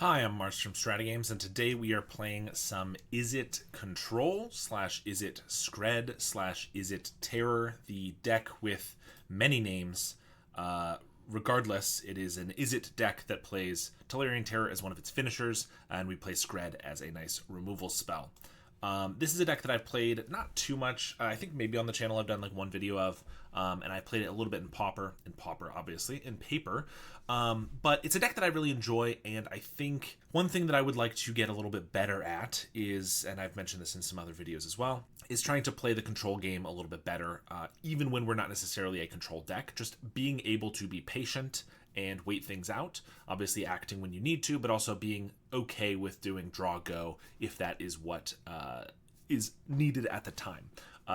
Hi, I'm Mars from StrataGames, and today we are playing some Izzet Control / Izzet Skred / Izzet Terror, the deck with many names. Regardless, it is an Izzet deck that plays Tolarian Terror as one of its finishers, and we play Skred as a nice removal spell. This is a deck that I've played not too much. I think maybe on the channel I've done like one video of, and I played it a little bit in Pauper, obviously, in Paper. But it's a deck that I really enjoy, and I think one thing that I would like to get a little bit better at is, and I've mentioned this in some other videos as well, is trying to play the control game a little bit better, even when we're not necessarily a control deck. Just being able to be patient and wait things out, obviously acting when you need to, but also being okay with doing draw go if that is what is needed at the time.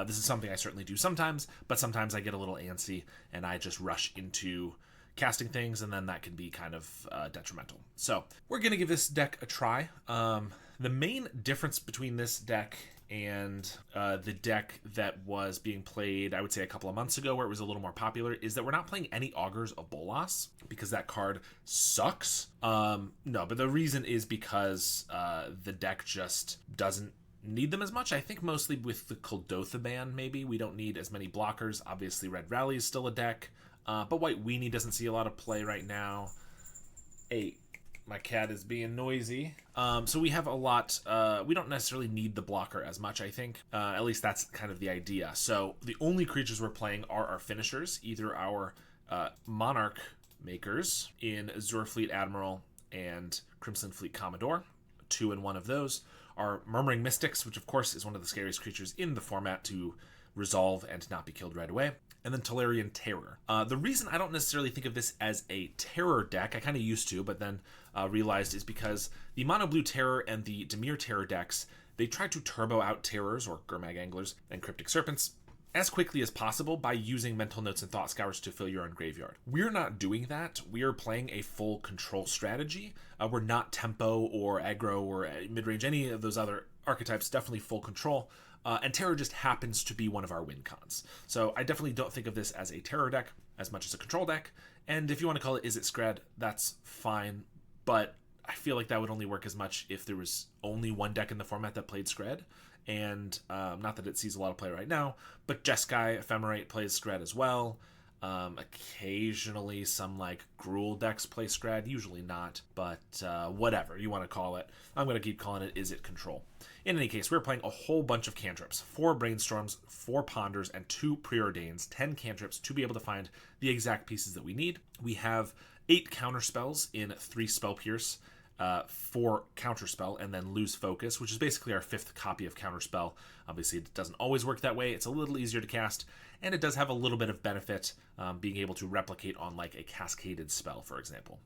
This is something I certainly do sometimes, but sometimes I get a little antsy and I just rush into casting things, and then that can be kind of detrimental. So we're going to give this deck a try. The main difference between this deck and the deck that was being played, I would say a couple of months ago, where it was a little more popular, is that we're not playing any Augurs of Bolas, because that card sucks. No, but the reason is because the deck just doesn't need them as much. I think mostly with the Kuldotha ban, maybe. We don't need as many blockers. Obviously, Red Rally is still a deck, but White Weenie doesn't see a lot of play right now. Hey, my cat is being noisy. So we have a lot. We don't necessarily need the blocker as much, I think. At least that's kind of the idea. So the only creatures we're playing are our finishers, either our Monarch makers in Azure Fleet Admiral and Crimson Fleet Commodore, 2 and 1 of those. Our Murmuring Mystics, which of course is one of the scariest creatures in the format to resolve and not be killed right away. And then Tolarian Terror. The reason I don't necessarily think of this as a terror deck, I kind of used to, but then realized is because the Mono Blue Terror and the Dimir Terror decks, they try to turbo out Terrors, or Gurmag Anglers, and Cryptic Serpents as quickly as possible by using Mental Notes and Thought Scours to fill your own graveyard. We're not doing that. We are playing a full control strategy. We're not tempo or aggro or mid-range, any of those other archetypes, definitely full control. And Terror just happens to be one of our win cons. So I definitely don't think of this as a Terror deck as much as a control deck. And if you want to call it Izzet Skred, that's fine. But I feel like that would only work as much if there was only one deck in the format that played Skred. And not that it sees a lot of play right now, but Jeskai Ephemerate plays Skred as well. Occasionally some like Gruul decks play Skred, usually not, but whatever you want to call it. I'm going to keep calling it Izzet Control. In any case, we're playing a whole bunch of cantrips, 4 Brainstorms, 4 Ponders, and 2 Preordains, 10 cantrips to be able to find the exact pieces that we need. We have 8 counterspells in 3 Spell Pierce, 4 Counterspell, and then Lose Focus, which is basically our 5th copy of Counterspell. Obviously, it doesn't always work that way. It's a little easier to cast, and it does have a little bit of benefit being able to replicate on like a cascaded spell, for example.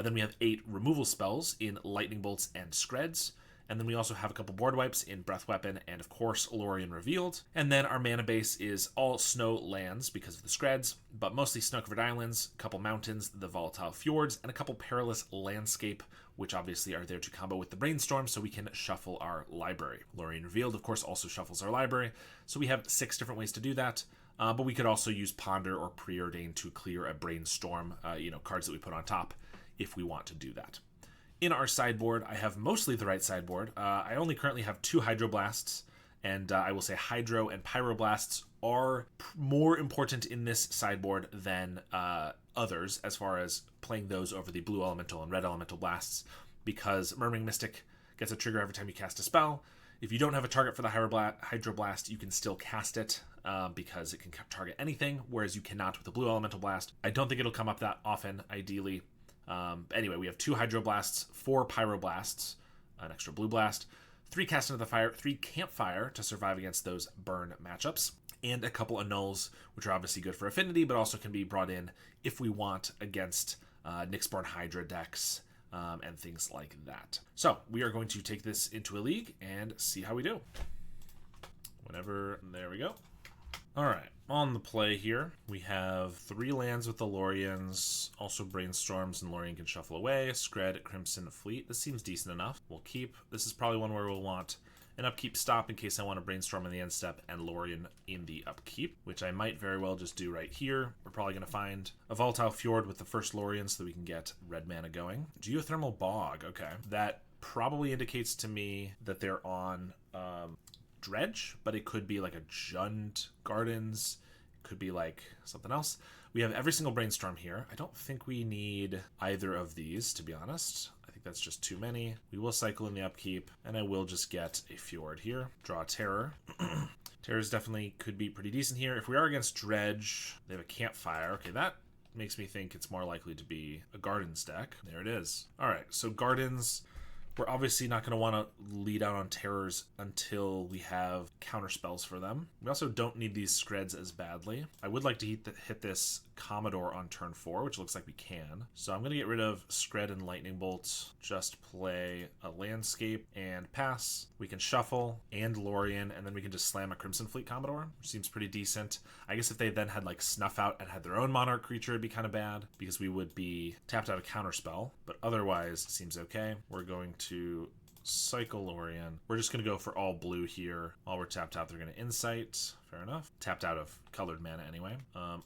Then we have 8 removal spells in Lightning Bolts and Skreds. And then we also have a couple board wipes in Breath Weapon and, of course, Lorien Revealed. And then our mana base is all snow lands because of the Skreds, but mostly snow-covered islands, a couple mountains, the volatile fjords, and a couple perilous landscape, which obviously are there to combo with the Brainstorm so we can shuffle our library. Lorien Revealed, of course, also shuffles our library, so we have 6 different ways to do that. But we could also use Ponder or Preordain to clear a Brainstorm, cards that we put on top if we want to do that. In our sideboard, I have mostly the right sideboard. I only currently have 2 Hydroblasts, and I will say Hydro and Pyroblasts are more important in this sideboard than others as far as playing those over the Blue Elemental and Red Elemental Blasts, because Murmuring Mystic gets a trigger every time you cast a spell. If you don't have a target for the Hydroblast, you can still cast it because it can target anything, whereas you cannot with the Blue Elemental Blast. I don't think it'll come up that often, ideally. Anyway, we have 2 Hydroblasts, 4 Pyroblasts, an extra Blue Blast, 3 Cast into the Fire, 3 Campfire to survive against those burn matchups, and a couple Annuls, which are obviously good for affinity, but also can be brought in if we want against Nyxborn Hydra decks and things like that. So we are going to take this into a league and see how we do. There we go. All right, on the play here, we have 3 lands with the Loriens, also Brainstorms, and Lorien can shuffle away. Skred, Crimson Fleet. This seems decent enough. We'll keep. This is probably one where we'll want an upkeep stop in case I want to brainstorm in the end step and Lorien in the upkeep, which I might very well just do right here. We're probably going to find a Volatile Fjord with the first Lorien so that we can get red mana going. Geothermal Bog, okay. That probably indicates to me that they're on Dredge, but it could be like a Jund Gardens, it could be like something else. We have every single brainstorm here. I don't think we need either of these, to be honest. I think that's just too many. We will cycle in the upkeep, and I will just get a Fjord here. Draw a Terror. Terrors definitely could be pretty decent here. If we are against Dredge, they have a Campfire. Okay, that makes me think it's more likely to be a Gardens deck. There it is. All right, so Gardens. We're obviously not going to want to lead out on Terrors until we have counter spells for them. We also don't need these Skreds as badly. I would like to hit this Commodore on turn 4, which looks like we can. So I'm going to get rid of Skred and Lightning Bolt, just play a Landscape and pass. We can shuffle and Lorien, and then we can just slam a Crimson Fleet Commodore, which seems pretty decent. I guess if they then had like Snuff Out and had their own Monarch creature, it'd be kind of bad because we would be tapped out a counter spell, but otherwise it seems okay. We're going to cycle Lorien. We're just going to go for all blue here. While we're tapped out, they're going to Insight. Fair enough. Tapped out of colored mana anyway.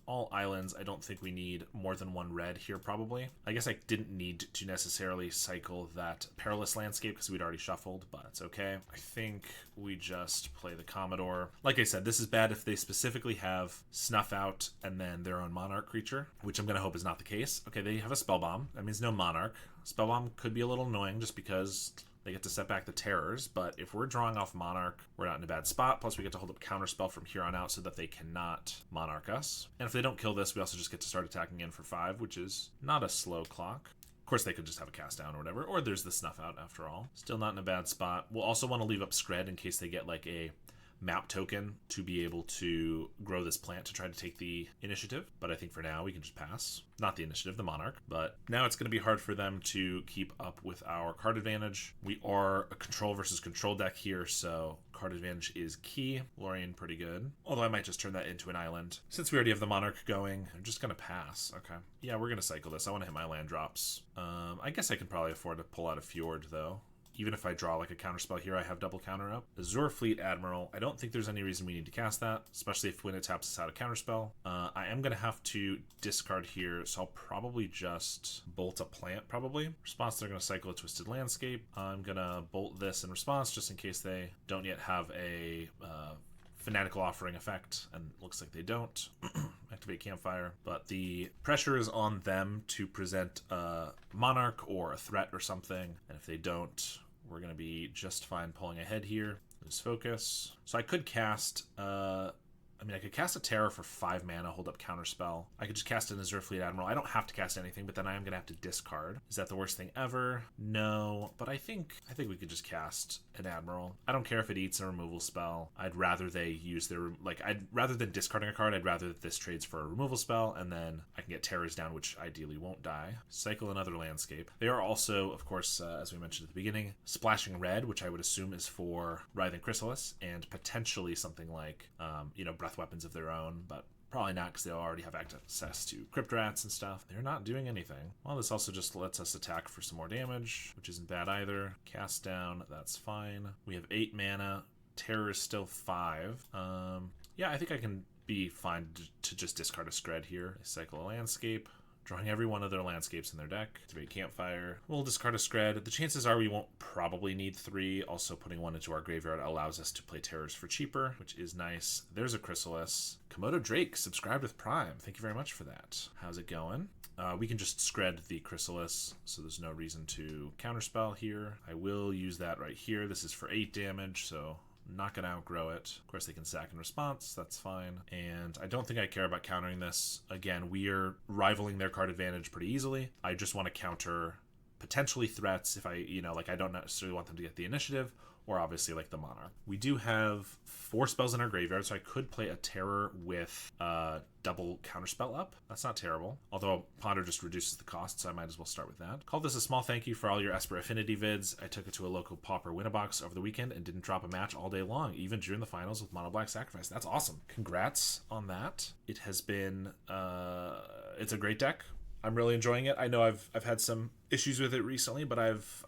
All islands, I don't think we need more than one red here probably. I guess I didn't need to necessarily cycle that Perilous Landscape because we'd already shuffled, but it's okay. I think we just play the Commodore. Like I said, this is bad if they specifically have Snuff Out and then their own Monarch creature, which I'm going to hope is not the case. Okay, they have a Spell Bomb. That means no Monarch. Spell Bomb could be a little annoying just because they get to set back the Terrors, but if we're drawing off Monarch, we're not in a bad spot. Plus, we get to hold up Counterspell from here on out so that they cannot Monarch us. And if they don't kill this, we also just get to start attacking in for 5, which is not a slow clock. Of course, they could just have a cast down or whatever, or there's the Snuff Out after all. Still not in a bad spot. We'll also want to leave up Skred in case they get like a map token to be able to grow this plant to try to take the initiative. But I think for now we can just pass. Not the initiative, the Monarch. But now it's going to be hard for them to keep up with our card advantage. We are a control versus control deck here, so card advantage is key. Lorien pretty good. Although I might just turn that into an island. Since we already have the Monarch going, I'm just going to pass. Okay. Yeah, we're going to cycle this. I want to hit my land drops. I guess I can probably afford to pull out a Fjord though. Even if I draw like a counterspell here, I have double counter up. Azure Fleet Admiral. I don't think there's any reason we need to cast that, especially if when it taps us out a counterspell. I am going to have to discard here, so I'll probably just bolt a plant, probably. Response, they're going to cycle a Twisted Landscape. I'm going to bolt this in response, just in case they don't yet have a Fanatical Offering effect, and looks like they don't. Activate Campfire, but the pressure is on them to present a Monarch or a threat or something, and if they don't, we're going to be just fine pulling ahead here. Lose focus. So I could cast, I could cast a Terror for 5 mana, hold up Counterspell. I could just cast an Azure Fleet Admiral. I don't have to cast anything, but then I am going to have to discard. Is that the worst thing ever? No, but I think we could just cast an Admiral. I don't care if it eats a removal spell. I'd rather they use their, rather than discarding a card, I'd rather that this trades for a removal spell, and then I can get Terrors down, which ideally won't die. Cycle another Landscape. They are also, of course, as we mentioned at the beginning, splashing red, which I would assume is for Writhing Chrysalis, and potentially something like, breath weapons of their own, but probably not because they already have access to Crypt Rats and stuff. They're not doing anything. Well, this also just lets us attack for some more damage, which isn't bad either. Cast down, that's fine. We have 8 mana. Terror is still 5. Yeah, I think I can be fine to just discard a Skred here. Cycle a Landscape. Drawing every one of their landscapes in their deck. Activate Campfire. We'll discard a Skred. The chances are we won't probably need 3. Also, putting 1 into our graveyard allows us to play Terrors for cheaper, which is nice. There's a Chrysalis. Komodo Drake, subscribed with Prime. Thank you very much for that. How's it going? We can just Skred the Chrysalis, so there's no reason to counterspell here. I will use that right here. This is for 8 damage, so not going to outgrow it. Of course, they can sack in response. That's fine. And I don't think I care about countering this. Again, we are rivaling their card advantage pretty easily. I just want to counter potentially threats if I don't necessarily want them to get the initiative, or obviously like the Monarch. We do have 4 spells in our graveyard, so I could play a Terror with double Counterspell up. That's not terrible. Although Ponder just reduces the cost, so I might as well start with that. Call this a small thank you for all your Esper Affinity vids. I took it to a local Pauper Win-A-Box over the weekend and didn't drop a match all day long, even during the finals with Mono Black Sacrifice. That's awesome. Congrats on that. It has been, it's a great deck. I'm really enjoying it. I know I've had some issues with it recently, but I've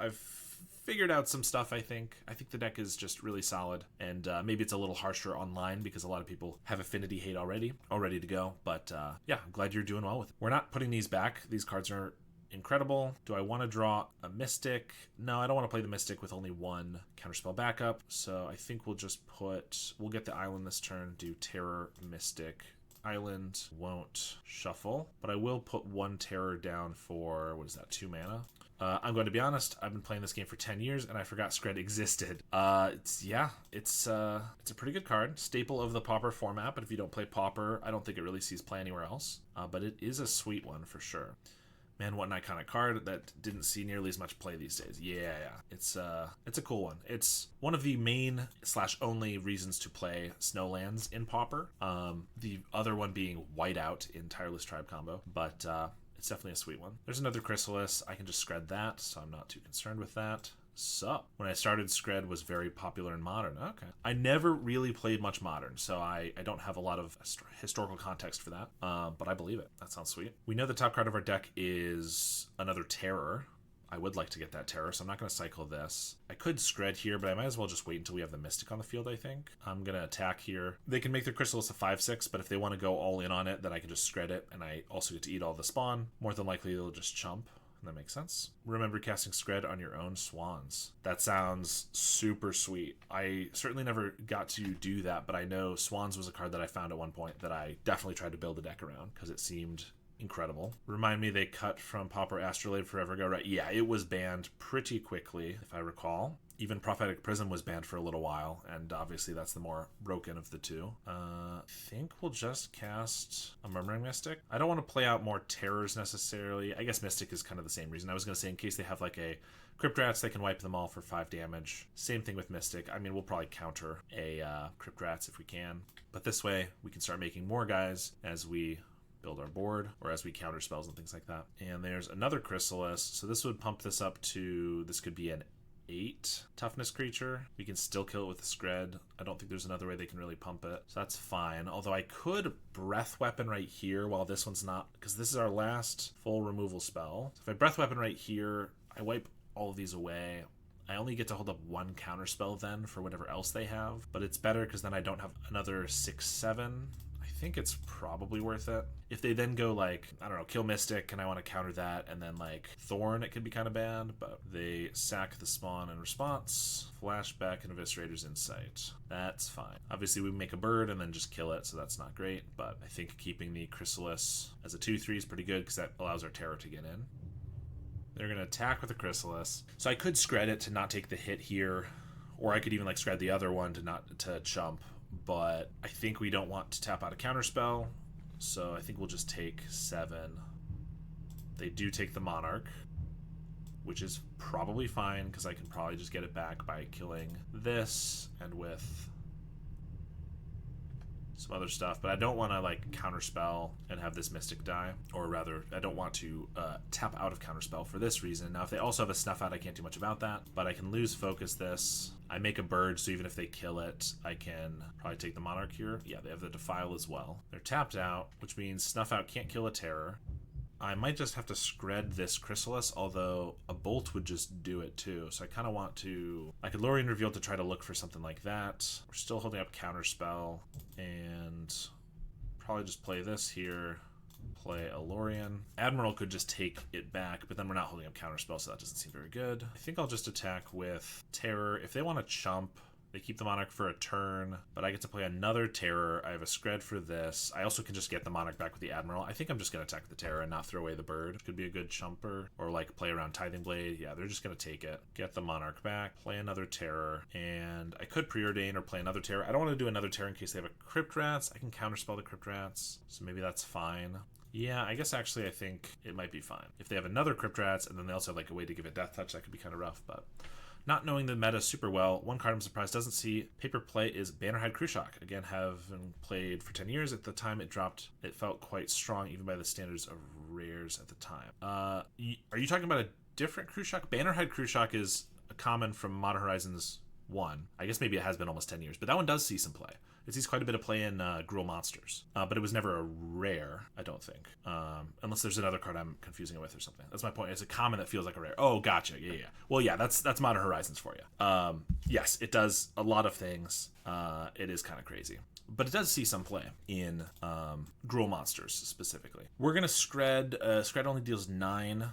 figured out some stuff, I think. I think the deck is just really solid, and maybe it's a little harsher online because a lot of people have Affinity Hate already, all ready to go. But yeah, I'm glad you're doing well with it. We're not putting these back. These cards are incredible. Do I want to draw a Mystic? No, I don't want to play the Mystic with only one counterspell backup, so I think we'll just we'll get the Island this turn, do Terror, Mystic. Island won't shuffle, but I will put one Terror down for, what is that, 2 mana? I'm going to be honest, I've been playing this game for 10 years and I forgot Skred existed. It's a pretty good card. Staple of the Pauper format, but if you don't play Pauper, I don't think it really sees play anywhere else. But it is a sweet one for sure. Man, what an iconic card that didn't see nearly as much play these days. Yeah. It's a cool one. It's one of the main / only reasons to play Snowlands in Pauper. The other one being Whiteout in Tireless Tribe combo, but it's definitely a sweet one. There's another Chrysalis. I can just Skred that, so I'm not too concerned with that. So, when I started, Skred was very popular in Modern. Okay. I never really played much Modern, so I don't have a lot of historical context for that, but I believe it. That sounds sweet. We know the top card of our deck is another Terror. I would like to get that Terror, so I'm not going to cycle this. I could Skred here, but I might as well just wait until we have the Mystic on the field, I think. I'm going to attack here. They can make their Chrysalis a 5/6, but if they want to go all in on it, then I can just Skred it, and I also get to eat all the spawn. More than likely, they'll just chump. That makes sense. Remember casting Skred on your own Swans. That sounds super sweet. I certainly never got to do that, but I know Swans was a card that I found at one point that I definitely tried to build a deck around because it seemed incredible. Remind me, they cut from Pauper Astrolabe forever ago, right? Yeah, it was banned pretty quickly, if I recall. Even Prophetic Prism was banned for a little while, and obviously that's the more broken of the two. I think we'll just cast a Murmuring Mystic. I don't want to play out more Terrors necessarily. I guess Mystic is kind of the same reason. I was going to say in case they have like a Crypt Rats, they can wipe them all for 5 damage. Same thing with Mystic. I mean, we'll probably counter a Crypt Rats if we can. But this way, we can start making more guys as we build our board, or as we counter spells and things like that. And there's another Chrysalis. So this would pump this up to, this could be an 8 toughness creature. We can still kill it with a Skred. I don't think there's another way they can really pump it, so that's fine. Although I could Breath Weapon right here while this one's not, because this is our last full removal spell. So if I Breath Weapon right here, I wipe all of these away. I only get to hold up one counter spell then for whatever else they have, but it's better because then I don't have another 6/7. I think it's probably worth it. If they then go like, I don't know, kill Mystic and I want to counter that, and then like Thorn, it could be kind of bad, but they sack the spawn in response, flashback and Eviscerator's Insight. That's fine. Obviously we make a bird and then just kill it, so that's not great, but I think keeping the Chrysalis as a 2/3 is pretty good because that allows our Terror to get in. They're going to attack with a Chrysalis. So I could Skred it to not take the hit here, or I could even like Skred the other one to chump. But I think we don't want to tap out a counterspell, so I think we'll just take 7. They do take the Monarch, which is probably fine because I can probably just get it back by killing this and with some other stuff. But I don't want to like counterspell and have this Mystic die, or rather I don't want to tap out of counterspell for this reason. Now if they also have a Snuff Out, I can't do much about that, but I can lose focus this. I make a bird, so even if they kill it, I can probably take the Monarch here. Yeah, they have the Defile as well. They're tapped out, which means Snuff Out can't kill a Terror. I might just have to Skred this Chrysalis, although a Bolt would just do it too. So I kind of want to... I could Lorien Reveal to try to look for something like that. We're still holding up Counterspell, and probably just play this here. Play a Lorien. Admiral could just take it back, but then we're not holding up Counterspell, so that doesn't seem very good. I think I'll just attack with Terror. If they want to chump, they keep the Monarch for a turn, but I get to play another Terror. I have a Skred for this. I also can just get the Monarch back with the Admiral. I think I'm just going to attack the Terror and not throw away the bird. Could be a good chumper, or like play around Tithing Blade. Yeah, they're just going to take it. Get the Monarch back, play another Terror, and I could Preordain or play another Terror. I don't want to do another Terror in case they have a Crypt Rats. I can counterspell the Crypt Rats, so maybe that's fine. Yeah, I guess actually I think it might be fine. If they have another Crypt Rats and then they also have like a way to give it Death Touch, that could be kind of rough, but... Not knowing the meta super well, one card I'm surprised doesn't see paper play is Bannerhide Cruciak. Again, having played for 10 years, at the time it dropped, it felt quite strong even by the standards of rares at the time. Are you talking about a different Cruciak? Bannerhide Cruciak is a common from Modern Horizons 1. I guess maybe it has been almost 10 years, but that one does see some play. it sees quite a bit of play in Gruul Monsters, but it was never a rare, I don't think. Unless there's another card I'm confusing it with or something. That's my point. It's a common that feels like a rare. Oh, gotcha. Yeah. Well, yeah, that's Modern Horizons for you. Yes, it does a lot of things. It is kind of crazy. But it does see some play in Gruul Monsters specifically. We're going to Skred. Skred only deals 9.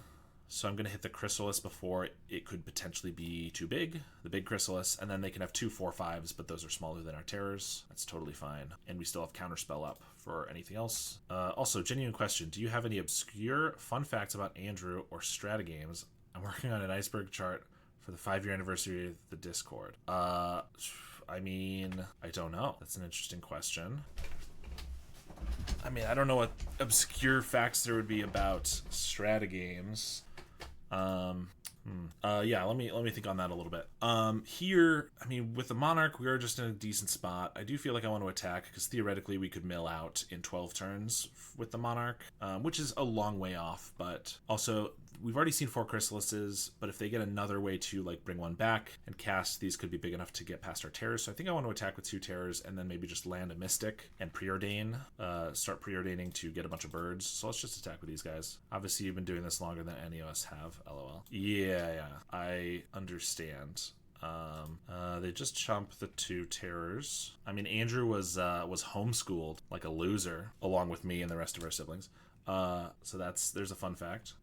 So I'm going to hit the Chrysalis before it could potentially be too big, the big Chrysalis, and then they can have 2 4/5s, but those are smaller than our terrors. That's totally fine. And we still have Counterspell up for anything else. Also, genuine question, do you have any obscure fun facts about Andrew or StrataGames? I'm working on an iceberg chart for the 5-year anniversary of the Discord. I mean, I don't know. That's an interesting question. I mean, I don't know what obscure facts there would be about StrataGames. Yeah, let me think on that a little bit. Here, I mean, with the Monarch, we are just in a decent spot. I do feel like I want to attack because theoretically we could mill out in 12 turns with the Monarch, which is a long way off, but also we've already seen 4 Chrysalises, but if they get another way to like bring one back and cast, these could be big enough to get past our terrors. So I think I want to attack with 2 terrors and then maybe just land a Mystic and preordain, start preordaining to get a bunch of birds. So let's just attack with these guys. Obviously, you've been doing this longer than any of us have, lol. Yeah, I understand. They just chump the 2 terrors. I mean, Andrew was homeschooled like a loser along with me and the rest of our siblings. So there's a fun fact.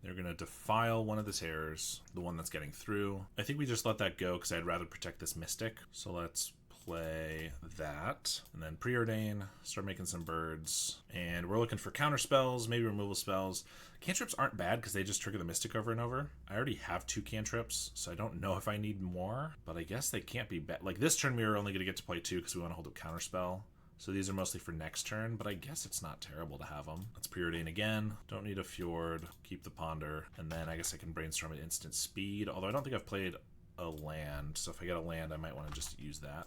They're going to defile one of the terrors, the one that's getting through. I think we just let that go because I'd rather protect this Mystic. So let's play that and then preordain, start making some birds. And we're looking for counter spells, maybe removal spells. Cantrips aren't bad because they just trigger the Mystic over and over. I already have 2 cantrips, so I don't know if I need more, but I guess they can't be bad. Like this turn we are only going to get to play 2 because we want to hold up counter spell. So these are mostly for next turn, but I guess it's not terrible to have them. Let's preordain again. Don't need a Fjord. Keep the Ponder. And then I guess I can brainstorm at instant speed, although I don't think I've played a land. So if I get a land, I might want to just use that.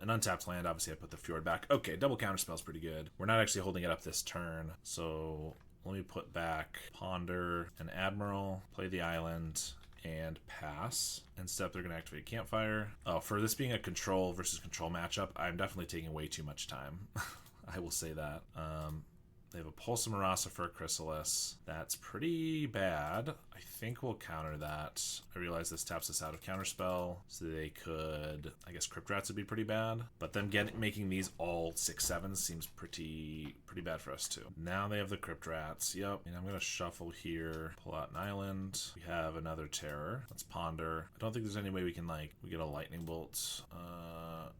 An untapped land, obviously I put the Fjord back. Okay, double counterspell is pretty good. We're not actually holding it up this turn, so let me put back Ponder and Admiral, play the island, and pass. Instead, they're going to activate Campfire. Oh, for this being a control versus control matchup, I'm definitely taking way too much time. I will say that. They have a Pulse of Marasa for a Chrysalis. That's pretty bad. I think we'll counter that. I realize this taps us out of Counterspell, so they could... I guess Crypt Rats would be pretty bad. But them making these all 6/7s seems pretty bad for us too. Now they have the Crypt Rats. Yep. And I'm going to shuffle here. Pull out an island. We have another Terror. Let's Ponder. I don't think there's any way we can, like... We get a Lightning Bolt.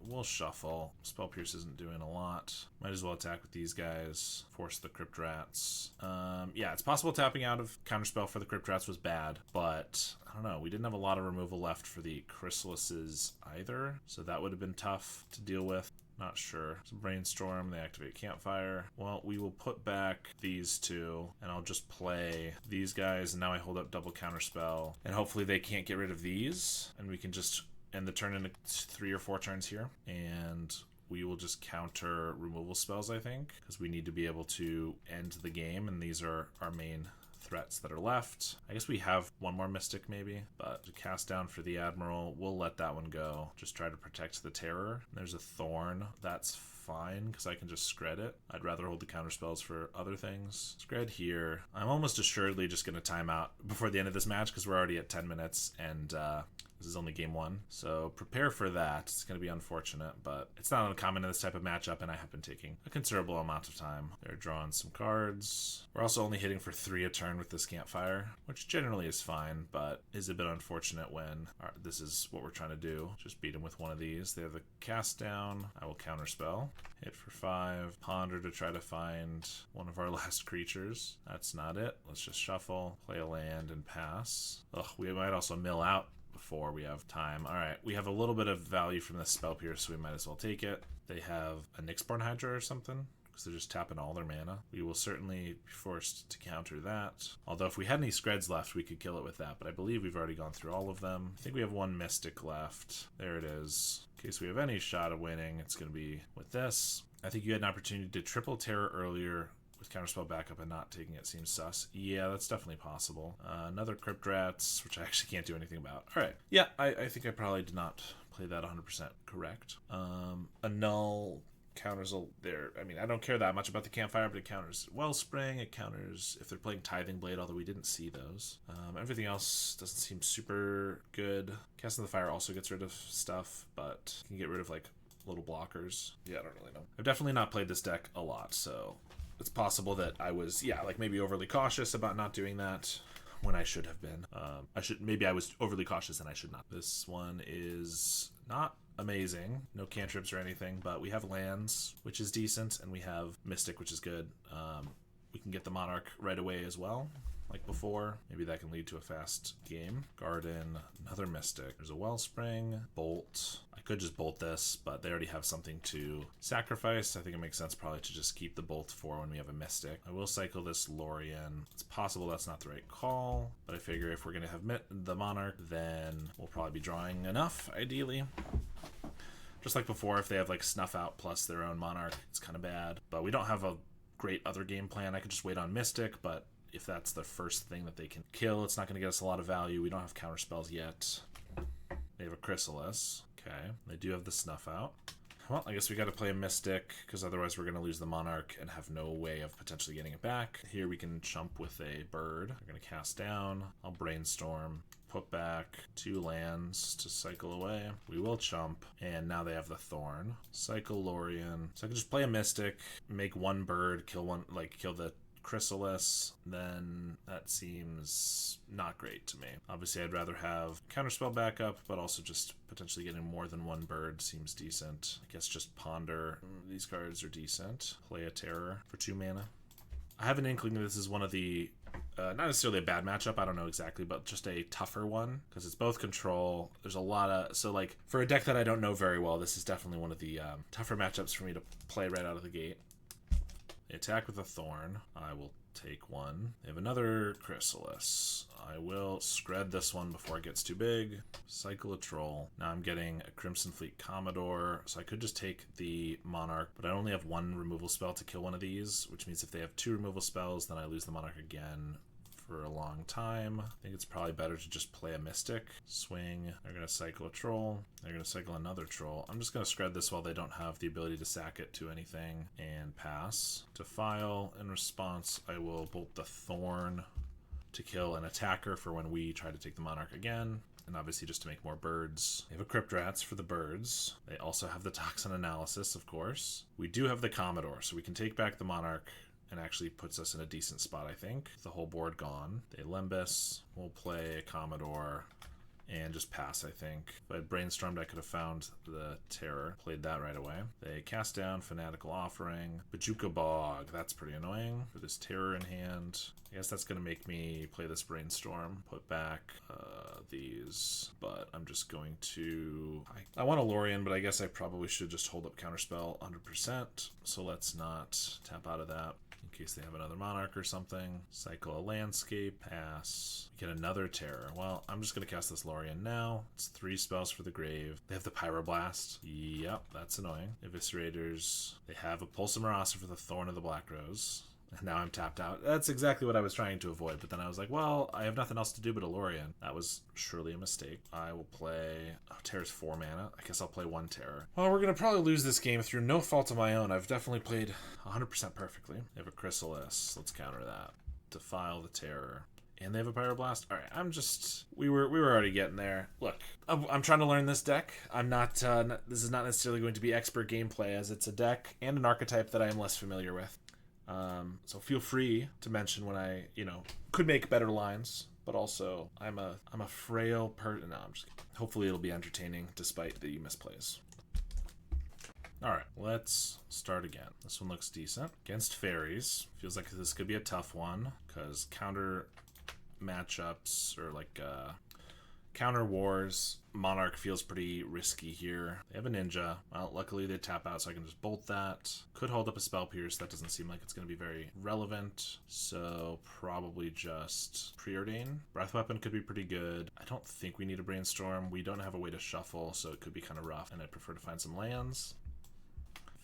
We'll shuffle. Spell Pierce isn't doing a lot. Might as well attack with these guys. Force the Crypt Rats. Yeah, it's possible tapping out of Counterspell for the Crypt Rats was bad, but I don't know. We didn't have a lot of removal left for the Chrysalises either, so that would have been tough to deal with. Not sure. So Brainstorm, they activate Campfire. Well, we will put back these 2, and I'll just play these guys, and now I hold up double Counterspell, and hopefully they can't get rid of these, and we can just end the turn into 3 or 4 turns here, and we will just counter removal spells, I think, because we need to be able to end the game, and these are our main threats that are left. I guess we have one more Mystic maybe, but to cast down for the Admiral, we'll let that one go. Just try to protect the Terror. There's a Thorn. That's fine, because I can just Skred it. I'd rather hold the counter spells for other things. Skred here. I'm almost assuredly just going to time out before the end of this match, because we're already at 10 minutes, and this is only game 1, so prepare for that. It's going to be unfortunate, but it's not uncommon in this type of matchup, and I have been taking a considerable amount of time. They're drawing some cards. We're also only hitting for 3 a turn with this Campfire, which generally is fine, but is a bit unfortunate when this is what we're trying to do. Just beat them with one of these. They have the Cast Down. I will Counterspell. Hit for 5. Ponder to try to find one of our last creatures. That's not it. Let's just shuffle, play a land, and pass. Ugh, we might also mill out before we have time. Alright, we have a little bit of value from this Spell Pierce, so we might as well take it. They have a Nyxborn Hydra or something, because they're just tapping all their mana. We will certainly be forced to counter that. Although if we had any Skreds left, we could kill it with that, but I believe we've already gone through all of them. I think we have one Mystic left. There it is. In case we have any shot of winning, it's going to be with this. I think you had an opportunity to triple Terror earlier with Counterspell backup and not taking it seems sus. Yeah, that's definitely possible. Another Crypt Rats, which I actually can't do anything about. Alright. Yeah, I think I probably did not play play that 100% correct. A null counters there. I mean, I don't care that much about the campfire, but it counters Wellspring. It counters if they're playing Tithing Blade, although we didn't see those. Everything else doesn't seem super good. Casting the Fire also gets rid of stuff, but can get rid of like little blockers. Yeah, I don't really know. I've definitely not played this deck a lot, so it's possible that I was, like maybe overly cautious about not doing that when I should have been. Maybe I was overly cautious and I should not. This one is not amazing. No cantrips or anything, but we have lands, which is decent, and we have Mystic, which is good. We can get the Monarch right away as well, like before. Maybe that can lead to a fast game. Garden, another Mystic. There's a Wellspring, Bolt. I could just bolt this, but they already have something to sacrifice. I think it makes sense probably to just keep the Bolt for when we have a Mystic. I will cycle this Lorien. It's possible that's not the right call, but I figure if we're going to have the Monarch, then we'll probably be drawing enough, ideally. Just like before, if they have like Snuff Out plus their own Monarch, it's kind of bad. But we don't have a great other game plan. I could just wait on Mystic, but if that's the first thing that they can kill, it's not going to get us a lot of value. We don't have counter spells yet. They have a Chrysalis. Okay, they do have the Snuff Out. Well, I guess we got to play a Mystic, because otherwise we're going to lose the Monarch and have no way of potentially getting it back. Here we can chump with a bird. We're going to cast down. I'll Brainstorm. Put back 2 lands to cycle away. We will chump, and now they have the Thorn. Cycle Lorien. So I can just play a Mystic, make 1 bird, kill the Chrysalis, then that seems not great to me. Obviously, I'd rather have Counterspell backup, but also just potentially getting more than 1 bird seems decent. I guess just Ponder. These cards are decent. Play a Terror for 2 mana. I have an inkling that this is one of the, not necessarily a bad matchup, I don't know exactly, but just a tougher one, because it's both control. There's a lot of, so like, for a deck that I don't know very well, this is definitely one of the tougher matchups for me to play right out of the gate. They attack with a Thorn. I will take 1. They have another Chrysalis. I will Skred this one before it gets too big. Cycle a Troll. Now I'm getting a Crimson Fleet Commodore, so I could just take the Monarch, but I only have 1 removal spell to kill one of these, which means if they have 2 removal spells, then I lose the Monarch again for a long time. I think it's probably better to just play a Mystic. Swing. They're going to cycle a Troll. They're going to cycle another Troll. I'm just going to Skred this while they don't have the ability to sack it to anything, and pass. To file. In response, I will bolt the Thorn to kill an attacker for when we try to take the Monarch again. And obviously just to make more birds. They have a Crypt Rats for the birds. They also have the Toxin Analysis, of course. We do have the Commodore, so we can take back the Monarch, and actually puts us in a decent spot, I think. The whole board gone. They Limbus. We'll play a Commodore and just pass, I think. If I had Brainstormed, I could have found the Terror. Played that right away. They cast down Fanatical Offering. Bajuka Bog. That's pretty annoying for this Terror in hand. I guess that's going to make me play this Brainstorm. Put back these. But I'm just going to... I want a Lorien, but I guess I probably should just hold up Counterspell 100%. So let's not tap out of that. In case they have another Monarch or something. Cycle a Landscape. Pass. Get another Terror. Well, I'm just going to cast this Lorien now. It's 3 spells for the grave. They have the Pyroblast. Yep, that's annoying. Eviscerators. They have a Pulsar Marauder for the Thorn of the Black Rose. And now I'm tapped out. That's exactly what I was trying to avoid, but then I was like, well, I have nothing else to do but a Lorien. That was surely a mistake. I will play... Oh, Terror's 4 mana. I guess I'll play 1 Terror. Well, we're going to probably lose this game through no fault of my own. I've definitely played 100% perfectly. They have a Chrysalis. Let's counter that. Defile the Terror. And they have a Pyroblast. All right, I'm just... We were already getting there. Look, I'm trying to learn this deck. I'm not... this is not necessarily going to be expert gameplay, as it's a deck and an archetype that I am less familiar with. So feel free to mention when I, could make better lines, but also I'm a frail person. No, I'm just kidding. Hopefully it'll be entertaining despite the misplays. All right, let's start again. This one looks decent. Against fairies, feels like this could be a tough one because counter matchups or counter wars. Monarch feels pretty risky here. They have a Ninja. Well, luckily they tap out, so I can just bolt that. Could hold up a Spell Pierce. That doesn't seem like it's going to be very relevant. So probably just Preordain. Breath Weapon could be pretty good. I don't think we need a Brainstorm. We don't have a way to shuffle, so it could be kind of rough, and I'd prefer to find some lands.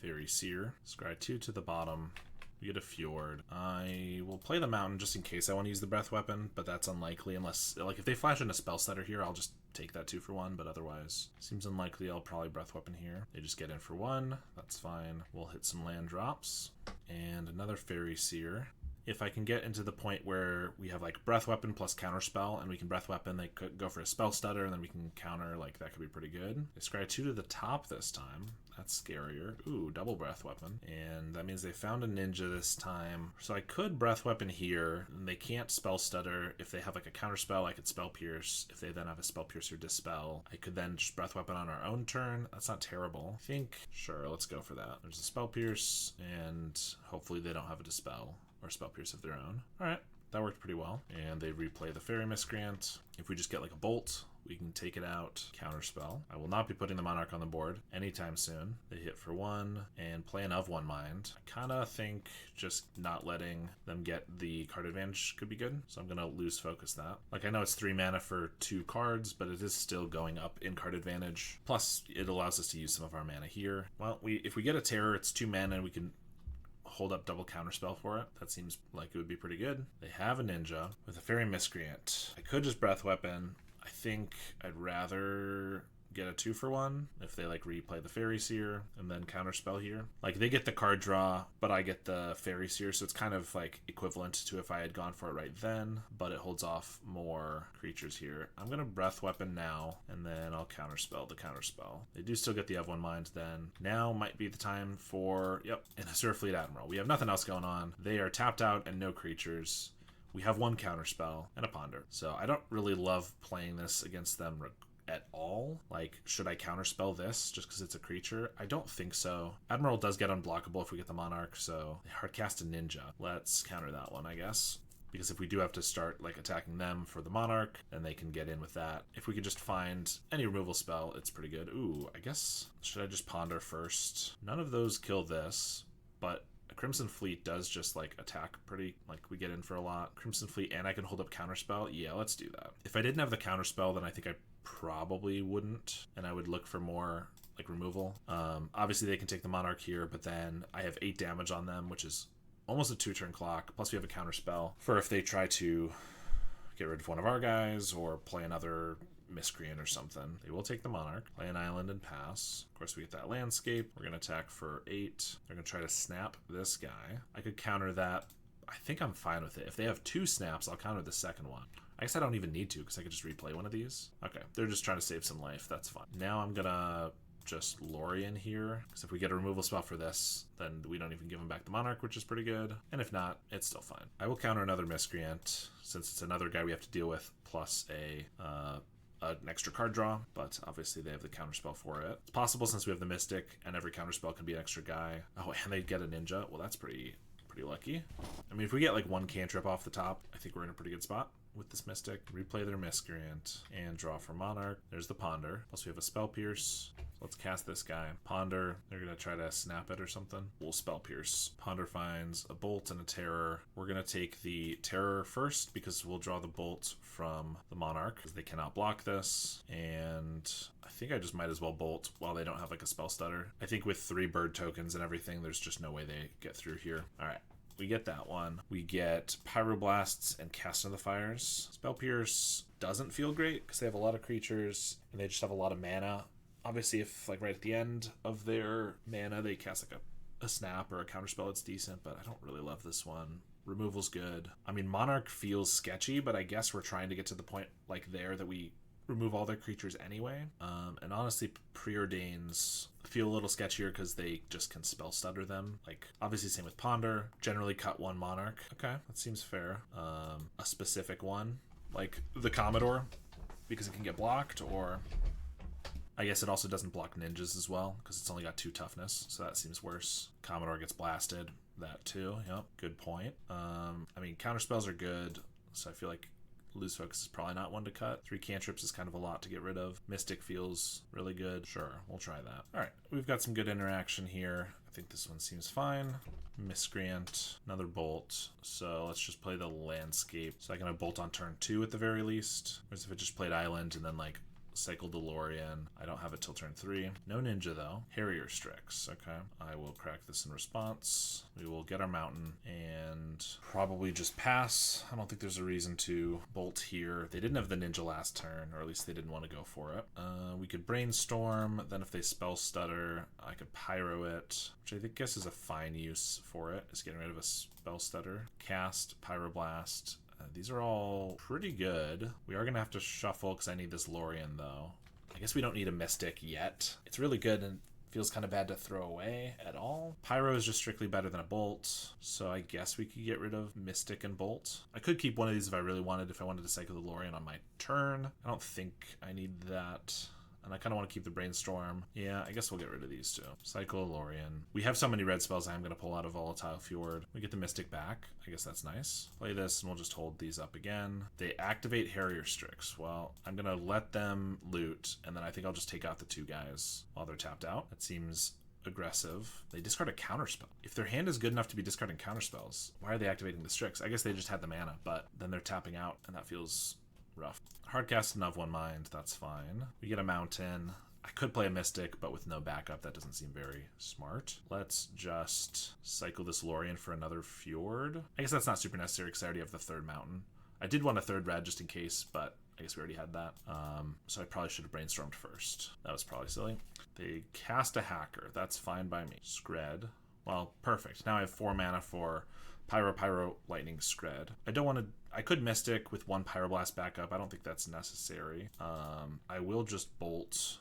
Fairy Seer. Scry 2 to the bottom. We get a Fjord. I will play the Mountain just in case I want to use the Breath Weapon, but that's unlikely unless, if they flash in a Spell Setter here, I'll just take that 2-for-1, but otherwise seems unlikely. I'll probably Breath Weapon here. They just get in for 1. That's fine. We'll hit some land drops. And another Fairy Seer. If I can get into the point where we have like Breath Weapon plus Counterspell, and we can Breath Weapon, they could go for a Spell Stutter, and then we can counter, like that could be pretty good. They scry 2 to the top this time. That's scarier. Ooh, double Breath Weapon. And that means they found a Ninja this time. So I could Breath Weapon here, and they can't Spell Stutter. If they have like a Counterspell, I could Spell Pierce. If they then have a Spell Pierce or Dispel, I could then just Breath Weapon on our own turn. That's not terrible. I think, sure, let's go for that. There's a Spell Pierce, and hopefully they don't have a Dispel or Spell Pierce of their own. All right, that worked pretty well. And they replay the Fairy Miscreant. If we just get like a Bolt, we can take it out, Counterspell. I will not be putting the Monarch on the board anytime soon. They hit for 1 and play an of 1 Mind. I kind of think just not letting them get the card advantage could be good, so I'm going to lose focus that. Like, I know it's 3 mana for 2 cards, but it is still going up in card advantage. Plus, it allows us to use some of our mana here. Well, if we get a Terror, it's 2 mana and we can hold up double Counterspell for it. That seems like it would be pretty good. They have a Ninja with a Fairy Miscreant. I could just Breath Weapon. I think I'd rather get a 2-for-1 if they like replay the Fairy Seer and then Counterspell here. Like, they get the card draw, but I get the Fairy Seer, so it's kind of like equivalent to if I had gone for it right then, but it holds off more creatures here. I'm gonna Breath Weapon now, and then I'll Counterspell the Counterspell. They do still get the of 1 Mind then. Now might be the time for, yep, an Azure Fleet Admiral. We have nothing else going on. They are tapped out and no creatures. We have 1 Counterspell and a Ponder. So I don't really love playing this against them at all. Like, should I Counterspell this just because it's a creature? I don't think so. Admiral does get unblockable if we get the Monarch, so they hardcast a Ninja. Let's counter that one, I guess. Because if we do have to start like attacking them for the Monarch, then they can get in with that. If we could just find any removal spell, it's pretty good. Ooh, I guess, should I just Ponder first? None of those kill this, but Crimson Fleet does just like attack pretty, like we get in for a lot. Crimson Fleet, and I can hold up Counterspell. Yeah, let's do that. If I didn't have the Counterspell, then I think I probably wouldn't, and I would look for more like removal. Obviously they can take the Monarch here, but then I have 8 damage on them, which is almost a 2-turn clock. Plus we have a Counterspell for if they try to get rid of one of our guys or play another Miscreant or something. They will take the Monarch, play an island, and pass. Of course, we get that landscape. We're going to attack for 8. They're going to try to snap this guy. I could counter that. I think I'm fine with it. If they have 2 snaps, I'll counter the second one. I guess I don't even need to because I could just replay one of these. Okay, they're just trying to save some life. That's fine. Now I'm going to just Lorien here, because if we get a removal spell for this, then we don't even give him back the Monarch, which is pretty good. And if not, it's still fine. I will counter another Miscreant, since it's another guy we have to deal with, plus an extra card draw, but obviously they have the Counterspell for it. It's possible since we have the Mystic, and every Counterspell can be an extra guy. Oh, and they get a Ninja. Well, that's pretty lucky. I mean, if we get like 1 cantrip off the top, I think we're in a pretty good spot with this Mystic. Replay their Miscreant and draw for Monarch. There's the Ponder. Plus we have a Spell Pierce. Let's cast this guy. Ponder. They're going to try to snap it or something. We'll Spell Pierce. Ponder finds a Bolt and a Terror. We're going to take the Terror first because we'll draw the Bolt from the Monarch because they cannot block this. And I think I just might as well Bolt while they don't have like a Spell Stutter. I think with 3 bird tokens and everything, there's just no way they get through here. All right. We get that one. We get Pyroblasts and Cast into the Fires. Spell Pierce doesn't feel great because they have a lot of creatures and they just have a lot of mana. Obviously, if like right at the end of their mana they cast like a snap or a Counterspell, it's decent, but I don't really love this one. Removal's good. I mean, Monarch feels sketchy, but I guess we're trying to get to the point like there that we remove all their creatures anyway. And honestly, Preordains feel a little sketchier because they just can Spell Stutter them. Like, obviously same with Ponder. Generally cut 1 Monarch. Okay, that seems fair. A specific one, like the Commodore, because it can get blocked, or I guess it also doesn't block ninjas as well because it's only got 2 toughness, so that seems worse. Commodore gets blasted. That too. Yep, good point. I mean, counterspells are good, so I feel like Lose Focus is probably not one to cut. 3 cantrips is kind of a lot to get rid of. Mystic feels really good. Sure, we'll try that. All right, we've got some good interaction here. I think this one seems fine. Miscreant, another Bolt. So let's just play the Landscape. So I can have Bolt on turn 2 at the very least. Whereas if it just played Island and then like Cycle DeLorean. I don't have it till turn 3. No Ninja though. Harrier Strix. Okay. I will crack this in response. We will get our mountain and probably just pass. I don't think there's a reason to bolt here. They didn't have the Ninja last turn, or at least they didn't want to go for it. We could Brainstorm. Then if they Spell Stutter, I could Pyro it, which I think guess is a fine use for it. Is getting rid of a Spell Stutter. Cast, Pyroblast. These are all pretty good. We are going to have to shuffle because I need this Lorien, though. I guess we don't need a Mystic yet. It's really good and feels kind of bad to throw away at all. Pyro is just strictly better than a Bolt, so I guess we could get rid of Mystic and Bolt. I could keep one of these if I really wanted, if I wanted to cycle the Lorien on my turn. I don't think I need that. And I kind of want to keep the Brainstorm. Yeah, I guess we'll get rid of these two. Cycle Lorien. We have so many red spells I'm going to pull out of Volatile Fjord. We get the Mystic back. I guess that's nice. Play this and we'll just hold these up again. They activate Harrier Strix. Well, I'm going to let them loot, and then I think I'll just take out the 2 guys while they're tapped out. That seems aggressive. They discard a counterspell. If their hand is good enough to be discarding counterspells, why are they activating the Strix? I guess they just had the mana, but then they're tapping out, and that feels rough. Hardcast and of 1 mind, that's fine. We get a mountain. I could play a Mystic, but with no backup, that doesn't seem very smart. Let's just cycle this Lorien for another Fjord. I guess that's not super necessary because I already have the 3rd mountain. I did want a 3rd red just in case, but I guess we already had that. So I probably should have Brainstormed first. That was probably silly. They cast a Hacker. That's fine by me. Skred. Well, perfect. Now I have 4 mana for Pyro, Lightning, Skred. I don't want to... I could Mystic with 1 Pyroblast backup. I don't think that's necessary. I will just Bolt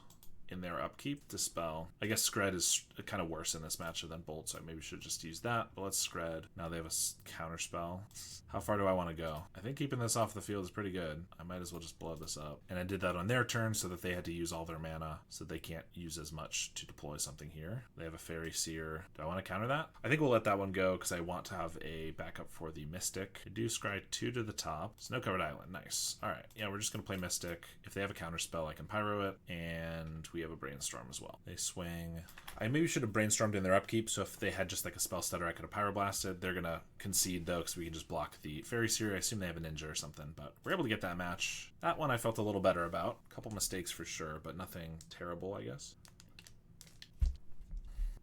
in their upkeep to spell. I guess Skred is kind of worse in this matchup than Bolt, so I maybe should just use that. But let's Skred. Now they have a counter spell. How far do I want to go? I think keeping this off the field is pretty good. I might as well just blow this up. And I did that on their turn so that they had to use all their mana, so they can't use as much to deploy something here. They have a Fairy Seer. Do I want to counter that? I think we'll let that one go because I want to have a backup for the Mystic. I do scry 2 to the top. Snow-covered island. Nice. All right. Yeah, we're just going to play Mystic. If they have a counter spell, I can Pyro it. And we have a Brainstorm as well. They swing. I maybe should have Brainstormed in their upkeep, so if they had just like a Spell Stutter, I could have Pyroblasted. They're going to concede, though, because we can just block the Fairy Seer. I assume they have a Ninja or something, but we're able to get that match. That one I felt a little better about. A couple mistakes for sure, but nothing terrible, I guess.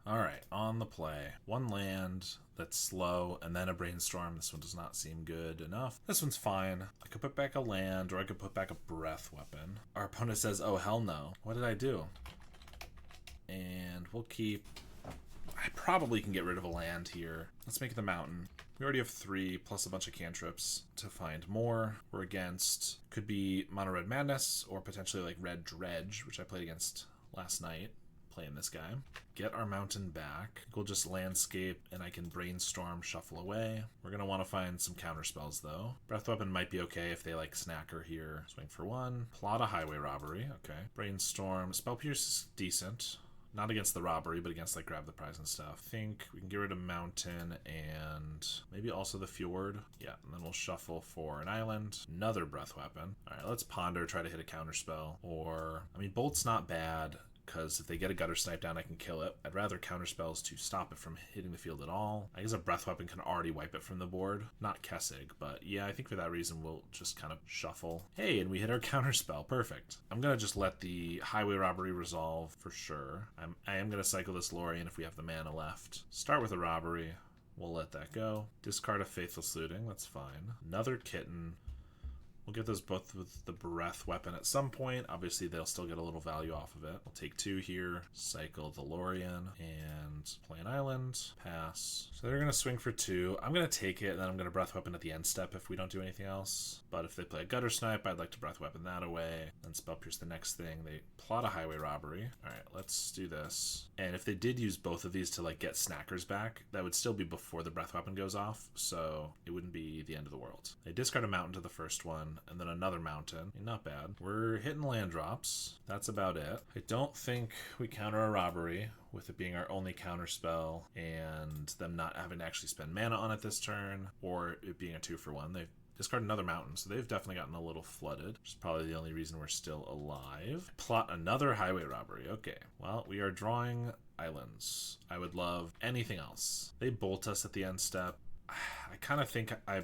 All right, on the play. 1 land that's slow, and then a Brainstorm. This one does not seem good enough. This one's fine. I could put back a land, or I could put back a Breath Weapon. Our opponent says, oh, hell no. What did I do? And we'll keep... I probably can get rid of a land here. Let's make it the mountain. We already have 3 plus a bunch of cantrips to find more. We're against... could be Mono Red Madness, or potentially like Red Dredge, which I played against last night. Playing this guy. Get our mountain back. We'll just landscape and I can Brainstorm, shuffle away. We're going to want to find some counter spells though. Breath Weapon might be okay if they like Snacker here. Swing for 1. Plot a Highway Robbery. Okay. Brainstorm. Spell Pierce is decent. Not against the robbery, but against like grab the prize and stuff. I think we can get rid of mountain and maybe also the fjord. Yeah, and then we'll shuffle for an island. Another Breath Weapon. All right, let's ponder, try to hit a counter spell. Or, I mean, Bolt's not bad, because if they get a Gutter Snipe down, I can kill it. I'd rather counterspells to stop it from hitting the field at all. I guess a Breath Weapon can already wipe it from the board. Not Kessig, but yeah, I think for that reason, we'll just kind of shuffle. Hey, and we hit our counterspell. Perfect. I'm going to just let the Highway Robbery resolve for sure. I am going to cycle this Lorien if we have the mana left. Start with a Robbery. We'll let that go. Discard a Faithless Looting. That's fine. Another Kitten. We'll get those both with the Breath Weapon at some point. Obviously, they'll still get a little value off of it. We'll take 2 here, cycle the Lorien, and play an island. Pass. So they're going to swing for 2. I'm going to take it, and then I'm going to Breath Weapon at the end step if we don't do anything else. But if they play a Gutter Snipe, I'd like to Breath Weapon that away. Then Spell Pierce the next thing. They plot a Highway Robbery. All right, let's do this. And if they did use both of these to like get Snackers back, that would still be before the Breath Weapon goes off, so it wouldn't be the end of the world. They discard a mountain to the first one, and then another mountain. Not bad. We're hitting land drops. That's about it. I don't think we counter a robbery with it being our only counter spell and them not having to actually spend mana on it this turn, or it being a 2-for-1. They've discarded another mountain, so they've definitely gotten a little flooded, which is probably the only reason we're still alive. Plot another highway robbery. Okay, well, we are drawing islands. I would love anything else. They bolt us at the end step. I kind of think I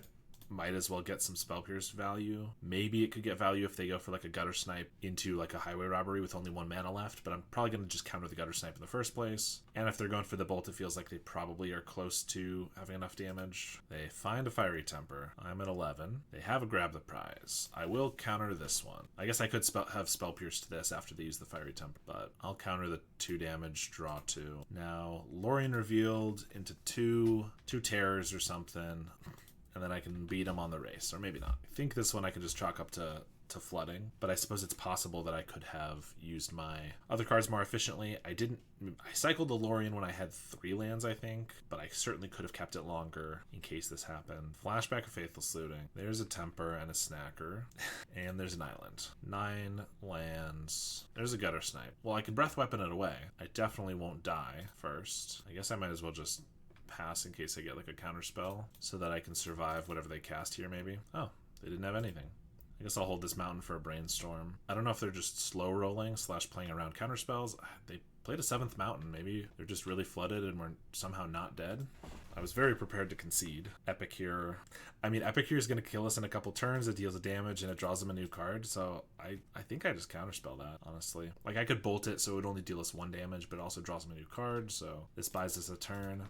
might as well get some Spell Pierce value. Maybe it could get value if they go for like a Gutter Snipe into like a Highway Robbery with only 1 mana left, but I'm probably going to just counter the Gutter Snipe in the first place. And if they're going for the Bolt, it feels like they probably are close to having enough damage. They find a Fiery Temper. I'm at 11. They have a Grab the Prize. I will counter this one. I guess I could have Spell Pierce to this after they use the Fiery Temper, but I'll counter the 2 damage, draw 2. Now, Lorien revealed into two terrors or something, and then I can beat them on the race, or maybe not. I think this one I can just chalk up to flooding, but I suppose it's possible that I could have used my other cards more efficiently. I cycled the Lorien when I had 3 lands, I think, but I certainly could have kept it longer in case this happened. Flashback of Faithless Looting. There's a Temper and a Snacker, and there's an island. 9 lands. There's a Gutter Snipe. Well, I can Breath Weapon it away. I definitely won't die first. I guess I might as well just pass in case I get like a counter spell so that I can survive whatever they cast here maybe. Oh, they didn't have anything. I guess I'll hold this mountain for a Brainstorm. I don't know if they're just slow rolling / playing around counter spells. They played a 7th mountain. Maybe they're just really flooded and we're somehow not dead. I was very prepared to concede. Epicure. I mean, Epicure is going to kill us in a couple turns. It deals a damage and it draws them a new card. So I think I just counterspell that, honestly. Like, I could bolt it so it would only deal us 1 damage, but it also draws them a new card. So this buys us a turn.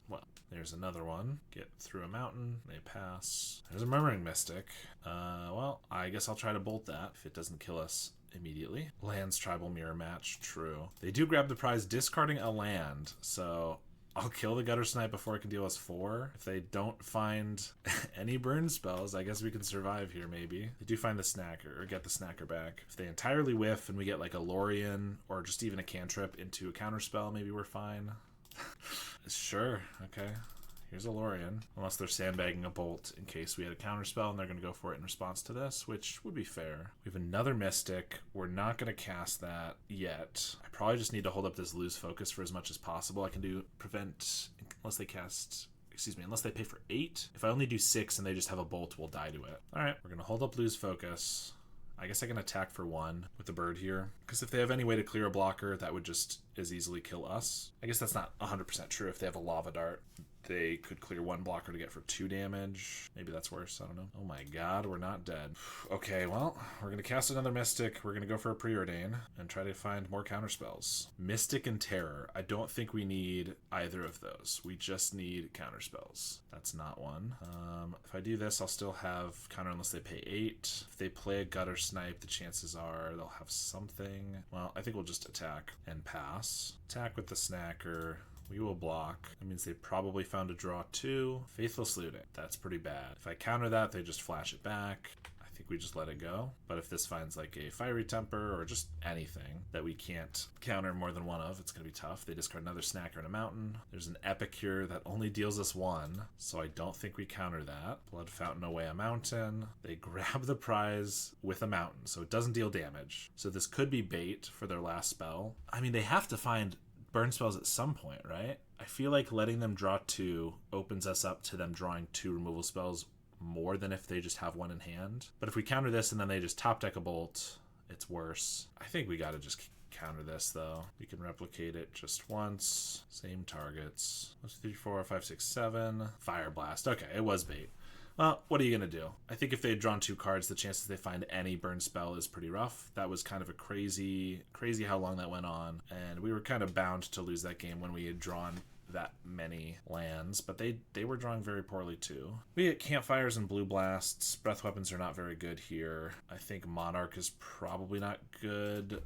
Well, there's another one. Get through a mountain. They pass. There's a Murmuring Mystic. Well, I guess I'll try to bolt that if it doesn't kill us immediately. Lands Tribal Mirror Match. True. They do grab the prize discarding a land. So I'll kill the Gutter Snipe before it can deal us 4. If they don't find any burn spells, I guess we can survive here maybe. They do find the Snacker, or get the Snacker back. If they entirely whiff and we get like a Lorien, or just even a cantrip into a counterspell, maybe we're fine. Sure, okay. Here's a Lorien. Unless they're sandbagging a Bolt in case we had a counterspell and they're going to go for it in response to this, which would be fair. We have another Mystic. We're not going to cast that yet. I probably just need to hold up this Lose Focus for as much as possible. I can do prevent, unless they cast, unless they pay for 8. If I only do 6 and they just have a Bolt, we'll die to it. Alright, we're going to hold up Lose Focus. I guess I can attack for 1 with the bird here, because if they have any way to clear a blocker, that would just as easily kill us. I guess that's not 100% true. If they have a Lava Dart, they could clear 1 blocker to get for 2 damage. Maybe that's worse. I don't know. Oh my god, we're not dead. Okay, well, we're going to cast another Mystic. We're going to go for a Preordain and try to find more counterspells. Mystic and Terror. I don't think we need either of those. We just need counterspells. That's not one. If I do this, I'll still have counter unless they pay 8. If they play a Gutter Snipe, the chances are they'll have something. Well, I think we'll just attack and pass. Attack with the Snacker. We will block. That means they probably found a draw 2. Faithless Looting. That's pretty bad. If I counter that, they just flash it back. I think we just let it go. But if this finds like a Fiery Temper or just anything that we can't counter more than 1 of, it's going to be tough. They discard another Snacker and a mountain. There's an Epicure that only deals us 1, so I don't think we counter that. Blood Fountain away a mountain. They grab the prize with a mountain, so it doesn't deal damage. So this could be bait for their last spell. I mean, they have to find burn spells at some point, right? I feel like letting them draw 2 opens us up to them drawing 2 removal spells more than if they just have 1 in hand. But if we counter this and then they just top deck a Bolt, it's worse. I think we gotta just counter this though. We can replicate it just once. Same targets. 1, 2, 3, 4, 5, 6, 7. Fire Blast. Okay, it was bait. Well, what are you going to do? I think if they had drawn 2 cards, the chances they find any burn spell is pretty rough. That was kind of a crazy how long that went on. And we were kind of bound to lose that game when we had drawn that many lands. But they were drawing very poorly too. We get Campfires and Blue Blasts. Breath Weapons are not very good here. I think Monarch is probably not good.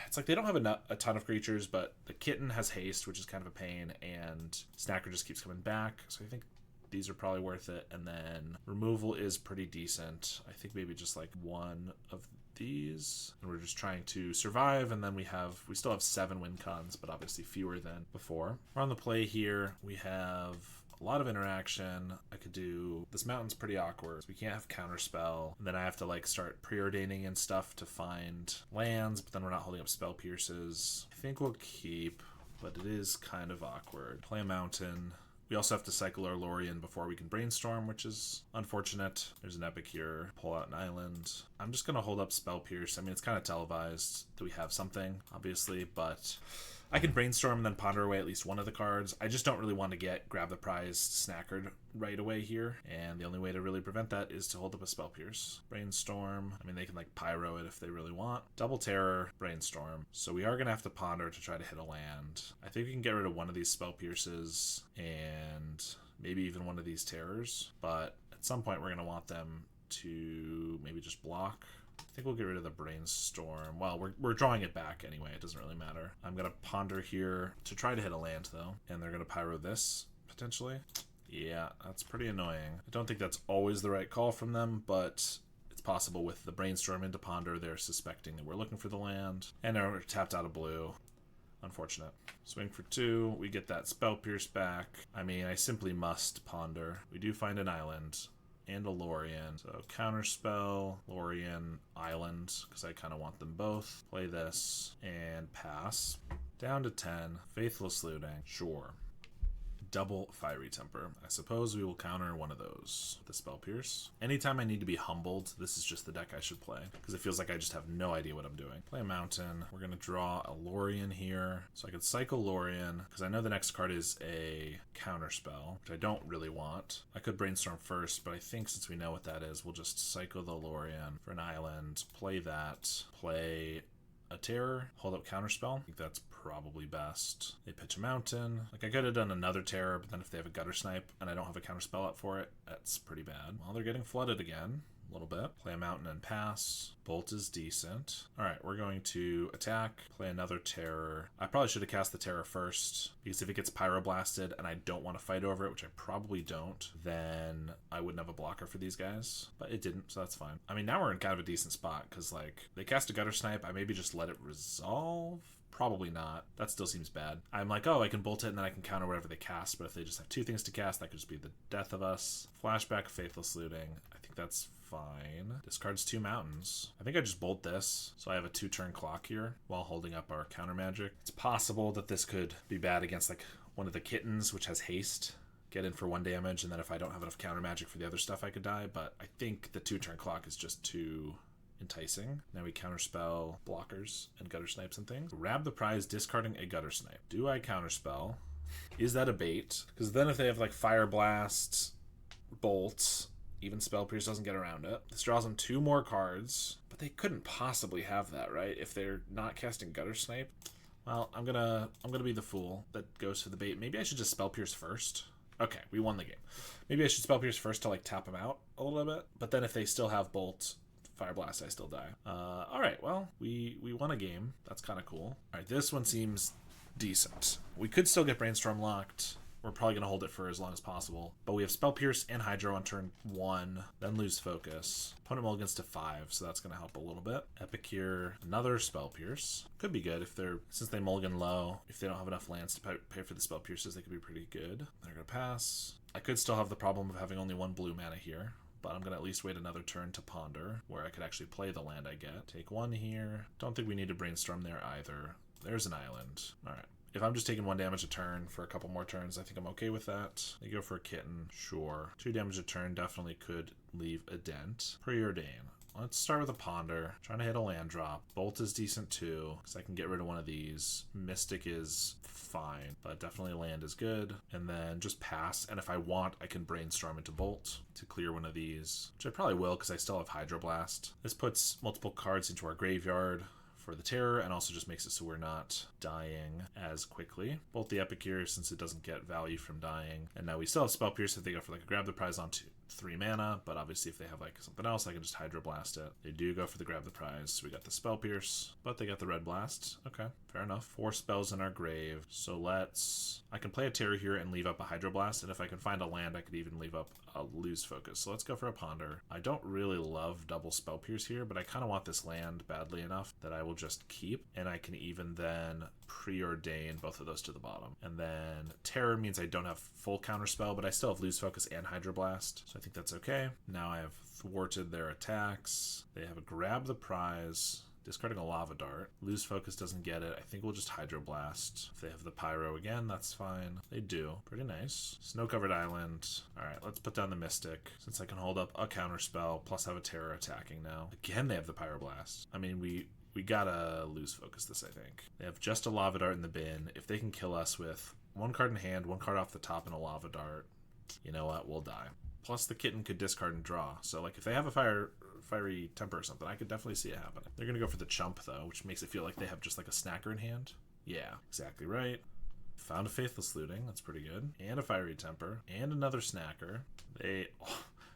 It's like they don't have a ton of creatures, but the Kitten has haste, which is kind of a pain. And Snacker just keeps coming back. So I think these are probably worth it. And then removal is pretty decent. I think maybe just like 1 of these. And we're just trying to survive. And then we still have 7 win cons, but obviously fewer than before. We're on the play here. We have a lot of interaction. I could do, this mountain's pretty awkward. We can't have counterspell. And then I have to like start preordaining and stuff to find lands, but then we're not holding up Spell Pierces. I think we'll keep, but it is kind of awkward. Play a mountain. We also have to cycle our Lorien before we can Brainstorm, which is unfortunate. There's an Epicure. Pull out an island. I'm just going to hold up Spell Pierce. I mean, it's kind of televised that we have something, obviously, but I can brainstorm and then ponder away at least one of the cards. I just don't really want to get grab the prize snackered right away here, and the only way to really prevent that is to hold up a Spell Pierce. Brainstorm, I mean they can like pyro it if they really want. Double Terror, Brainstorm. So we are going to have to ponder to try to hit a land. I think we can get rid of one of these Spell Pierces and maybe even one of these Terrors, but at some point we're going to want them to maybe just block. I think we'll get rid of the Brainstorm. Well, we're drawing it back anyway. It doesn't really matter. I'm going to ponder here to try to hit a land, though. And they're going to pyro this, potentially. Yeah, that's pretty annoying. I don't think that's always the right call from them, but it's possible with the Brainstorm into ponder, they're suspecting that we're looking for the land. And they're tapped out of blue. Unfortunate. Swing for 2. We get that Spell Pierce back. I mean, I simply must ponder. We do find an island and a Lorien. So counterspell, Lorien, island, because I kind of want them both. Play this and pass. Down to 10. Faithless Looting. Sure. Double Fiery Temper. I suppose we will counter one of those with the Spell Pierce. Anytime I need to be humbled, this is just the deck I should play, because it feels like I just have no idea what I'm doing. Play a Mountain. We're going to draw a Lorien here. So I could cycle Lorien, because I know the next card is a counterspell, which I don't really want. I could Brainstorm first, but I think since we know what that is, we'll just cycle the Lorien for an island, play that, play a Terror, hold up Counterspell. I think that's probably best. They pitch a Mountain. Like, I could have done another Terror, but then if they have a Gutter Snipe and I don't have a Counterspell up for it, that's pretty bad. Well, they're getting flooded again. A little bit. Play a Mountain and pass. Bolt is decent. Alright, we're going to attack, play another Terror. I probably should have cast the Terror first, because if it gets Pyroblasted and I don't want to fight over it, which I probably don't, then I wouldn't have a blocker for these guys. But it didn't, so that's fine. I mean, now we're in kind of a decent spot, because, like, they cast a Gutter Snipe, I maybe just let it resolve? Probably not. That still seems bad. I'm like, oh, I can bolt it and then I can counter whatever they cast, but if they just have 2 things to cast, that could just be the death of us. Flashback, Faithless Looting. I think that's fine. Discards 2 mountains. I think I just bolt this, so I have a 2-turn clock here while holding up our counter magic. It's possible that this could be bad against like one of the kittens, which has haste. Get in for 1 damage, and then if I don't have enough counter magic for the other stuff, I could die, but I think the 2-turn clock is just too enticing. Now we counterspell blockers and gutter snipes and things. Grab the prize, discarding a gutter snipe. Do I counterspell? Is that a bait? Because then if they have like Fire Blast, Bolt, even Spell Pierce doesn't get around it. This draws them 2 more cards, but they couldn't possibly have that, right? If they're not casting Gutter Snipe. Well, I'm gonna be the fool that goes for the bait. Maybe I should just Spell Pierce first. Okay, we won the game. Maybe I should Spell Pierce first to like tap them out a little bit, but then if they still have Bolt, Fire Blast, I still die. Alright, well, we won a game. That's kind of cool. Alright, this one seems decent. We could still get Brainstorm locked. We're probably going to hold it for as long as possible. But we have Spell Pierce and Hydro on turn 1, then lose focus. Opponent mulligans to 5, so that's going to help a little bit. Epicure, another Spell Pierce. Could be good if they're, since they mulligan low, if they don't have enough lands to pay for the Spell Pierces, they could be pretty good. They're going to pass. I could still have the problem of having only 1 blue mana here, but I'm going to at least wait another turn to ponder, where I could actually play the land I get. Take 1 here. Don't think we need to Brainstorm there either. There's an island. Alright. If I'm just taking 1 damage a turn for a couple more turns, I think I'm okay with that. They go for a kitten. Sure. 2 damage a turn definitely could leave a dent. Preordain. Let's start with a ponder. Trying to hit a land drop. Bolt is decent too, because I can get rid of one of these. Mystic is fine, but definitely land is good. And then just pass. And if I want, I can Brainstorm into Bolt to clear one of these, which I probably will because I still have Hydroblast. This puts multiple cards into our graveyard for the Terror, and also just makes it so we're not dying as quickly. Bolt the Epicure since it doesn't get value from dying. And now we still have Spell Pierce if they go for like a grab the prize onto 3 mana, but obviously if they have like something else, I can just Hydroblast it. They do go for the grab the prize, so we got the Spell Pierce, but they got the Red Blast. Okay, fair enough. 4 spells in our grave, so I can play a Terror here and leave up a Hydroblast, and if I can find a land, I could even leave up a Lose Focus. So let's go for a Ponder. I don't really love double Spell Pierce here, but I kind of want this land badly enough that I will just keep, and I can even then preordain both of those to the bottom. And then Terror means I don't have full counterspell, but I still have Lose Focus and Hydroblast, so I think that's okay. Now I have thwarted their attacks. They have a Grab the Prize, discarding a Lava Dart. Lose Focus doesn't get it. I think we'll just Hydroblast. If they have the Pyro again, that's fine. They do. Pretty nice. Snow-covered island. Alright, let's put down the Mystic, since I can hold up a counterspell, plus have a Terror attacking now. Again, they have the Pyroblast. I mean, we We gotta lose focus this, I think. They have just a Lava Dart in the bin. If they can kill us with one card in hand, one card off the top, and a Lava Dart, you know what? We'll die. Plus, the kitten could discard and draw. So, like, if they have a Fiery Temper or something, I could definitely see it happening. They're gonna go for the Chump, though, which makes it feel like they have just, like, a Snacker in hand. Yeah, exactly right. Found a Faithless Looting. That's pretty good. And a Fiery Temper. And another Snacker. They...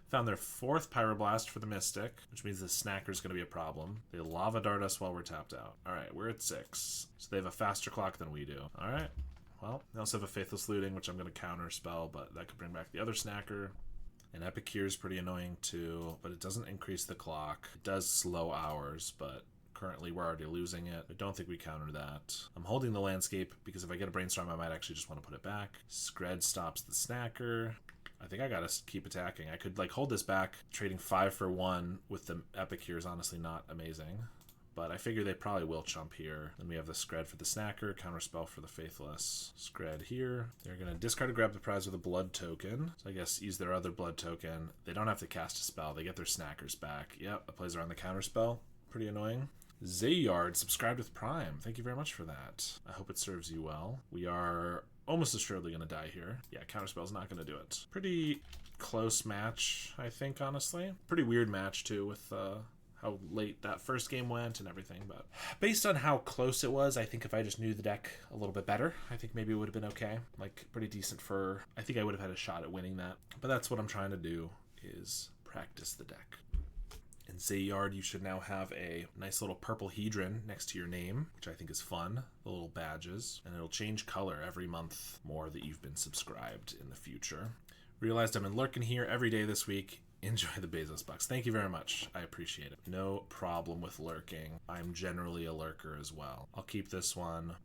found their 4th Pyroblast for the Mystic, which means the Snacker's going to be a problem. They Lava Dart us while we're tapped out. Alright, we're at 6. So they have a faster clock than we do. Alright, well, they also have a Faithless Looting, which I'm going to counter spell, but that could bring back the other Snacker. And Epicure is pretty annoying too, but it doesn't increase the clock. It does slow ours, but currently we're already losing it. I don't think we counter that. I'm holding the Landscape because if I get a Brainstorm, I might actually just want to put it back. Skred stops the Snacker. I think I gotta keep attacking. I could like hold this back. Trading 5 for 1 with the Epicure is honestly not amazing. But I figure they probably will chump here. Then we have the Skred for the Snacker, Counterspell for the Faithless. Skred here. They're gonna discard to grab the prize with a Blood token. So I guess use their other Blood token. They don't have to cast a spell. They get their Snackers back. Yep, that plays around the Counterspell. Pretty annoying. Zayard subscribed with Prime. Thank you very much for that. I hope it serves you well. We are almost assuredly going to die here. Yeah, Counterspell's not going to do it. Pretty close match, I think, honestly. Pretty weird match, too, with how late that first game went and everything. But based on how close it was, I think if I just knew the deck a little bit better, I think maybe it would have been okay. Like, pretty decent for... I think I would have had a shot at winning that. But that's what I'm trying to do, is practice the deck. In Zayard, you should now have a nice little purple Hedron next to your name, which I think is fun. The little badges. And it'll change color every month more that you've been subscribed in the future. Realized I've been lurking here every day this week. Enjoy the Bezos Bucks. Thank you very much. I appreciate it. No problem with lurking. I'm generally a lurker as well. I'll keep this one.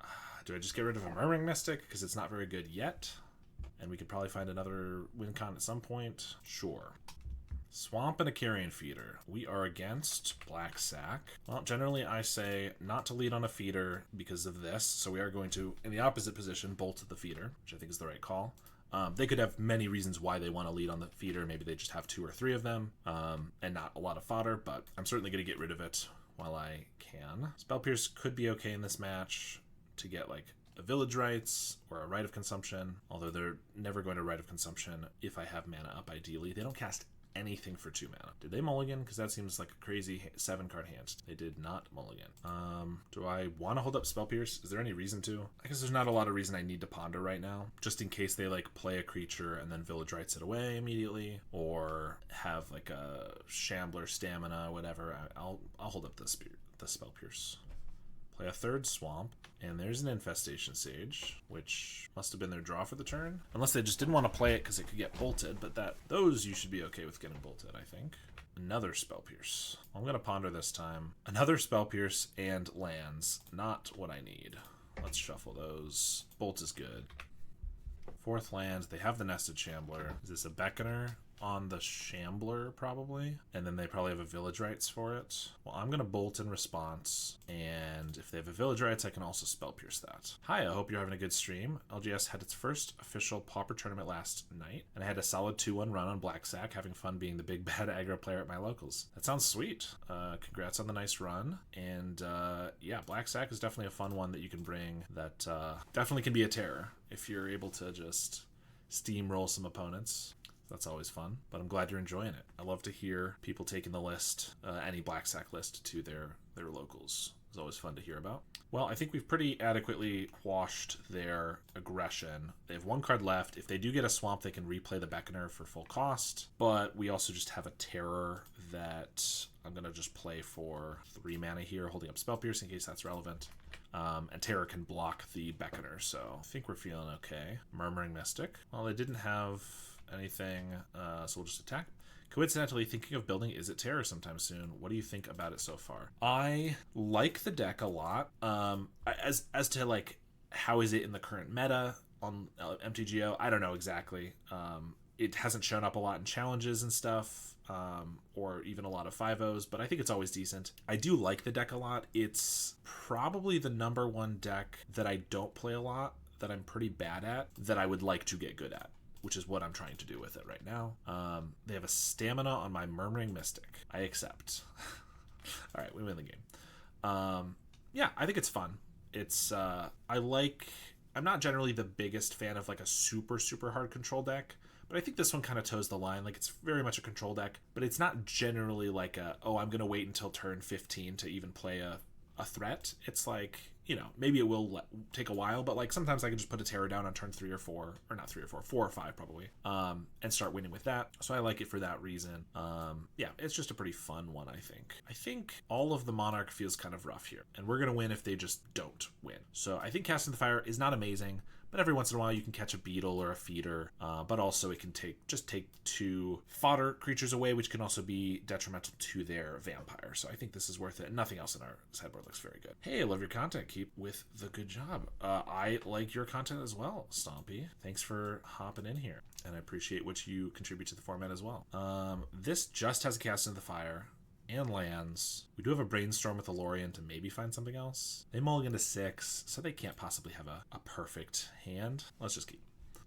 Do I just get rid of a Murmuring Mystic? Because it's not very good yet. And we could probably find another win con at some point. Sure. Swamp and a Carrion Feeder. We are against Black Sack. Well, generally I say not to lead on a feeder because of this, so we are going to, in the opposite position, bolt the feeder, which I think is the right call. They could have many reasons why they want to lead on the feeder. Maybe they just have 2 or 3 of them, and not a lot of fodder, but I'm certainly going to get rid of it while I can. Spell Pierce could be okay in this match to get, like, a Village Rites or a Rite of Consumption, although they're never going to Rite of Consumption if I have mana up, ideally. They don't cast anything for 2 mana. Did they mulligan? Because that seems like a crazy 7-card hand. They did not mulligan. Do I want to hold up Spell Pierce? Is there any reason to? I guess there's not a lot of reason I need to ponder right now. Just in case they like play a creature and then Village Rites it away immediately, or have like a Shambler Stamina, whatever. I'll hold up the Spell Pierce. Play a 3rd Swamp, and there's an Infestation Sage, which must have been their draw for the turn. Unless they just didn't want to play it because it could get bolted, but those you should be okay with getting bolted, I think. Another Spell Pierce. I'm going to ponder this time. Another Spell Pierce and lands. Not what I need. Let's shuffle those. Bolt is good. 4th land. They have the Nested Shambler. Is this a Beckoner on the Shambler, probably? And then they probably have a Village Rites for it. Well, I'm going to bolt in response, and if they have a Village Rites, I can also Spell Pierce that. Hi, I hope you're having a good stream. LGS had its first official Pauper tournament last night, and I had a solid 2-1 run on Black Sack, having fun being the big bad aggro player at my locals. That sounds sweet. Congrats on the nice run, and yeah, Black Sack is definitely a fun one that you can bring that definitely can be a terror if you're able to just steamroll some opponents. That's always fun, but I'm glad you're enjoying it. I love to hear people taking the list, any Black Sack list, to their locals. It's always fun to hear about. Well, I think we've pretty adequately quashed their aggression. They have 1 card left. If they do get a Swamp, they can replay the Beckoner for full cost, but we also just have a Terror that I'm going to just play for 3 mana here, holding up Spell Pierce in case that's relevant. And Terror can block the Beckoner, so I think we're feeling okay. Murmuring Mystic. Well, they didn't have anything, so we'll just attack. Coincidentally, thinking of building Izzet Terror sometime soon. What do you think about it so far? I like the deck a lot. As to like how is it in the current meta on MTGO, I don't know exactly. It hasn't shown up a lot in challenges and stuff, or even a lot of 5-0s, but I think it's always decent. I do like the deck a lot. It's probably the #1 deck that I don't play a lot, that I'm pretty bad at, that I would like to get good at, which is what I'm trying to do with it right now. They have a Stamina on my Murmuring Mystic. I accept. All right, we win the game. Yeah, I think it's fun. It's I'm not generally the biggest fan of like a super hard control deck, but I think this one kind of toes the line. Like, it's very much a control deck, but it's not generally like I'm gonna wait until turn 15 to even play a threat. It's like, maybe it will take a while, but like sometimes I can just put a terror down on turn 3 or 4, or not 3 or 4, 4 or 5 probably, and start winning with that. So I like it for that reason. Yeah, it's just a pretty fun one, I think. I think all of the Monarch feels kind of rough here, and we're gonna win if they just don't win. So I think Casting the Fire is not amazing, but every once in a while you can catch a beetle or a feeder, but also it can take 2 fodder creatures away, which can also be detrimental to their vampire. So I think this is worth it, and nothing else in our sideboard looks very good. Hey, I love your content. Keep with the good job. I like your content as well, Stompy. Thanks for hopping in here, and I appreciate what you contribute to the format as well. This just has a Cast into the Fire and lands. We do have a Brainstorm with a Lorien to maybe find something else. They mulligan to 6, so they can't possibly have a perfect hand. Let's just keep.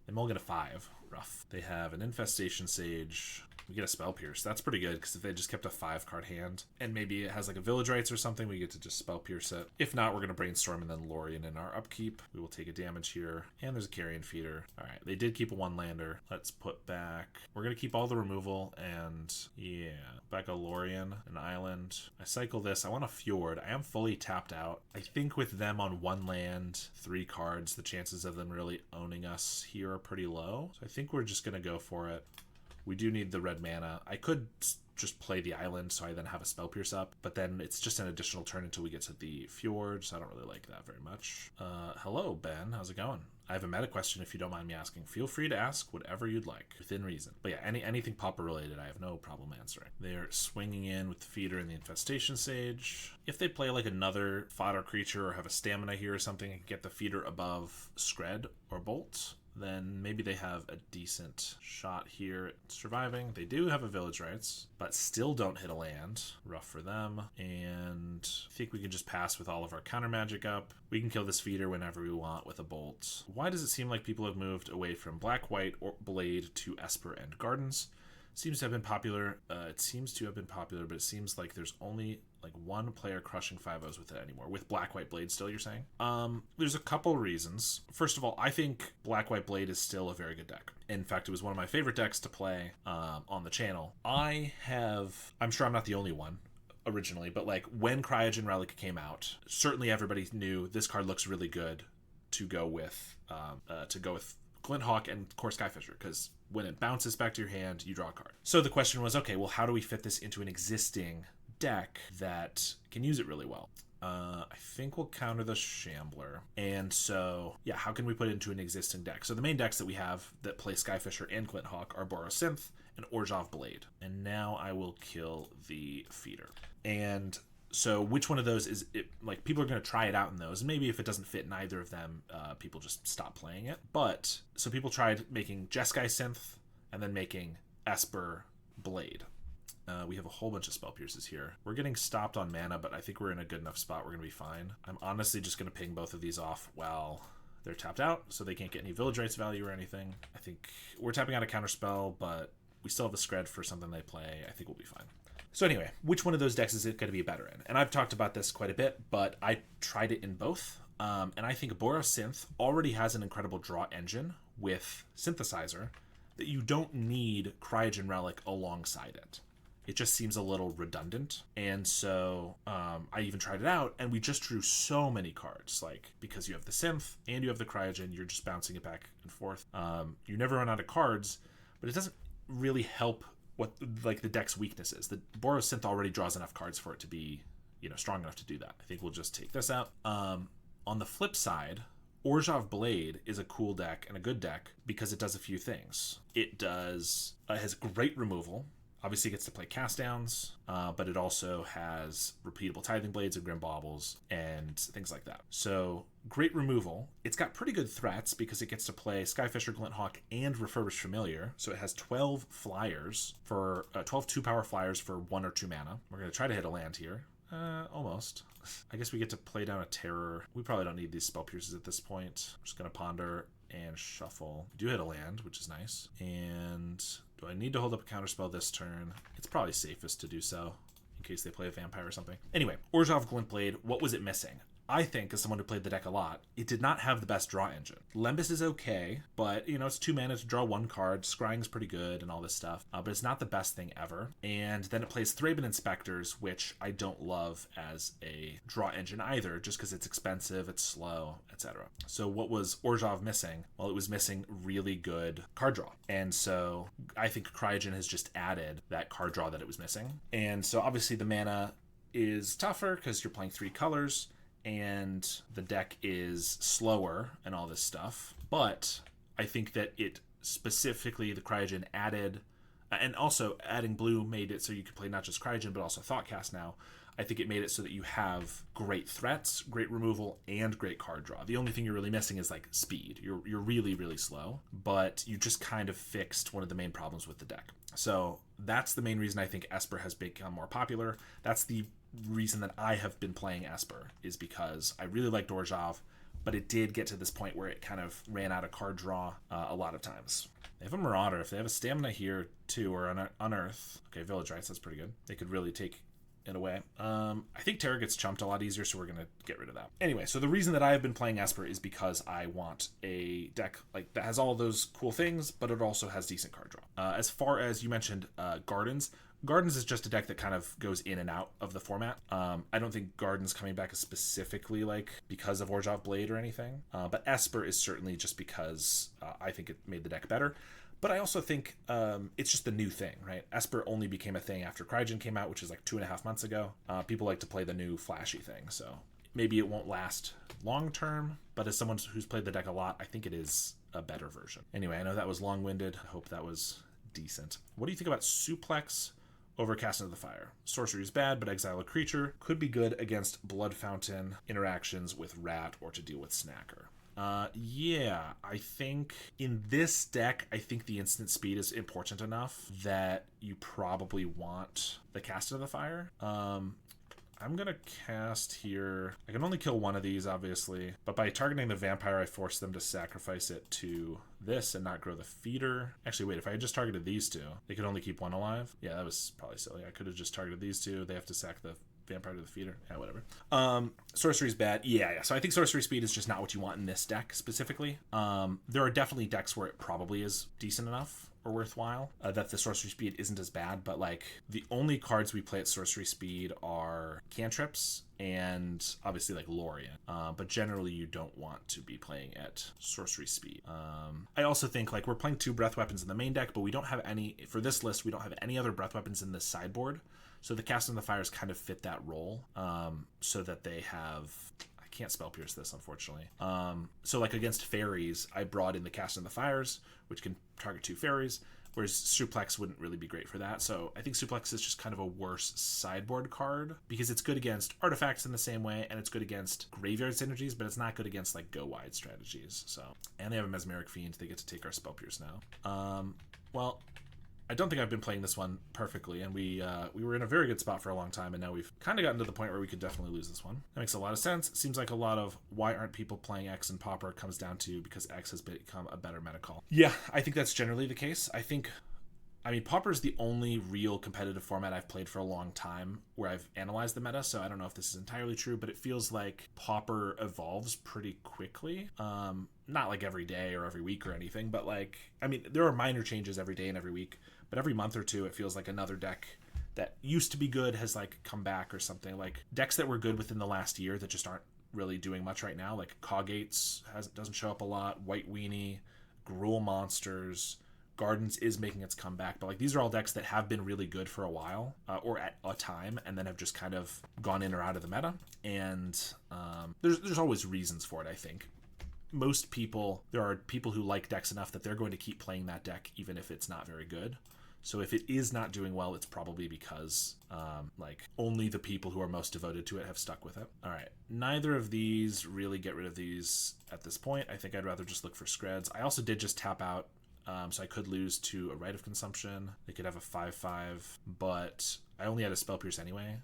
They mulligan to 5. Rough. They have an Infestation Sage. We get a Spell Pierce. That's pretty good, because if they just kept a 5-card hand, and maybe it has like a Village Rites or something, we get to just Spell Pierce it. If not, we're going to Brainstorm and then Lorien in our upkeep. We will take a damage here, and there's a Carrion Feeder. Alright, they did keep a 1-lander. Let's put back... We're going to keep all the removal, and yeah, back a Lorien, an island. I cycle this. I want a Fjord. I am fully tapped out. I think with them on 1 land, 3 cards, the chances of them really owning us here are pretty low. So I think we're just going to go for it. We do need the red mana. I could just play the island so I then have a Spell Pierce up, but then it's just an additional turn until we get to the fjord, so I don't really like that very much. Hello, Ben. How's it going? I have a meta question if you don't mind me asking. Feel free to ask whatever you'd like, within reason. But yeah, anything Pauper related, I have no problem answering. They're swinging in with the feeder and the Infestation Sage. If they play like another fodder creature or have a stamina here or something and get the feeder above Skred or Bolt, then maybe they have a decent shot here at surviving. They do have a Village Rites, but still don't hit a land. Rough for them. And I think we can just pass with all of our counter magic up. We can kill this feeder whenever we want with a bolt. Why does it seem like people have moved away from Black, White, or Blade to Esper and Gardens? Seems to have been popular. It seems to have been popular, but it seems like there's only like one player crushing 5-0s with it anymore. With Black White Blade still, you're saying? There's a couple reasons. First of all, I think Black White Blade is still a very good deck. In fact, it was one of my favorite decks to play on the channel. I'm sure I'm not the only one originally, but like when Cryogen Relic came out, certainly everybody knew this card looks really good to go with Glinthawk and Core Skyfisher, because when it bounces back to your hand, you draw a card. So the question was, okay, well, how do we fit this into an existing deck that can use it really well? I think we'll counter the Shambler. And so, yeah, how can we put it into an existing deck? So the main decks that we have that play Skyfisher and Glinthawk are Borosynth and Orzhov Blade. And now I will kill the feeder. And so which one of those is it? Like, people are going to try it out in those, and maybe if it doesn't fit in either of them, people just stop playing it. But so people tried making Jeskai Synth and then making Esper Blade. We have a whole bunch of Spell Pierces here. We're getting stopped on mana, but I think we're in a good enough spot. We're going to be fine. I'm honestly just going to ping both of these off while they're tapped out, so they can't get any Village Rites value or anything. I think we're tapping out a counterspell, but we still have a Skred for something they play. I think we'll be fine. So anyway, which one of those decks is it going to be better in? And I've talked about this quite a bit, but I tried it in both. And I think Borosynth already has an incredible draw engine with Synthesizer that you don't need Cryogen Relic alongside it. It just seems a little redundant. And so I even tried it out, and we just drew so many cards. Like, because you have the Synth and you have the Cryogen, you're just bouncing it back and forth. You never run out of cards, but it doesn't really help what like the deck's weaknesses. The Borosynth already draws enough cards for it to be, strong enough to do that. I think we'll just take this out. On the flip side, Orzhov Blade is a cool deck and a good deck because it does a few things. It has great removal. Obviously, it gets to play cast downs, but it also has repeatable Tithing Blades and Grim Baubles and things like that. So, great removal. It's got pretty good threats because it gets to play Skyfisher, Glinthawk, and Refurbished Familiar. So it has 12 flyers for 12 2-power flyers for 1 or 2 mana. We're going to try to hit a land here. Almost. I guess we get to play down a Terror. We probably don't need these Spell Pierces at this point. I'm just going to ponder and shuffle. We do hit a land, which is nice. And do I need to hold up a counterspell this turn? It's probably safest to do so. in case they play a vampire or something. Anyway, Orzhov Glintblade, what was it missing? I think, as someone who played the deck a lot, it did not have the best draw engine. Lembas is okay, but, it's 2 mana to draw 1 card. Scrying's pretty good and all this stuff, but it's not the best thing ever. And then it plays Thraben Inspectors, which I don't love as a draw engine either, just because it's expensive, it's slow, etc. So what was Orzhov missing? Well, it was missing really good card draw. And so I think Cryogen has just added that card draw that it was missing. And so obviously the mana is tougher because you're playing 3 colors, and the deck is slower and all this stuff. But I think that it specifically, the Cryogen added, and also adding blue made it so you could play not just Cryogen, but also Thoughtcast now. I think it made it so that you have great threats, great removal, and great card draw. The only thing you're really missing is like speed. You're really, really slow, but you just kind of fixed one of the main problems with the deck. So that's the main reason I think Esper has become more popular. That's the reason that I have been playing Esper, is because I really liked Orzhov, but it did get to this point where it kind of ran out of card draw a lot of times. They have a Marauder. If they have a Stamina here too, or Unearth, okay, Village Rites, that's pretty good. They could really take it away. I think Terra gets chumped a lot easier, so we're going to get rid of that. Anyway, so the reason that I have been playing Esper is because I want a deck like that has all those cool things, but it also has decent card draw. As far as you mentioned, Gardens is just a deck that kind of goes in and out of the format. I don't think Gardens coming back is specifically like because of Orzhov Blade or anything, but Esper is certainly just because I think it made the deck better. But I also think it's just the new thing, right? Esper only became a thing after Cryogen came out, which is like 2.5 months ago. People like to play the new flashy thing, so maybe it won't last long term, but as someone who's played the deck a lot, I think it is a better version. Anyway, I know that was long-winded. I hope that was decent. What do you think about Suplex over Cast into the Fire? Sorcery is bad, but exile a creature. Could be good against Blood Fountain interactions with Rat or to deal with Snacker. Yeah, I think in this deck, I think the instant speed is important enough that you probably want the Cast into the Fire. I'm gonna cast here. I can only kill one of these, obviously, but by targeting the vampire, I force them to sacrifice it to this and not grow the feeder. Actually, wait, if I had just targeted these two, they could only keep one alive. Yeah, that was probably silly. I could have just targeted these two. They have to sack the vampire to the feeder. Yeah, whatever. Sorcery is bad. Yeah. So I think sorcery speed is just not what you want in this deck specifically. There are definitely decks where it probably is decent enough or worthwhile, that the sorcery speed isn't as bad, but like the only cards we play at sorcery speed are cantrips and obviously like Lorien, but generally you don't want to be playing at sorcery speed. I also think like we're playing 2 breath weapons in the main deck, but we don't have any, for this list, we don't have any other breath weapons in the sideboard, so the Cast in the Fires kind of fit that role, so that they have, I can't spell pierce this, unfortunately. So like against fairies, I brought in the Cast in the Fires, which can target 2 fairies, whereas Suplex wouldn't really be great for that. So I think Suplex is just kind of a worse sideboard card because it's good against artifacts in the same way, and it's good against graveyard synergies, but it's not good against like go wide strategies. So, and they have a Mesmeric Fiend. They get to take our Spell Pierce now. Well, I don't think I've been playing this one perfectly, and we were in a very good spot for a long time, and now we've kind of gotten to the point where we could definitely lose this one. That makes a lot of sense. It seems like a lot of why aren't people playing X and Pauper comes down to because X has become a better meta call. Yeah, I think that's generally the case. I mean, Pauper is the only real competitive format I've played for a long time where I've analyzed the meta, so I don't know if this is entirely true, but it feels like Pauper evolves pretty quickly. Not like every day or every week or anything, but like, I mean, there are minor changes every day and every week, but every month or two, it feels like another deck that used to be good has like come back or something. Like decks that were good within the last year that just aren't really doing much right now, like Coggates doesn't show up a lot, White Weenie, Gruul Monsters, Gardens is making its comeback, but like these are all decks that have been really good for a while, or at a time, and then have just kind of gone in or out of the meta. And there's always reasons for it, I think. Most people, there are people who like decks enough that they're going to keep playing that deck even if it's not very good. So if it is not doing well, it's probably because like only the people who are most devoted to it have stuck with it. All right, neither of these really get rid of these at this point. I think I'd rather just look for Skreds. I also did just tap out, so I could lose to a Rite of Consumption. They could have a 5/5, but I only had a Spell Pierce anyway,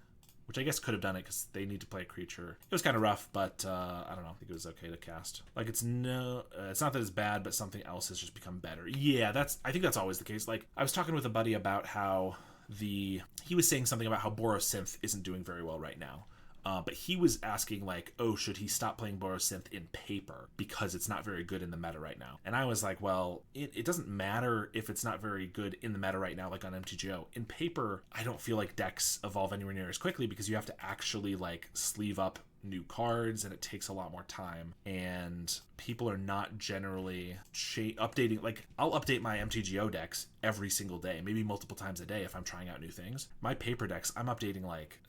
which I guess could have done it because they need to play a creature. It was kind of rough, but I don't know. I think it was okay to cast. Like it's not that it's bad, but something else has just become better. Yeah, I think that's always the case. Like I was talking with a buddy about how he was saying something about how Borosynth isn't doing very well right now. But he was asking, like, oh, should he stop playing Borosynth in paper because it's not very good in the meta right now? And I was like, well, it doesn't matter if it's not very good in the meta right now, like on MTGO. In paper, I don't feel like decks evolve anywhere near as quickly because you have to actually, like, sleeve up new cards, and it takes a lot more time, and people are not generally updating. Like, I'll update my MTGO decks every single day, maybe multiple times a day if I'm trying out new things. My paper decks, I'm updating like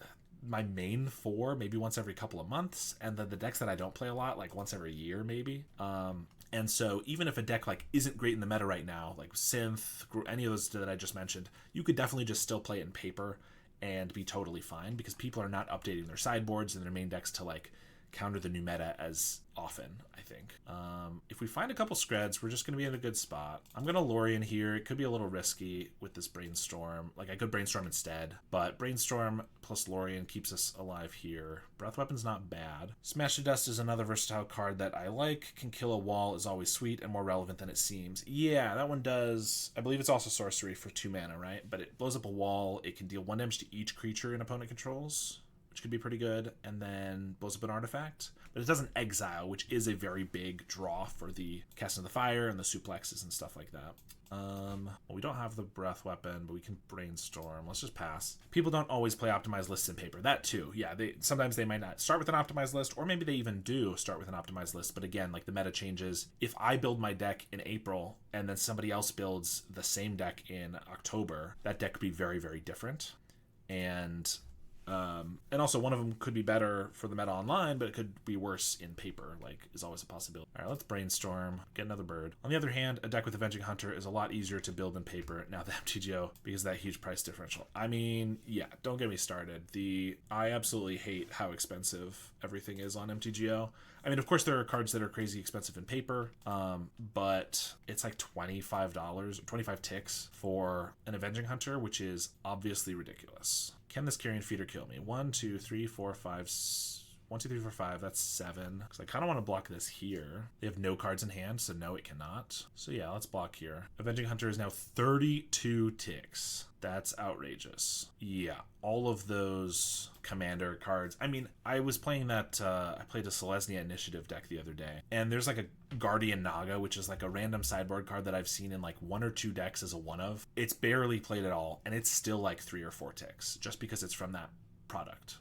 my main 4 maybe once every couple of months, and then the decks that I don't play a lot, like once every year maybe. And so even if a deck like isn't great in the meta right now, like Synth, any of those that I just mentioned, you could definitely just still play it in paper and be totally fine, because people are not updating their sideboards and their main decks to like counter the new meta as often, I think. If we find a couple Skreds, we're just going to be in a good spot. I'm going to Lorien here. It could be a little risky with this Brainstorm. Like, I could Brainstorm instead, but Brainstorm plus Lorien keeps us alive here. Breath Weapon's not bad. Smash to Dust is another versatile card that I like. Can kill a wall is always sweet and more relevant than it seems. Yeah, that one does. I believe it's also sorcery for 2 mana, right? But it blows up a wall. It can deal 1 damage to each creature an opponent controls, which could be pretty good, and then blows up an artifact. But it doesn't exile, which is a very big draw for the Casting of the Fire and the suplexes and stuff like that. Well, we don't have the Breath Weapon, but we can Brainstorm. Let's just pass. People don't always play optimized lists in paper. That too. Yeah, sometimes they might not start with an optimized list, or maybe they even do start with an optimized list. But again, like, the meta changes. If I build my deck in April and then somebody else builds the same deck in October, that deck could be very, very different. And also one of them could be better for the meta online, but it could be worse in paper, like, is always a possibility. All right, let's Brainstorm, get another bird. On the other hand, a deck with Avenging Hunter is a lot easier to build in paper now than MTGO because of that huge price differential. I mean, yeah, don't get me started. I absolutely hate how expensive everything is on MTGO. I mean, of course, there are cards that are crazy expensive in paper, but it's like $25 or 25 ticks for an Avenging Hunter, which is obviously ridiculous. Can this Carrion Feeder kill me? 1, 2, 3, 4, 5, 1, 2, 3, 4, 5. That's 7. Because I kind of want to block this here. They have no cards in hand, so no, it cannot. So yeah, let's block here. Avenging Hunter is now 32 ticks. That's outrageous. Yeah, all of those commander cards. I mean, I was playing that, I played a Selesnya Initiative deck the other day, and there's like a Guardian Naga, which is like a random sideboard card that I've seen in like 1 or 2 decks as a one-of. It's barely played at all, and it's still like 3 or 4 ticks, just because it's from that product,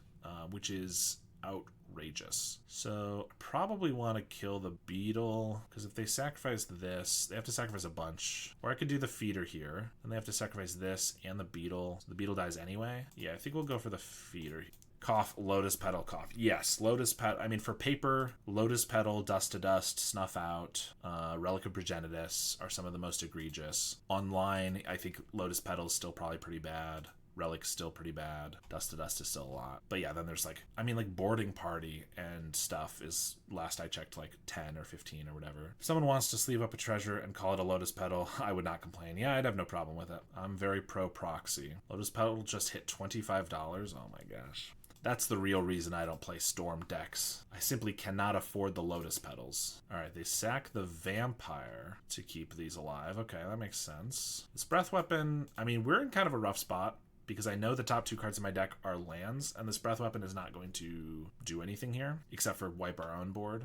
which is outrageous. So I probably want to kill the beetle, because if they sacrifice this, they have to sacrifice a bunch. Or I could do the feeder here, and they have to sacrifice this and the beetle. So the beetle dies anyway. Yeah, I think we'll go for the feeder. Cough, Lotus Petal, Cough. Yes, Lotus Petal. I mean, for paper, Lotus Petal, Dust to Dust, Snuff Out, Relic of Progenitus are some of the most egregious. Online, I think Lotus Petal is still probably pretty bad. Relic's still pretty bad. Dust to Dust is still a lot. But yeah, then there's like, I mean, like Boarding Party and stuff is, last I checked, like 10 or 15 or whatever. If someone wants to sleeve up a treasure and call it a Lotus Petal, I would not complain. Yeah, I'd have no problem with it. I'm very pro proxy. Lotus Petal just hit $25. Oh my gosh. That's the real reason I don't play Storm decks. I simply cannot afford the Lotus Petals. Alright, they sack the Vampire to keep these alive. Okay, that makes sense. This Breath Weapon, I mean, we're in kind of a rough spot, because I know the top 2 cards in my deck are lands, and this Breath Weapon is not going to do anything here, except for wipe our own board.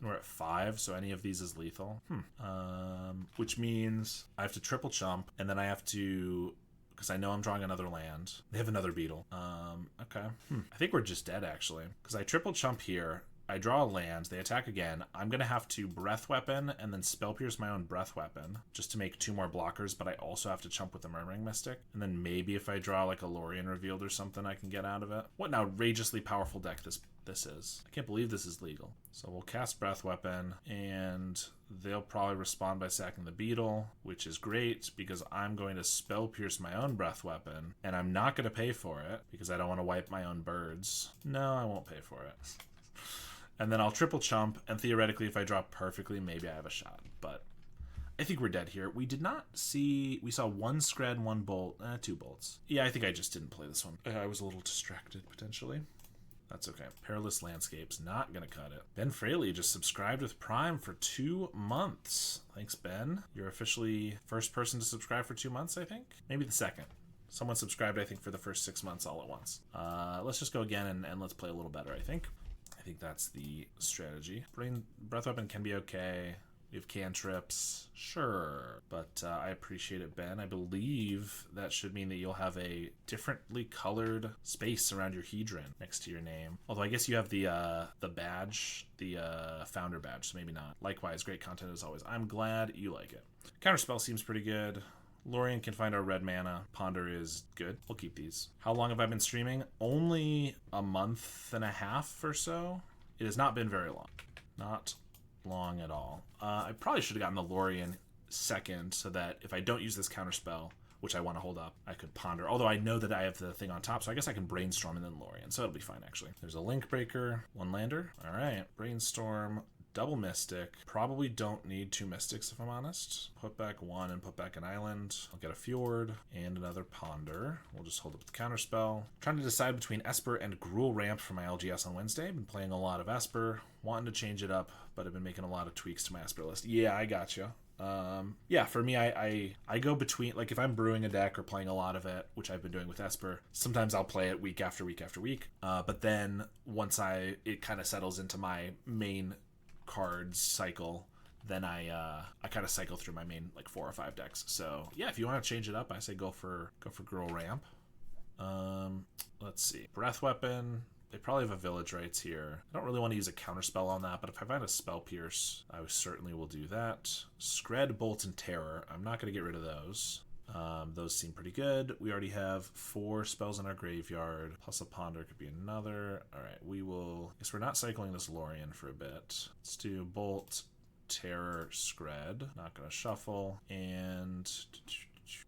We're at 5, so any of these is lethal. Which means I have to triple chump, and then I have to, because I know I'm drawing another land. They have another beetle. Okay. I think we're just dead, actually, because I triple chump here. I draw a land, they attack again. I'm going to have to Breath Weapon and then Spell Pierce my own Breath Weapon just to make 2 more blockers, but I also have to chump with the Murmuring Mystic. And then maybe if I draw like a Lorien Revealed or something, I can get out of it. What an outrageously powerful deck this is. I can't believe this is legal. So we'll cast Breath Weapon, and they'll probably respond by sacking the beetle, which is great because I'm going to Spell Pierce my own Breath Weapon, and I'm not going to pay for it because I don't want to wipe my own birds. No, I won't pay for it. And then I'll triple chump, and theoretically, if I draw perfectly, maybe I have a shot. But I think we're dead here. We did not see... We saw 1 Skred, 1 bolt, 2 bolts. Yeah, I think I just didn't play this one. I was a little distracted, potentially. That's okay. Perilous Landscapes, not gonna cut it. Ben Fraley just subscribed with Prime for 2 months. Thanks, Ben. You're officially first person to subscribe for 2 months, I think? Maybe the second. Someone subscribed, I think, for the first 6 months all at once. Let's just go again and let's play a little better, I think. I think that's the strategy. Breath Weapon can be okay. We have cantrips, sure, but I appreciate it, Ben. I believe that should mean that you'll have a differently colored space around your hedron next to your name. Although I guess you have the badge, the founder badge, so maybe not. Likewise, great content as always. I'm glad you like it. Counterspell seems pretty good. Lorien can find our red mana. Ponder is good. We'll keep these. How long have I been streaming? Only a month and a half or so. It has not been very long. Not long at all. I probably should have gotten the Lorien second so that if I don't use this counterspell, which I want to hold up, I could ponder. Although I know that I have the thing on top, so I guess I can brainstorm and then Lorien, so it'll be fine actually. There's a link breaker, 1 lander. All right, brainstorm, double mystic. Probably don't need 2 mystics if I'm honest. Put back 1 and put back an island. I'll get a fjord and another ponder. We'll just hold up the counterspell. Trying to decide between Esper and Gruul Ramp for my LGS on Wednesday. Been playing a lot of Esper, wanting to change it up, but I've been making a lot of tweaks to my Esper list. Yeah, I gotcha. Yeah, for me, I go between, like if I'm brewing a deck or playing a lot of it, which I've been doing with Esper, sometimes I'll play it week after week after week. But then once it kind of settles into my main cards cycle, then I kind of cycle through my main like 4 or 5 decks. So yeah, if you want to change it up, I say go for Gruul Ramp. Let's see, Breath Weapon. They probably have a Village Rites here. I don't really want to use a counterspell on that, but if I find a Spell Pierce, I certainly will do that. Skred, Bolt, and Terror. I'm not going to get rid of those. Those seem pretty good. We already have 4 spells in our graveyard, plus a Ponder could be another. All right, we will... I guess we're not cycling this Lorien for a bit. Let's do Bolt, Terror, Skred. Not going to shuffle. And...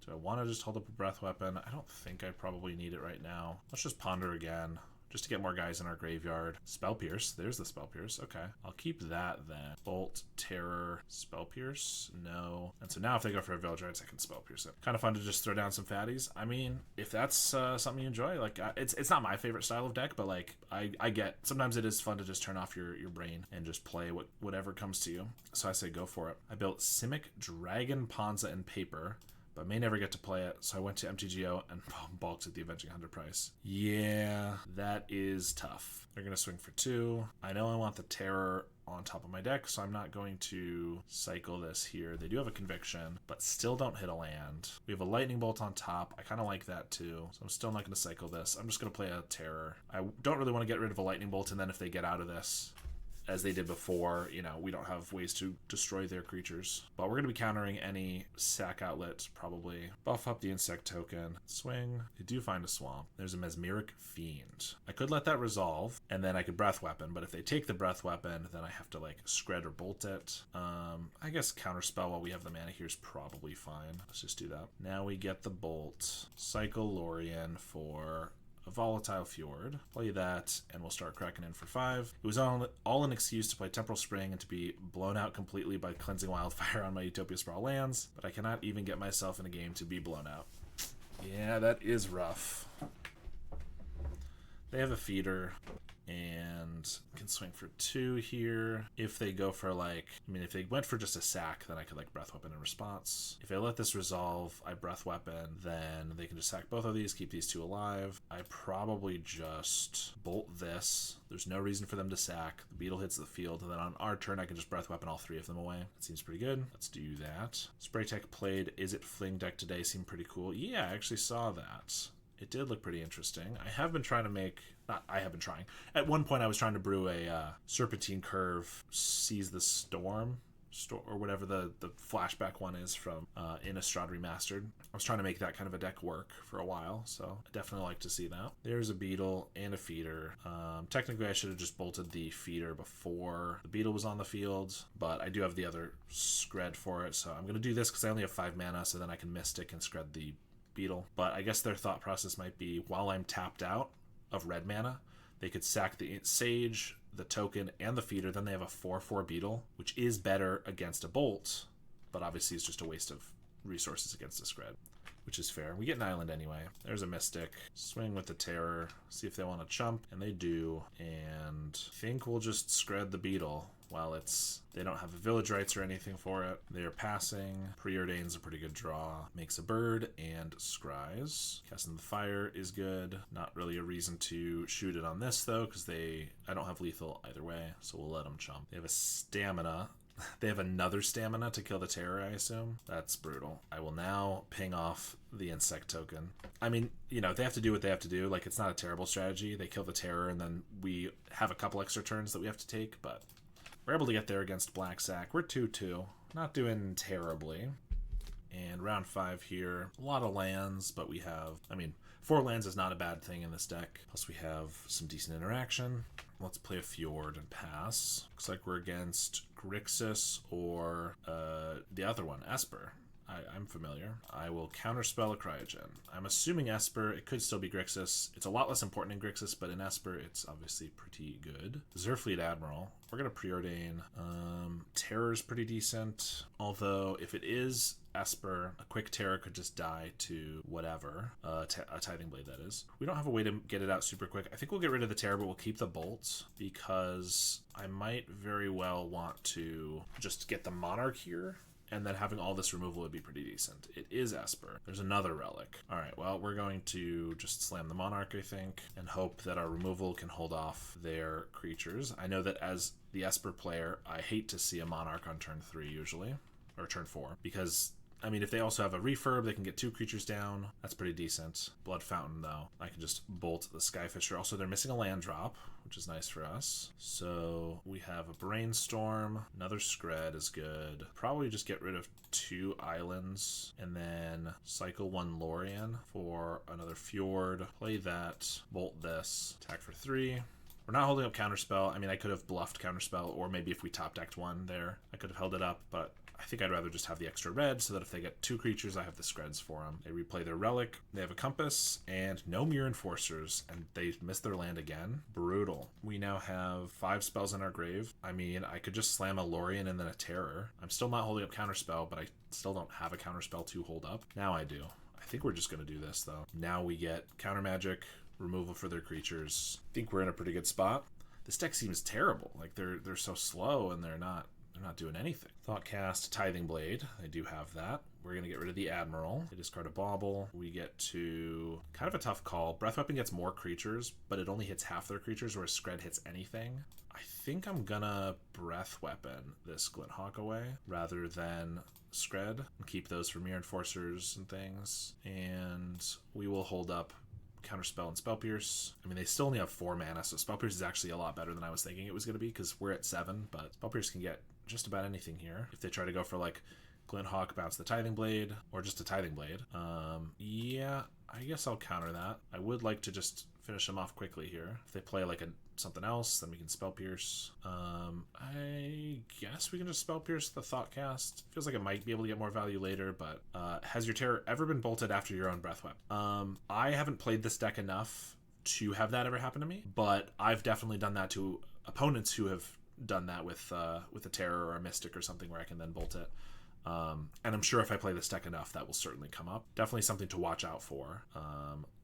do I want to just hold up a Breath Weapon? I don't think I probably need it right now. Let's just Ponder again, just to get more guys in our graveyard. Spell Pierce. There's the Spell Pierce. Okay. I'll keep that then. Bolt, Terror, Spell Pierce. No. And so now if they go for a Village Rites, I can Spell Pierce it. Kind of fun to just throw down some fatties. I mean, if that's something you enjoy, like it's not my favorite style of deck, but like I get, sometimes it is fun to just turn off your brain and just play whatever comes to you. So I say go for it. I built Simic, Dragon, Ponza, and Paper, but may never get to play it, so I went to MTGO and balked at the Avenging Hunter price. Yeah, that is tough. They're going to swing for 2. I know I want the Terror on top of my deck, so I'm not going to cycle this here. They do have a Conviction, but still don't hit a land. We have a Lightning Bolt on top. I kind of like that too, so I'm still not going to cycle this. I'm just going to play a Terror. I don't really want to get rid of a Lightning Bolt, and then if they get out of this, as they did before, you know, we don't have ways to destroy their creatures. But we're going to be countering any sack outlets, probably. Buff up the insect token. Swing. They do find a swamp. There's a Mesmeric Fiend. I could let that resolve, and then I could Breath Weapon, but if they take the Breath Weapon, then I have to, like, Skred or Bolt it. I guess Counterspell while we have the mana here is probably fine. Let's just do that. Now we get the Bolt. Cycle Lorien for a Volatile Fjord. Play that, and we'll start cracking in for 5. It was all an excuse to play Temporal Spring and to be blown out completely by Cleansing Wildfire on my Utopia Sprawl lands, but I cannot even get myself in a game to be blown out. Yeah, that is rough. They have a feeder, and can swing for 2 here. If they go for like, I mean, if they went for just a sack, then I could like Breath Weapon in response. If I let this resolve, I Breath Weapon, then they can just sack both of these, keep these 2 alive. I probably just Bolt this. There's no reason for them to sack. The Beetle hits the field, and then on our turn, I can just Breath Weapon all 3 of them away. That seems pretty good. Let's do that. Spray Tech played Izzet Fling deck today. Seemed pretty cool. Yeah, I actually saw that. It did look pretty interesting. I have been trying to make... I have been trying. At one point, I was trying to brew a Serpentine Curve Seize the Storm, or whatever the flashback one is from Innistrad Remastered. I was trying to make that kind of a deck work for a while, so I definitely like to see that. There's a Beetle and a Feeder. Technically, I should have just bolted the Feeder before the Beetle was on the field, but I do have the other Skred for it, so I'm going to do this because I only have 5 mana, so then I can Mystic and Skred the Beetle. But I guess their thought process might be, while I'm tapped out of red mana, they could sack the Sage, the token, and the Feeder. Then they have a 4/4 Beetle, which is better against a Bolt, but obviously it's just a waste of resources against a Skred, which is fair. We get an island anyway. There's a Mystic. Swing with the Terror, see if they want to chump, and they do. And I think we'll just Skred the Beetle. while they don't have a village rights or anything for it. They're passing. Preordain's a pretty good draw. Makes a bird and scries. Casting the fire is good. Not really a reason to shoot it on this though, because I don't have lethal either way, so we'll let them chump. They have a stamina. They have another stamina to kill the terror, I assume. That's brutal. I will now ping off the insect token. I mean, you know, they have to do what they have to do. Like, it's not a terrible strategy. They kill the terror, and then we have a couple extra turns that we have to take, but we're able to get there against Black Sack. We're 2-2. Not doing terribly. And round 5 here. A lot of lands, but we have, I mean, 4 lands is not a bad thing in this deck. Plus we have some decent interaction. Let's play a Fjord and pass. Looks like we're against Grixis or the other one, Esper. I'm familiar. I will counterspell a Cryogen. I'm assuming Esper. It could still be Grixis. It's a lot less important in Grixis, but in Esper, it's obviously pretty good. Zerfleet Admiral. We're going to preordain. Terror's pretty decent. Although, if it is Esper, a quick Terror could just die to whatever. A Tithing Blade, that is. We don't have a way to get it out super quick. I think we'll get rid of the Terror, but we'll keep the Bolts, because I might very well want to just get the Monarch here. And then having all this removal would be pretty decent. It is Esper. There's another relic. All right, well, we're going to just slam the Monarch, I think, and hope that our removal can hold off their creatures. I know that as the Esper player, I hate to see a Monarch on turn 3 usually, or turn 4, because, I mean, if they also have a refurb, they can get 2 creatures down. That's pretty decent. Blood Fountain, though. I can just bolt the Skyfisher. Also, they're missing a land drop, which is nice for us. So we have a Brainstorm. Another Skred is good. Probably just get rid of 2 islands and then cycle 1 Lorien for another Fjord. Play that. Bolt this. Attack for 3. We're not holding up Counterspell. I mean, I could have bluffed Counterspell, or maybe if we top decked 1 there, I could have held it up, but I think I'd rather just have the extra red so that if they get 2 creatures, I have the Skreds for them. They replay their Relic, they have a Compass, and no Mirror Enforcers, and they miss their land again. Brutal. We now have 5 spells in our grave. I mean, I could just slam a Lorien and then a Terror. I'm still not holding up Counterspell, but I still don't have a Counterspell to hold up. Now I do. I think we're just going to do this, though. Now we get Counter Magic, removal for their creatures. I think we're in a pretty good spot. This deck seems terrible. Like, they're so slow, and they're not doing anything. Thoughtcast, Tithing Blade. They do have that. We're going to get rid of the Admiral. They discard a Bauble. We get to kind of a tough call. Breath Weapon gets more creatures, but it only hits half their creatures, whereas Skred hits anything. I think I'm going to Breath Weapon this Glinthawk away rather than Skred and keep those for Mirror Enforcers and things. And we will hold up Counterspell and Spell Pierce. I mean, they still only have 4 mana, so Spell Pierce is actually a lot better than I was thinking it was going to be, because we're at 7, but Spell Pierce can get just about anything here. If they try to go for like Glinthawk, bounce the Tithing Blade, or just a Tithing Blade. Yeah, I guess I'll counter that. I would like to just finish them off quickly here. If they play like something else, then we can Spell Pierce. I guess we can just Spell Pierce the Thoughtcast. Feels like it might be able to get more value later, but has your Terror ever been bolted after your own Breath Weapon? I haven't played this deck enough to have that ever happen to me, but I've definitely done that to opponents who have done that with a Terror or a Mystic or something where I can then bolt it. And I'm sure if I play this deck enough, that will certainly come up. Definitely something to watch out for.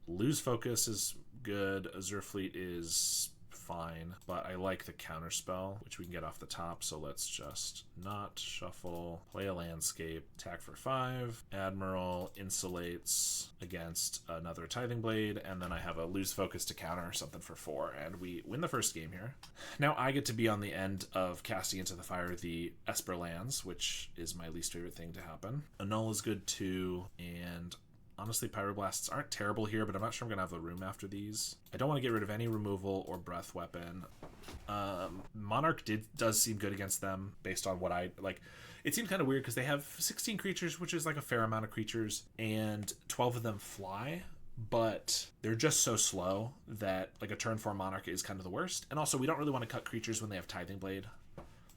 Lose Focus is good. Zerfleet is fine, but I like the Counterspell, which we can get off the top, so let's just not shuffle. Play a Landscape, attack for 5. Admiral insulates against another Tithing Blade, and then I have a Lose Focus to counter something for 4, and we win the first game here. Now I get to be on the end of casting into the fire the Esper lands, which is my least favorite thing to happen. Annul is good too, and honestly, Pyroblasts aren't terrible here, but I'm not sure I'm going to have the room after these. I don't want to get rid of any removal or Breath Weapon. Monarch does seem good against them based on what I like. It seems kind of weird because they have 16 creatures, which is like a fair amount of creatures, and 12 of them fly, but they're just so slow that like a turn 4 Monarch is kind of the worst. And also, we don't really want to cut creatures when they have Tithing Blade,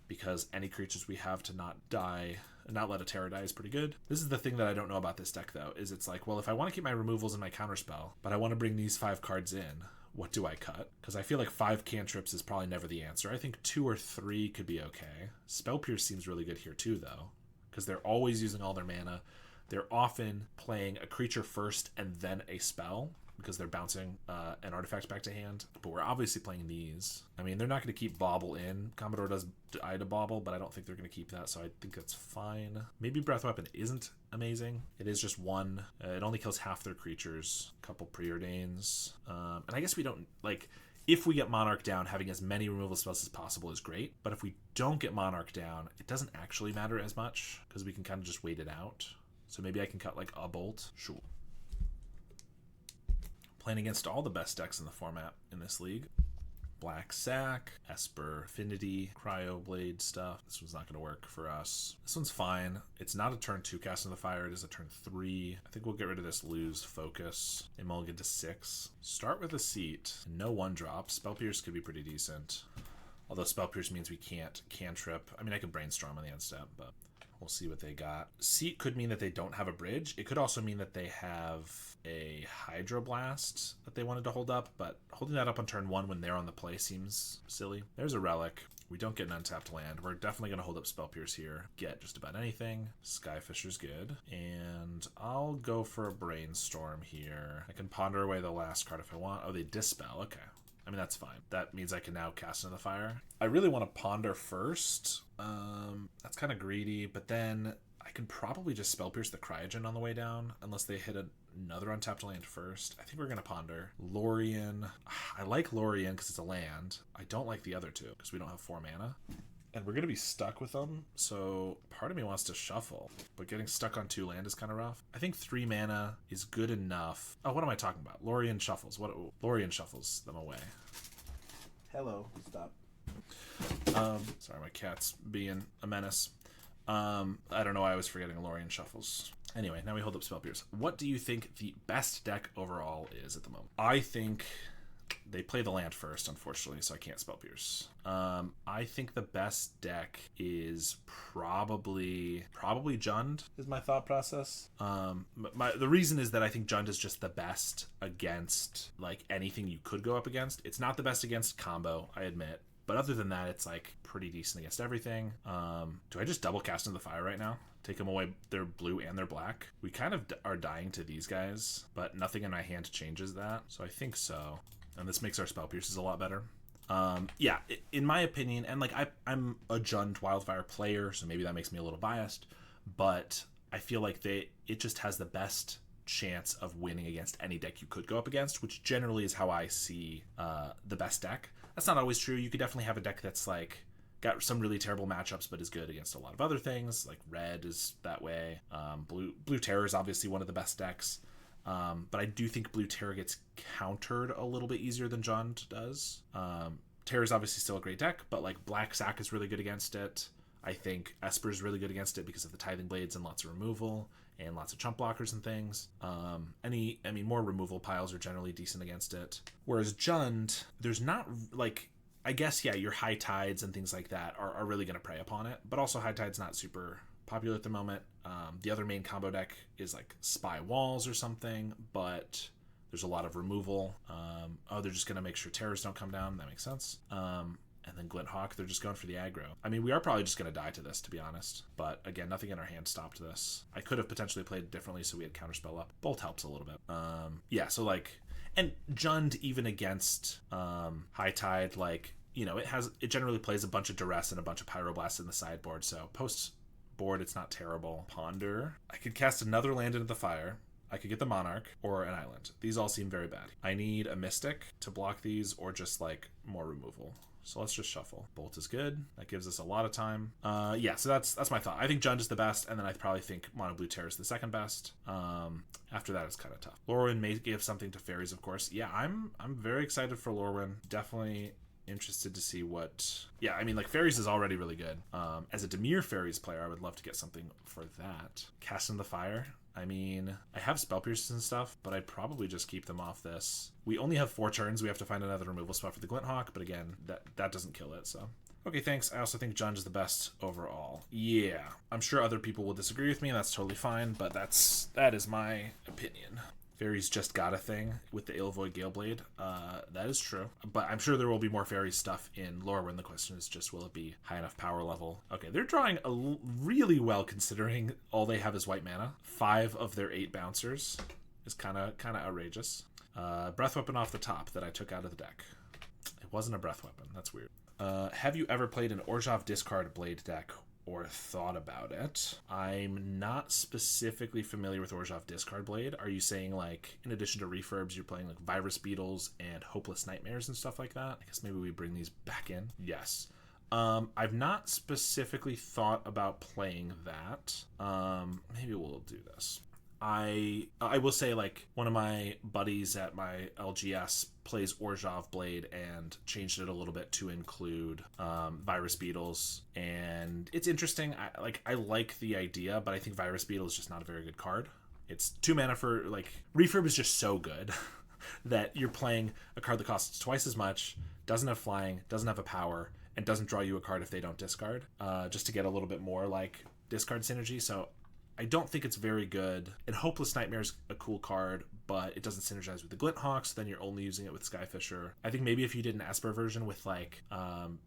because any creatures we have to not die, not let a Terror die, is pretty good. This is the thing that I don't know about this deck, though, is it's like, well, if I want to keep my removals and my Counterspell, but I want to bring these 5 cards in, what do I cut? Because I feel like 5 cantrips is probably never the answer. I think 2 or 3 could be okay. Spell Pierce seems really good here, too, though, because they're always using all their mana. They're often playing a creature first and then a spell. because they're bouncing an artifact back to hand. But we're obviously playing these. I mean, they're not going to keep Bauble in. Commodore does die to Bauble, but I don't think they're going to keep that, so I think that's fine. Maybe Breath Weapon isn't amazing. It is just one. It only kills half their creatures. A couple Preordains. And I guess we don't, like, if we get Monarch down, having as many removal spells as possible is great. But if we don't get Monarch down, it doesn't actually matter as much, because we can kind of just wait it out. So maybe I can cut, like, a Bolt. Sure. Playing against all the best decks in the format in this league. Black Sack, Esper Affinity, Cryoblade stuff. This one's not going to work for us. This one's fine. It's not a turn 2 Cast in the Fire. It is a turn 3. I think we'll get rid of this Lose Focus. And mulligan to 6. Start with a Seat. No 1-drop. Spell Pierce could be pretty decent. Although Spell Pierce means we can't cantrip. I mean, I could Brainstorm on the end step, but we'll see what they got. Seat could mean that they don't have a bridge. It could also mean that they have a Hydroblast that they wanted to hold up, but holding that up on turn 1 when they're on the play seems silly. There's a Relic. We don't get an untapped land. We're definitely going to hold up Spell Pierce here. Get just about anything. Skyfisher's good. And I'll go for a Brainstorm here. I can ponder away the last card if I want. Oh, they Dispel. Okay. I mean, that's fine. That means I can now cast into the fire. I really want to ponder first. That's kind of greedy, but then I can probably just Spell Pierce the Cryogen on the way down, unless they hit another untapped land first. I think we're going to ponder. Lorien. I like Lorien because it's a land. I don't like the other two because we don't have 4 mana. And we're going to be stuck with them, so part of me wants to shuffle. But getting stuck on 2 land is kind of rough. I think 3 mana is good enough. Oh, what am I talking about? Lorien shuffles. Lorien shuffles them away. Hello. Stop. Sorry, my cat's being a menace. I don't know why I was forgetting Lorien shuffles. Anyway, now we hold up Spell Pierce. What do you think the best deck overall is at the moment? I think they play the land first, unfortunately, so I can't Spell Pierce. I think the best deck is probably Jund, is my thought process. The reason is that I think Jund is just the best against, like, anything you could go up against. It's not the best against combo, I admit. But other than that, it's, like, pretty decent against everything. Do I just double cast into the fire right now? Take them away, their blue and their black? We kind of are dying to these guys, but nothing in my hand changes that. So I think so. And this makes our Spell Pierces a lot better. Yeah, in my opinion, and, like, I'm a Jund Wildfire player, so maybe that makes me a little biased, but I feel like it just has the best chance of winning against any deck you could go up against, which generally is how I see the best deck. That's not always true. You could definitely have a deck that's, like, got some really terrible matchups but is good against a lot of other things. Like red is that way. Blue Terror is obviously one of the best decks. But I do think Blue Terror gets countered a little bit easier than Jund does. Terror is obviously still a great deck, but, like, Black Sack is really good against it. I think Esper is really good against it because of the Tithing Blades and lots of removal and lots of chump blockers and things. More removal piles are generally decent against it. Whereas Jund, there's not, like, I guess, yeah, your High Tides and things like that are really going to prey upon it. But also High Tide's not super popular at the moment. The other main combo deck is, like, Spy Walls or something, but there's a lot of removal. They're just going to make sure terrors don't come down. That makes sense. And then Glint Hawk, they're just going for the aggro. I mean, we are probably just going to die to this, to be honest. But again, nothing in our hand stopped this. I could have potentially played it differently so we had Counterspell up. Bolt helps a little bit. Yeah, so, like, and Jund, even against High Tide, like, you know, it generally plays a bunch of Duress and a bunch of Pyroblasts in the sideboard. So post board, it's not terrible. Ponder. I could cast another land into the fire. I could get the Monarch or an island. These all seem very bad. I need a Mystic to block these or just, like, more removal. So let's just shuffle. Bolt is good. That gives us a lot of time. Yeah, so that's my thought. I think Jund is the best, and then I probably think Mono Blue Terror is the second best. After that, it's kind of tough. Lorwyn may give something to fairies, of course. Yeah, I'm very excited for Lorwyn. Definitely interested to see what... Yeah, I mean, like, fairies is already really good. As a Dimir fairies player, I would love to get something for that. Cast in the Fire. I mean, I have Spell Pierces and stuff, but I'd probably just keep them off this. We only have 4 turns. We have to find another removal spot for the Glint Hawk, but again, that doesn't kill it, so... Okay, thanks. I also think Jund is the best overall. Yeah, I'm sure other people will disagree with me, and that's totally fine, but that is my opinion. Fairies just got a thing with the Ilvoid Galeblade. That is true. But I'm sure there will be more fairies stuff in Lorwyn. The question is just, will it be high enough power level? Okay, they're drawing really well considering all they have is white mana. 5 of their 8 bouncers is kind of outrageous. Breath Weapon off the top that I took out of the deck. It wasn't a Breath Weapon. That's weird. Have you ever played an Orzhov discard blade deck or thought about it? I'm not specifically familiar with Orzhov discard blade. Are you saying, like, in addition to refurbs, you're playing like Virus Beetles and Hopeless Nightmares and stuff like that? I guess maybe we bring these back in. Yes. I've not specifically thought about playing that. Maybe we'll do this. I will say, like, one of my buddies at my LGS plays Orzhov Blade and changed it a little bit to include Virus Beetles, and it's interesting. I like the idea, but I think Virus Beetle is just not a very good card. It's 2 mana for, like, refurb is just so good that you're playing a card that costs twice as much, doesn't have flying, doesn't have a power, and doesn't draw you a card if they don't discard, just to get a little bit more, like, discard synergy. So I don't think it's very good. And Hopeless Nightmare's a cool card, but it doesn't synergize with the Glint Hawk, so then you're only using it with Skyfisher. I think maybe if you did an Esper version with, like,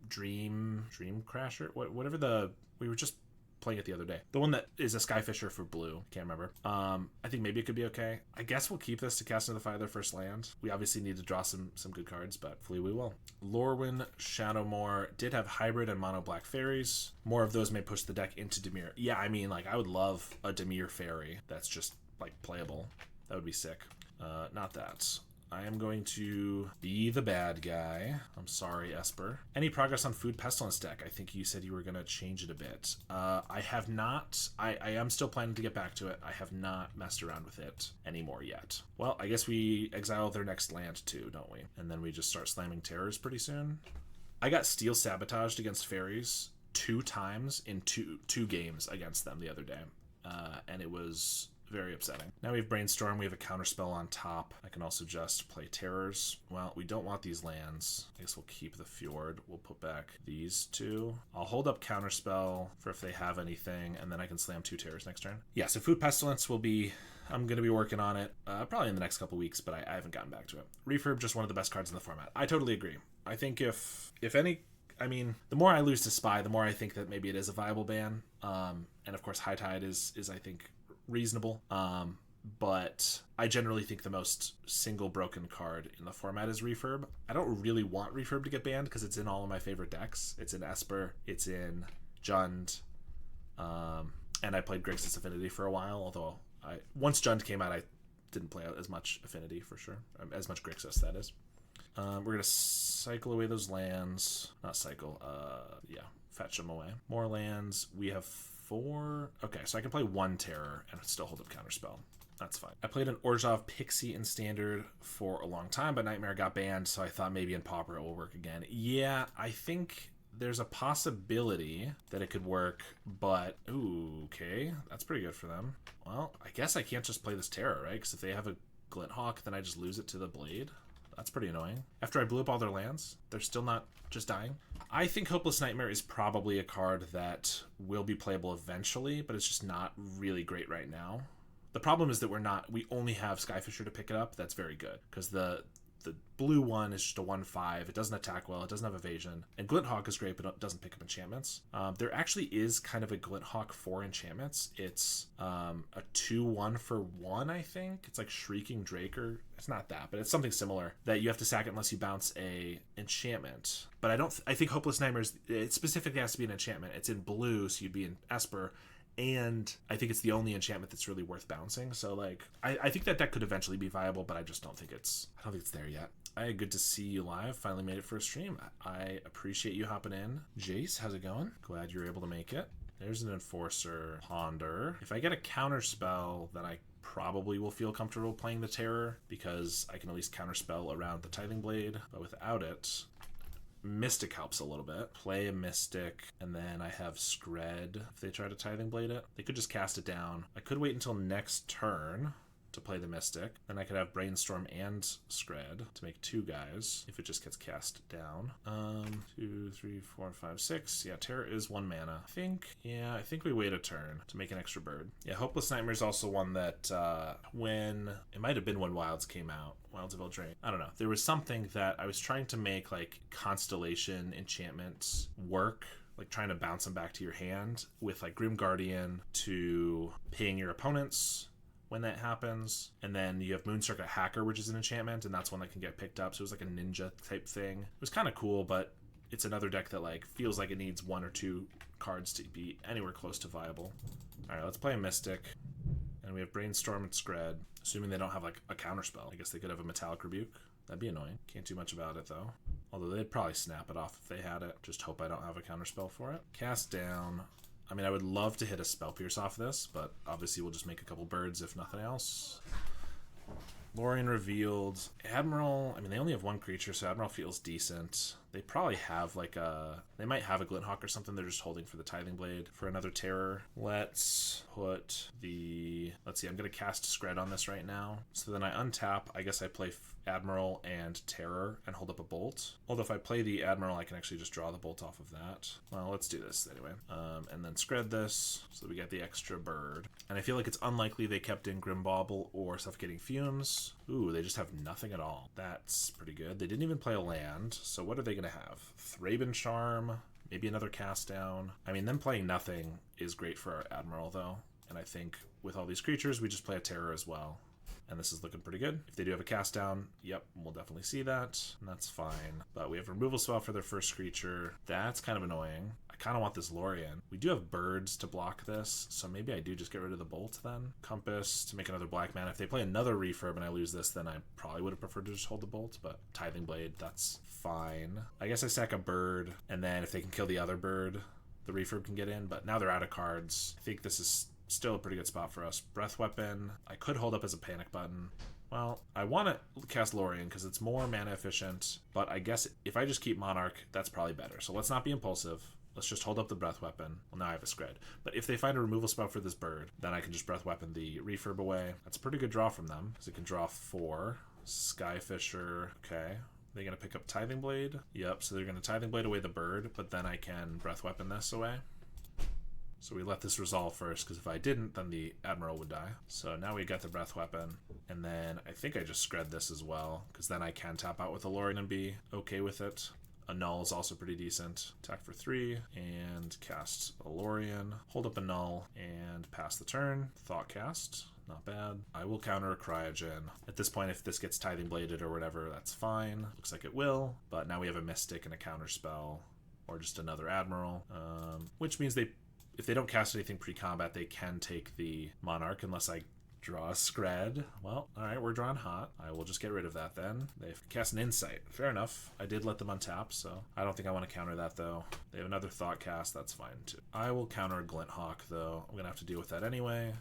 Dream Crasher, whatever we were just playing it the other day. The one that is a Skyfisher for blue. Can't remember. I think maybe it could be okay. I guess we'll keep this to cast Notify their first land. We obviously need to draw some good cards, but hopefully we will. Lorwyn Shadowmoor did have hybrid and mono black fairies. More of those may push the deck into Dimir. Yeah, I mean, like, I would love a Dimir fairy that's just, like, playable. That would be sick. Not that. I am going to be the bad guy. I'm sorry, Esper. Any progress on Food Pestilence deck? I think you said you were going to change it a bit. I have not. I am still planning to get back to it. I have not messed around with it anymore yet. Well, I guess we exile their next land too, don't we? And then we just start slamming terrors pretty soon. I got Steel Sabotaged against fairies 2 times in two games against them the other day. And it was very upsetting. Now we have Brainstorm, we have a counterspell on top. I can also just play terrors. Well, we don't want these lands. I guess we'll keep the Fjord. We'll put back these 2. I'll hold up counterspell for if they have anything, and then I can slam 2 terrors next turn. Yeah, so Food Pestilence will be... I'm going to be working on it probably in the next couple weeks, but I haven't gotten back to it. Refurb, just one of the best cards in the format. I totally agree. I think if any... I mean, the more I lose to Spy, the more I think that maybe it is a viable ban. And of course, High Tide is I think, reasonable. But I generally think the most single broken card in the format is Refurb. I don't really want Refurb to get banned because it's in all of my favorite decks. It's in Esper, it's in Jund, and I played Grixis Affinity for a while, although once Jund came out, I didn't play as much Affinity for sure. As much Grixis, that is. We're going to cycle away those lands. Not cycle, fetch them away. More lands. We have 4. Okay, so I can play 1 terror and still hold up counterspell. That's fine. I played an Orzhov Pixie in Standard for a long time, but Nightmare got banned, so I thought maybe in Pauper it will work again. Yeah, I think there's a possibility that it could work, but... Ooh, okay. That's pretty good for them. Well, I guess I can't just play this terror, right? Because if they have a Glint Hawk, then I just lose it to the Blade. That's pretty annoying. After I blew up all their lands, they're still not just dying. I think Hopeless Nightmare is probably a card that will be playable eventually, but it's just not really great right now. The problem is that we only have Skyfisher to pick it up. That's very good, because the blue one is just a 1/5. It doesn't attack well. It doesn't have evasion. And Glint Hawk is great, but it doesn't pick up enchantments. There actually is kind of a Glint Hawk for enchantments. It's a 2/1 for 1, I think. It's like Shrieking Drake, or it's not that, but it's something similar that you have to sack it unless you bounce a enchantment. But I think Hopeless Nightmares, it specifically has to be an enchantment. It's in blue, so you'd be in Esper. And I think it's the only enchantment that's really worth bouncing. So, like, I think that could eventually be viable, but I just don't think it's there yet. Good to see you live. Finally made it for a stream. I appreciate you hopping in. Jace, how's it going? Glad you were able to make it. There's an Enforcer. Ponder. If I get a counter spell, then I probably will feel comfortable playing the Terror, because I can at least counterspell around the Tithing Blade. But without it, Mystic helps a little bit. Play a Mystic, and then I have Skred. If they try to Tithing Blade it, they could just cast it down. I could wait until next turn to play the Mystic. Then I could have Brainstorm and Skred to make 2 guys if it just gets cast down. 2, 3, 4, 5, 6. Yeah, Terror is 1 mana. I think we wait a turn to make an extra bird. Yeah, Hopeless Nightmare is also one that when it might have been when Wilds came out. Wilds of Eldraine. I don't know. There was something that I was trying to make, like, Constellation enchantments work, like trying to bounce them back to your hand with, like, Grim Guardian to ping your opponents, when that happens. And then you have Moon Circuit Hacker, which is an enchantment, and that's one that can get picked up. So it was like a ninja type thing. It was kind of cool, but it's another deck that like feels like it needs 1 or 2 cards to be anywhere close to viable. All right, let's play a Mystic. And we have Brainstorm and Skred, assuming they don't have like a counterspell. I guess they could have a Metallic Rebuke. That'd be annoying. Can't do much about it though. Although they'd probably snap it off if they had it. Just hope I don't have a counterspell for it. Cast down. I mean, I would love to hit a Spell Pierce off this, but obviously we'll just make a couple birds if nothing else. Lorien revealed. Admiral, I mean, they only have 1 creature, so Admiral feels decent. They probably have like a... They might have a Glinthawk or something. They're just holding for the Tithing Blade for another terror. Let's put the... Let's see, I'm going to cast Skred on this right now. So then I untap. I guess I play Admiral and Terror and hold up a Bolt. Although if I play the Admiral, I can actually just draw the Bolt off of that. Well, let's do this anyway. And then Skred this so that we get the extra bird. And I feel like it's unlikely they kept in Grimbauble or Suffocating Fumes. Ooh, they just have nothing at all. That's pretty good. They didn't even play a land, so what are they going to have? Thraben Charm, maybe another Cast Down. I mean, them playing nothing is great for our Admiral, though. And I think with all these creatures, we just play a Terror as well. And this is looking pretty good. If they do have a Cast Down, yep, we'll definitely see that. And that's fine. But we have Removal Spell for their first creature. That's kind of annoying. I kind of want this Lorien. We do have birds to block this, so maybe I do just get rid of the Bolt then. Compass to make another black mana. If they play another Refurb and I lose this, then I probably would have preferred to just hold the Bolt, but Tithing Blade, that's fine. I guess I sack a bird, and then if they can kill the other bird, the Refurb can get in, but now they're out of cards. I think this is still a pretty good spot for us. Breath Weapon, I could hold up as a panic button. Well, I want to cast Lorien because it's more mana efficient, but I guess if I just keep Monarch, that's probably better. So let's not be impulsive. Let's just hold up the Breath Weapon. Well, now I have a Skred. But if they find a removal spell for this bird, then I can just Breath Weapon the Refurb away. That's a pretty good draw from them, because it can draw 4. Skyfisher, okay. They're going to pick up Tithing Blade. Yep, so they're going to Tithing Blade away the bird, but then I can Breath Weapon this away. So we let this resolve first, because if I didn't, then the Admiral would die. So now we got the Breath Weapon, and then I think I just Skred this as well, because then I can tap out with a Lorien and be okay with it. A Null is also pretty decent. Attack for 3, and cast a Lorien. Hold up a Null, and pass the turn. Thought cast. Not bad. I will counter a Cryogen. At this point, if this gets Tithing Bladed or whatever, that's fine. Looks like it will. But now we have a Mystic and a counter spell, or just another Admiral, which means if they don't cast anything pre-combat, they can take the Monarch unless I draw a Skred. Well, alright, we're drawing hot. I will just get rid of that then. They've cast an Insight. Fair enough. I did let them untap, so I don't think I want to counter that, though. They have another Thought cast. That's fine, too. I will counter a Glinthawk, though. I'm going to have to deal with that anyway.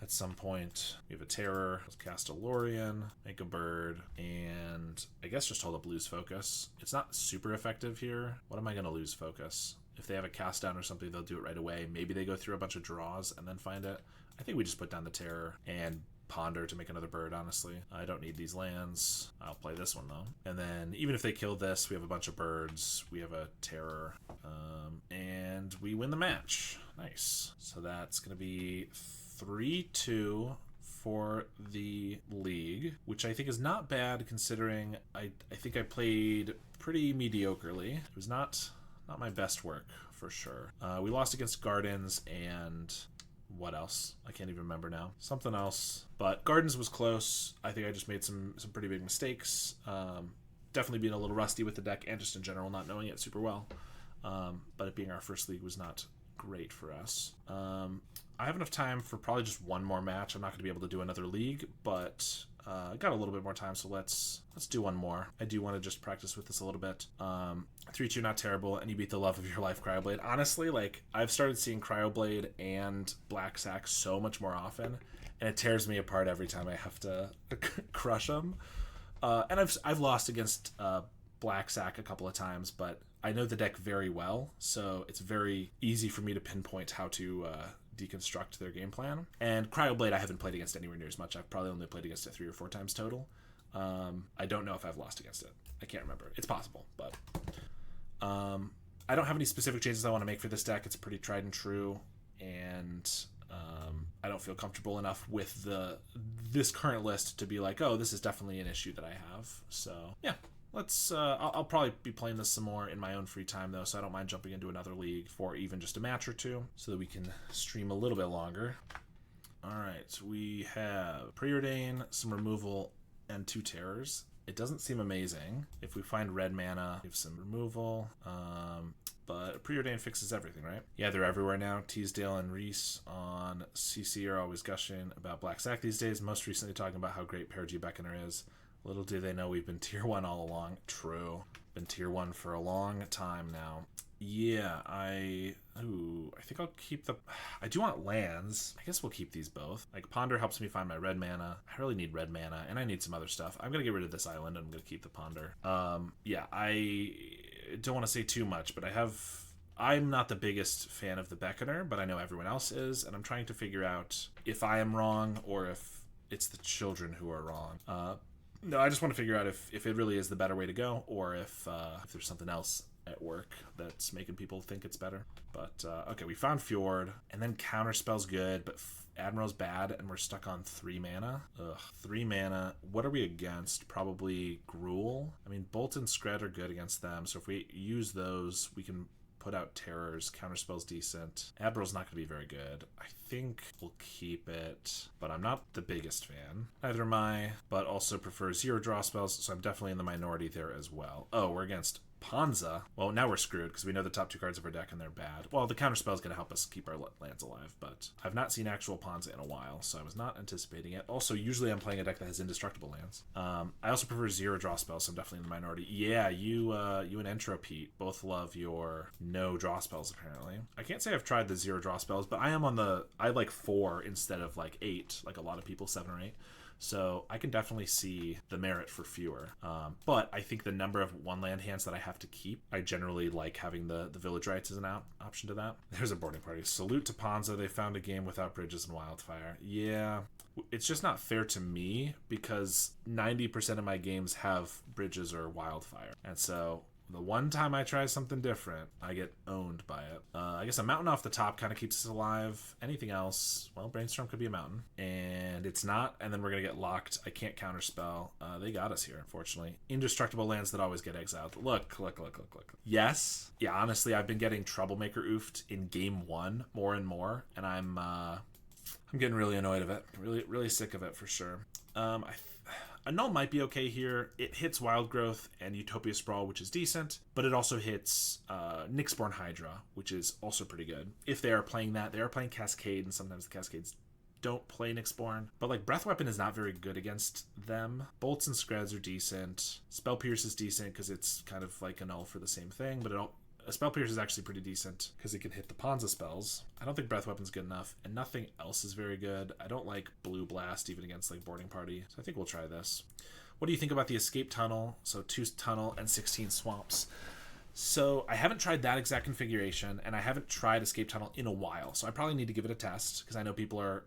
At some point, we have a Terror. Let's cast a Lorien, make a bird, and I guess just hold up Lose Focus. It's not super effective here. What am I going to lose focus? If they have a Cast Down or something, they'll do it right away. Maybe they go through a bunch of draws and then find it. I think we just put down the Terror and ponder to make another bird, honestly. I don't need these lands. I'll play this one, though. And then even if they kill this, we have a bunch of birds. We have a Terror. And we win the match. Nice. So that's going to be 3-2 for the league, which I think is not bad considering I think I played pretty mediocrely. It was not my best work, for sure. We lost against Gardens and what else? I can't even remember now. Something else. But Gardens was close. I think I just made some pretty big mistakes. Definitely being a little rusty with the deck and just in general not knowing it super well. But it being our first league was not great for us. I have enough time for probably just one more match. I'm not going to be able to do another league, but I got a little bit more time, so let's do one more. I do want to just practice with this a little bit. 3-2, not terrible, and you beat the love of your life, Cryoblade. Honestly, like, I've started seeing Cryoblade and Black Sack so much more often, and it tears me apart every time I have to crush them. And I've lost against Black Sack a couple of times, but I know the deck very well, so it's very easy for me to pinpoint how to deconstruct their game plan. And Cryoblade I haven't played against anywhere near as much. I've probably only played against it 3 or 4 times total. I don't know if I've lost against it. I can't remember. It's possible, but I don't have any specific changes I want to make for this deck. It's pretty tried and true, and I don't feel comfortable enough with this current list to be like, oh, this is definitely an issue that I have. So yeah, let's I'll probably be playing this some more in my own free time, though, so I don't mind jumping into another league for even just a match or two so that we can stream a little bit longer. Alright, we have Preordain, some removal, and 2 terrors. It doesn't seem amazing. If we find red mana, we have some removal. But Preordain fixes everything, right? Yeah, they're everywhere now. Teasdale and Reese on CC are always gushing about Black Sack these days, most recently talking about how great Perigee Beckoner is. Little do they know we've been tier 1 all along. True. Been tier 1 for a long time now. Yeah, I think I'll keep the... I do want lands. I guess we'll keep these both. Like, Ponder helps me find my red mana. I really need red mana, and I need some other stuff. I'm going to get rid of this island, and I'm going to keep the Ponder. Yeah, I don't want to say too much, but I'm not the biggest fan of the Beckoner, but I know everyone else is, and I'm trying to figure out if I am wrong or if it's the children who are wrong. No, I just want to figure out if it really is the better way to go, or if there's something else at work that's making people think it's better. But okay, we found Fjord, and then Counterspell's good, but Admiral's bad, and we're stuck on 3 mana. Ugh, 3 mana. What are we against? Probably Gruul. I mean, Bolt and Skred are good against them, so if we use those, we can put out terrors. Counterspell's decent. Admiral's not going to be very good. I think we'll keep it, but I'm not the biggest fan. Neither am I, but also prefer 0 draw spells, so I'm definitely in the minority there as well. Oh, we're against Ponza. Well, now we're screwed because we know the top 2 cards of our deck and they're bad. Well, the Counterspell is going to help us keep our lands alive, but I've not seen actual Ponza in a while, so I was not anticipating it. Also, usually I'm playing a deck that has indestructible lands. I also prefer 0 draw spells, so I'm definitely in the minority. Yeah, you and Entro Pete both love your no draw spells, apparently. I can't say I've tried the 0 draw spells, but I like 4 instead of like 8, like a lot of people, 7 or 8. So I can definitely see the merit for fewer. But I think the number of 1 land hands that I have to keep, I generally like having the village rights as an option to that. There's a boarding party. Salute to Ponza. They found a game without bridges and wildfire. Yeah, it's just not fair to me because 90% of my games have bridges or wildfire. And so the one time I try something different, I get owned by it. I guess a mountain off the top kind of keeps us alive. Anything else? Well, Brainstorm could be a mountain. And it's not, and then we're going to get locked. I can't counterspell. They got us here, unfortunately. Indestructible lands that always get exiled. Look. Yes. Yeah, honestly, I've been getting Troublemaker oofed in game 1 more and more, and I'm getting really annoyed of it. Really sick of it for sure. A null might be okay here. It hits Wild Growth and Utopia Sprawl, which is decent, but it also hits Nyxborn Hydra, which is also pretty good. If they are playing that, they are playing Cascade, and sometimes the Cascades don't play Nyxborn. But like Breath Weapon is not very good against them. Bolts and Screds are decent. Spell Pierce is decent because it's kind of like a null for the same thing, but a Spell Pierce is actually pretty decent because it can hit the Ponza spells. I don't think Breath Weapon's good enough, and nothing else is very good. I don't like Blue Blast even against like Boarding Party, so I think we'll try this. What do you think about the Escape Tunnel? So 2 tunnel and 16 swamps. So I haven't tried that exact configuration, and I haven't tried Escape Tunnel in a while, so I probably need to give it a test because I know people are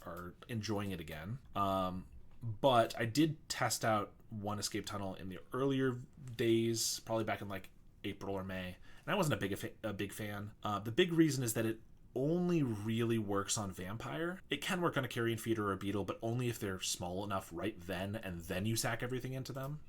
enjoying it again. But I did test out 1 Escape Tunnel in the earlier days, probably back in like April or May. And I wasn't a big fan. The big reason is that it only really works on Vampire. It can work on a Carrion Feeder or a Beetle, but only if they're small enough right then, and then you sack everything into them.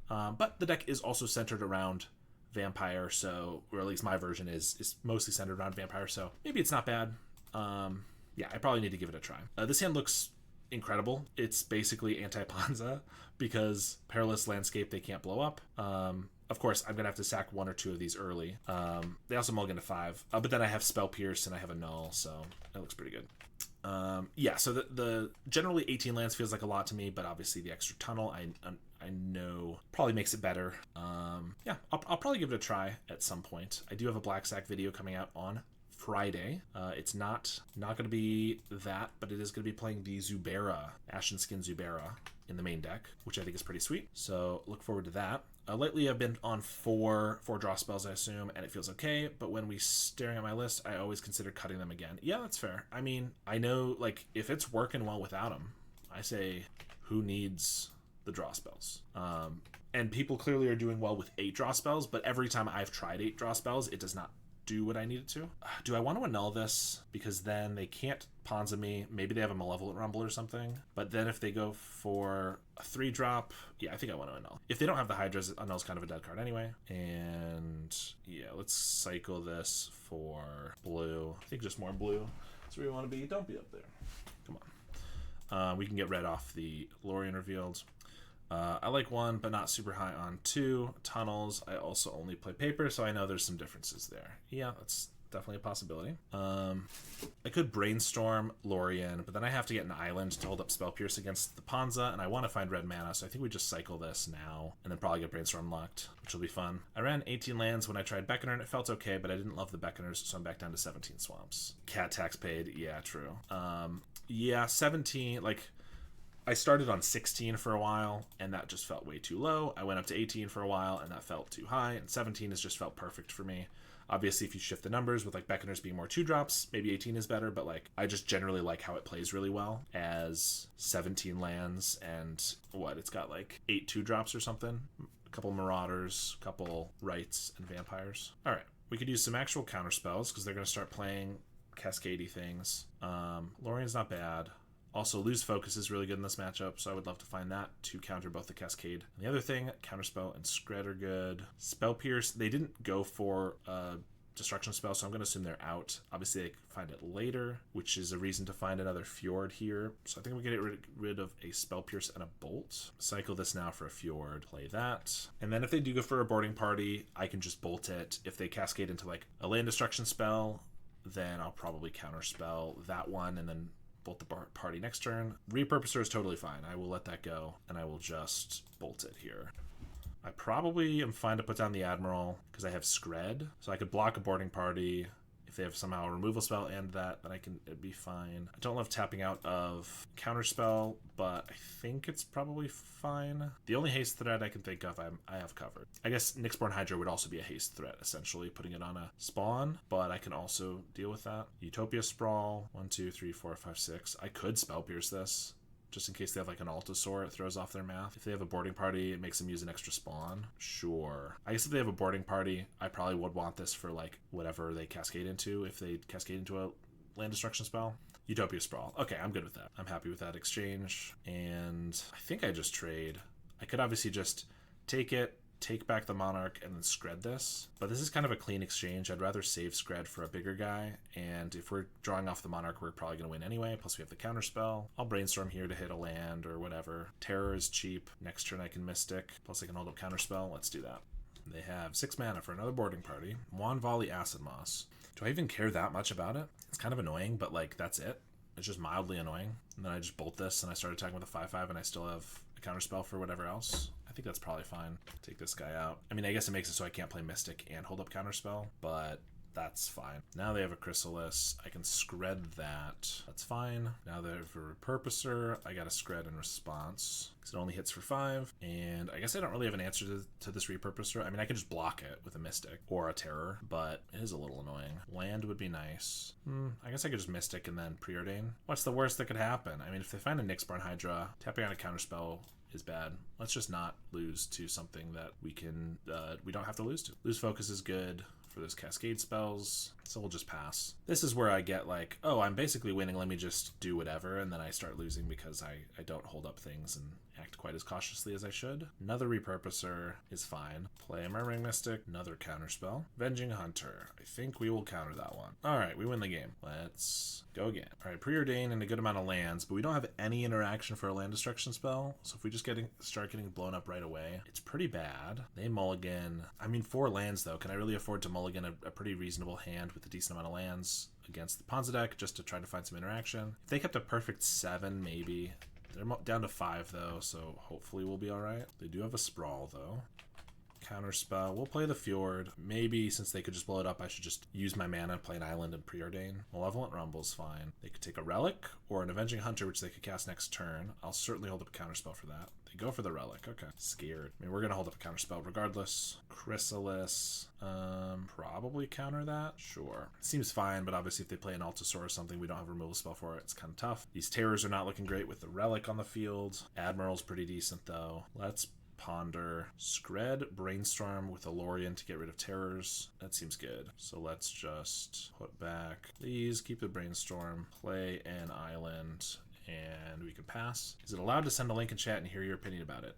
But the deck is also centered around Vampire, so, or at least my version is mostly centered around Vampire, so maybe it's not bad. Yeah, I probably need to give it a try. This hand looks incredible. It's basically anti-Ponza because Perilous Landscape they can't blow up. Of course, I'm going to have to sack 1 or 2 of these early. They also mulligan to 5. But then I have Spell Pierce and I have a Null, so that looks pretty good. Yeah, so the generally 18 lands feels like a lot to me, but obviously the extra tunnel I know probably makes it better. Yeah, I'll probably give it a try at some point. I do have a Black Sack video coming out on Friday. It's not going to be that, but it is going to be playing the Zubera, Ashen Skin Zubera in the main deck, which I think is pretty sweet. So look forward to that. Lately I've been on 4 draw spells, I assume, and it feels okay, but when we staring at my list, I always consider cutting them again. Yeah, that's fair. I mean, I know, like, if it's working well without them, I say, who needs the draw spells? And people clearly are doing well with 8 draw spells, but every time I've tried 8 draw spells, it does not do what I need it to. Do I want to annul this? Because then they can't Ponza me. Maybe they have a Malevolent Rumble or something. But then if they go for a 3-drop, yeah, I think I want to annul. If they don't have the Hydras, annul's kind of a dead card anyway. And yeah, let's cycle this for blue. I think just more blue. That's where you want to be. Don't be up there. Come on. We can get red off the Lorien revealed. I like 1, but not super high on 2. Tunnels, I also only play paper, so I know there's some differences there. Yeah, that's definitely a possibility. I could brainstorm Lorien, but then I have to get an island to hold up Spell Pierce against the Panza, and I want to find red mana, so I think we just cycle this now, and then probably get brainstorm locked, which will be fun. I ran 18 lands when I tried Beckoner, and it felt okay, but I didn't love the Beckoners, so I'm back down to 17 swamps. Cat tax paid, yeah, true. Yeah, 17, like, I started on 16 for a while, and that just felt way too low. I went up to 18 for a while, and that felt too high, and 17 has just felt perfect for me. Obviously, if you shift the numbers with like Beckoners being more 2-drops, maybe 18 is better, but like I just generally like how it plays really well as 17 lands and what, it's got like 8 2-drops or something. A couple Marauders, a couple Rights, and Vampires. All right, we could use some actual counter spells because they're going to start playing Cascadey things. Lorien's not bad. Also, Lose Focus is really good in this matchup, so I would love to find that to counter both the Cascade. And the other thing, Counterspell and Skred are good. Spell Pierce, they didn't go for a Destruction Spell, so I'm going to assume they're out. Obviously, they can find it later, which is a reason to find another Fjord here. So I think we get rid of a Spell Pierce and a Bolt. Cycle this now for a Fjord. Play that. And then if they do go for a Boarding Party, I can just Bolt it. If they Cascade into like a Land Destruction spell, then I'll probably Counterspell that one and then Bolt the party next turn. Repurposer is totally fine. I will let that go, and I will just bolt it here. I probably am fine to put down the Admiral, because I have Skred, so I could block a boarding party. If they have somehow a removal spell and that, then it'd be fine. I don't love tapping out of Counterspell, but I think it's probably fine. The only haste threat I can think of, I have covered. I guess Nyxborn Hydra would also be a haste threat, essentially, putting it on a spawn, but I can also deal with that. Utopia Sprawl, 1, 2, 3, 4, 5, 6. I could Spell Pierce this, just in case they have like an Altasaur, it throws off their math. If they have a boarding party, it makes them use an extra spawn. Sure. I guess if they have a boarding party, I probably would want this for like whatever they cascade into, if they cascade into a land destruction spell. Utopia Sprawl. Okay, I'm good with that. I'm happy with that exchange. And I think I just trade. I could obviously just take it, take back the Monarch, and then Skred this. But this is kind of a clean exchange. I'd rather save Skred for a bigger guy. And if we're drawing off the Monarch, we're probably going to win anyway. Plus we have the Counterspell. I'll Brainstorm here to hit a land or whatever. Terror is cheap. Next turn I can Mystic. Plus I can hold up Counterspell. Let's do that. They have 6 mana for another boarding party. Wan Volley Acid Moss. Do I even care that much about it? It's kind of annoying, but like that's it. It's just mildly annoying. And then I just bolt this and I start attacking with a 5/5 and I still have a Counterspell for whatever else. I think that's probably fine. Take this guy out. I mean, I guess it makes it so I can't play Mystic and hold up Counterspell, but that's fine. Now they have a Chrysalis. I can Skred that. That's fine. Now they have a Repurposer. I got a Skred in response because it only hits for 5. And I guess I don't really have an answer to this Repurposer. I mean, I could just block it with a Mystic or a Terror, but it is a little annoying. Land would be nice. I guess I could just Mystic and then Preordain. What's the worst that could happen? I mean, if they find a Nyxborn Hydra, tapping on a Counterspell is bad. Let's just not lose to something that we don't have to lose to. Lose Focus is good for those Cascade spells, so we'll just pass. This is where I get like, oh, I'm basically winning, let me just do whatever, and then I start losing because I don't hold up things and act quite as cautiously as I should. Another Repurposer is fine. Play a Murmuring Mystic, another Counterspell. Venging Hunter. I think we will counter that one. Alright, we win the game. Let's go again. Alright, Preordain and a good amount of lands, but we don't have any interaction for a land destruction spell, so if we just start getting blown up right away, it's pretty bad. They mulligan. I mean, 4 lands though. Can I really afford to mulligan a pretty reasonable hand with a decent amount of lands against the Panza deck just to try to find some interaction? If they kept a perfect 7, maybe. They're down to 5 though, so hopefully we'll be alright. They do have a Sprawl though. Counterspell. We'll play the Fjord. Maybe since they could just blow it up, I should just use my mana, play an island, and Preordain. Malevolent Rumble's fine. They could take a Relic or an Avenging Hunter, which they could cast next turn. I'll certainly hold up a Counterspell for that. They go for the Relic. Okay. Scared. I mean, we're going to hold up a Counterspell regardless. Chrysalis. Probably counter that. Sure. Seems fine, but obviously if they play an Altasaur or something, we don't have a removal spell for it. It's kind of tough. These Terrors are not looking great with the Relic on the field. Admiral's pretty decent though. Let's ponder. Skred, Brainstorm with a Lorien to get rid of Terrors. That seems good. So let's just put back these, keep the Brainstorm, play an island, and we can pass. Is it allowed to send a link in chat and hear your opinion about it?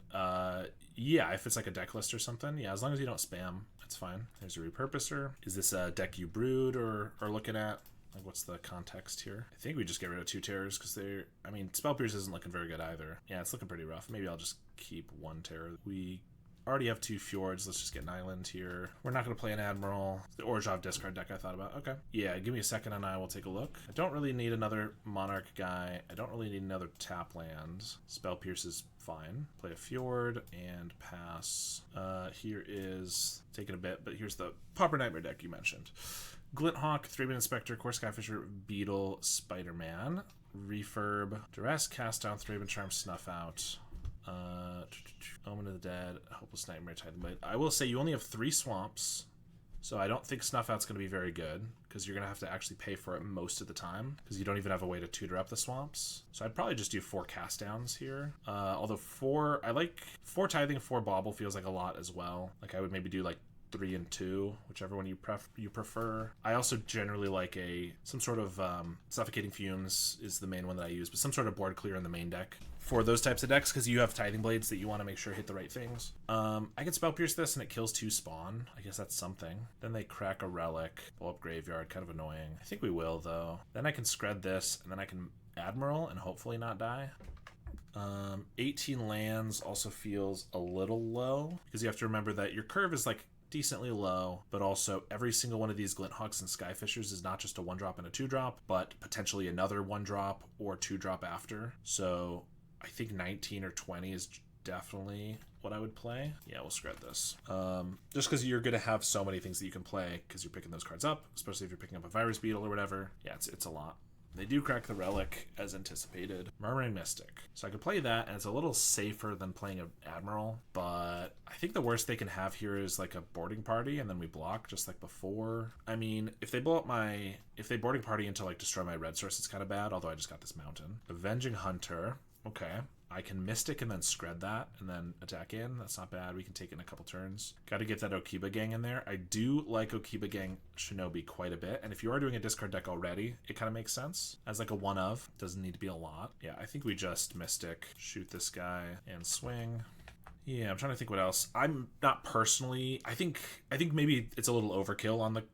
Yeah, if it's like a deck list or something. Yeah, as long as you don't spam, that's fine. There's a Repurposer. Is this a deck you brewed or are looking at? Like, what's the context here? I think we just get rid of 2 terrors because they're... I mean, Spell Pierce isn't looking very good either. Yeah, it's looking pretty rough. Maybe I'll just keep 1 terror. We already have 2 fjords. Let's just get an island here. We're not going to play an admiral. The Orzhov discard deck I thought about. Okay. Yeah, give me a second and I will take a look. I don't really need another monarch guy. I don't really need another tap land. Spell Pierce is fine. Play a fjord and pass. Here is taking a bit, but here's the Pauper Nightmare deck you mentioned. Glinthawk, 3-man Inspector, Core Skyfisher, Beetle, Spider-Man, Refurb, Duress, Cast Down, 3-man Charm, Snuff Out. Omen of the Dead, Hopeless Nightmare, Titan Blade. I will say you only have 3 swamps, so I don't think Snuff Out's going to be very good, because you're going to have to actually pay for it most of the time, because you don't even have a way to tutor up the swamps. So I'd probably just do 4 cast downs here. Although 4, I like 4 Tithing, 4 Bauble feels like a lot as well. Like I would maybe do like 3 and 2, whichever one you prefer. I also generally like some sort of Suffocating Fumes is the main one that I use, but some sort of board clear in the main deck for those types of decks, because you have Tithing Blades that you want to make sure hit the right things. I can Spell Pierce this and it kills 2 spawn. I guess that's something. Then they crack a Relic, blow up Graveyard, kind of annoying. I think we will though. Then I can Skred this and then I can Admiral and hopefully not die. 18 lands also feels a little low, because you have to remember that your curve is like decently low, but also every single one of these Glinthawks and Skyfishers is not just a 1-drop and a 2-drop, but potentially another 1-drop or 2-drop after. So I think 19 or 20 is definitely what I would play. Yeah, we'll Skred this. Just because you're going to have so many things that you can play because you're picking those cards up, especially if you're picking up a Virus Beetle or whatever. Yeah, it's a lot. They do crack the Relic as anticipated. Murmuring Mystic. So I could play that, and it's a little safer than playing an Admiral, but I think the worst they can have here is like a boarding party, and then we block just like before. I mean, if they boarding party into like destroy my red source, it's kind of bad, although I just got this mountain. Avenging Hunter. Okay. I can Mystic and then Skred that and then attack in. That's not bad. We can take it in a couple turns. Got to get that Okiba Gang in there. I do like Okiba Gang Shinobi quite a bit. And if you are doing a discard deck already, it kind of makes sense. As like a one of. Doesn't need to be a lot. Yeah, I think we just Mystic, shoot this guy, and swing. Yeah, I'm trying to think what else. I'm not personally... I think maybe it's a little overkill on the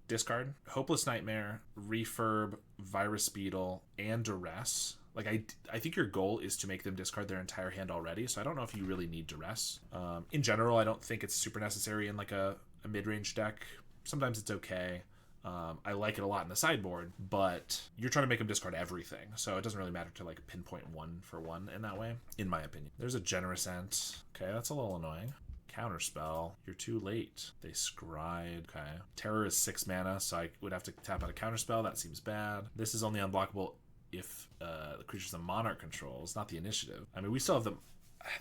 discard. Hopeless Nightmare, Refurb, Virus Beetle, and Duress. Like, I think your goal is to make them discard their entire hand already, so I don't know if you really need Duress. In general, I don't think it's super necessary in, like, a mid-range deck. Sometimes it's okay. I like it a lot in the sideboard, but you're trying to make them discard everything, so it doesn't really matter to, like, pinpoint 1 for 1 in that way, in my opinion. There's a Generous Ent. Okay, that's a little annoying. Counterspell. You're too late. They scryed. Okay. Terror is 6 mana, so I would have to tap out a Counterspell. That seems bad. This is only unblockable if the creature's the Monarch controls, not the initiative. I mean, we still have the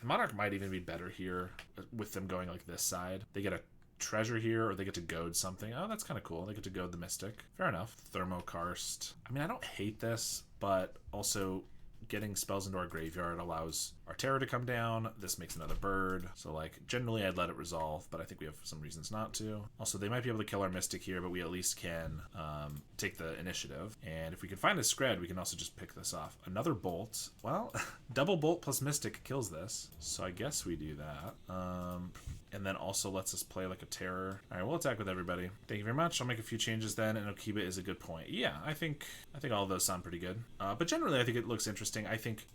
Monarch might even be better here with them going like this side. They get a treasure here, or they get to goad something. Oh, that's kind of cool. They get to goad the Mystic. Fair enough. Thermokarst. I mean, I don't hate this, but also getting spells into our graveyard allows our terror to come down. This makes another bird. So, like, generally I'd let it resolve, but I think we have some reasons not to. Also, they might be able to kill our Mystic here, but we at least can take the initiative. And if we can find a Skred, we can also just pick this off. Another Bolt. Well, double Bolt plus Mystic kills this. So I guess we do that. And then also lets us play like a terror. All right, we'll attack with everybody. Thank you very much. I'll make a few changes then, and Okiba is a good point. Yeah, I think all of those sound pretty good. But generally, I think it looks interesting. I think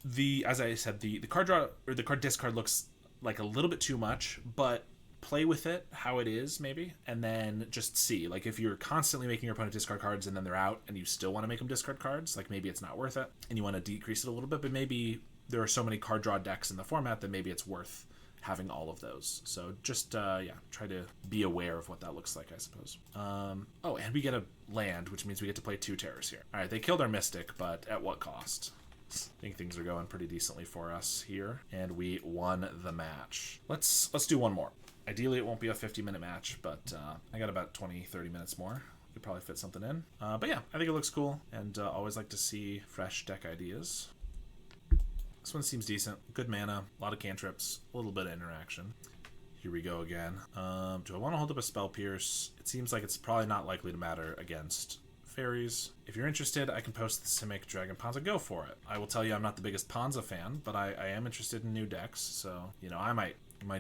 as I said, the card draw or the card discard looks like a little bit too much, but play with it how it is maybe, and then just see. Like, if you're constantly making your opponent discard cards and then they're out, and you still want to make them discard cards, like maybe it's not worth it, and you want to decrease it a little bit. But maybe there are so many card draw decks in the format that maybe it's worth having all of those. So just yeah, try to be aware of what that looks like, I suppose. Oh, and we get a land, which means we get to play 2 terrors here. All right, they killed our Mystic, but at what cost? I think things are going pretty decently for us here, and we won the match. Let's do one more. Ideally, it won't be a 50-minute match, but I got about 20-30 minutes more. Could probably fit something in. But yeah, I think it looks cool, and always like to see fresh deck ideas. This one seems decent. Good mana, a lot of cantrips, a little bit of interaction. Here we go again. Do I want to hold up a Spell Pierce? It seems like it's probably not likely to matter against fairies. If you're interested, I can post the Simic Dragon Ponza. Go for it. I will tell you I'm not the biggest Ponza fan, but I am interested in new decks, so, you know, I might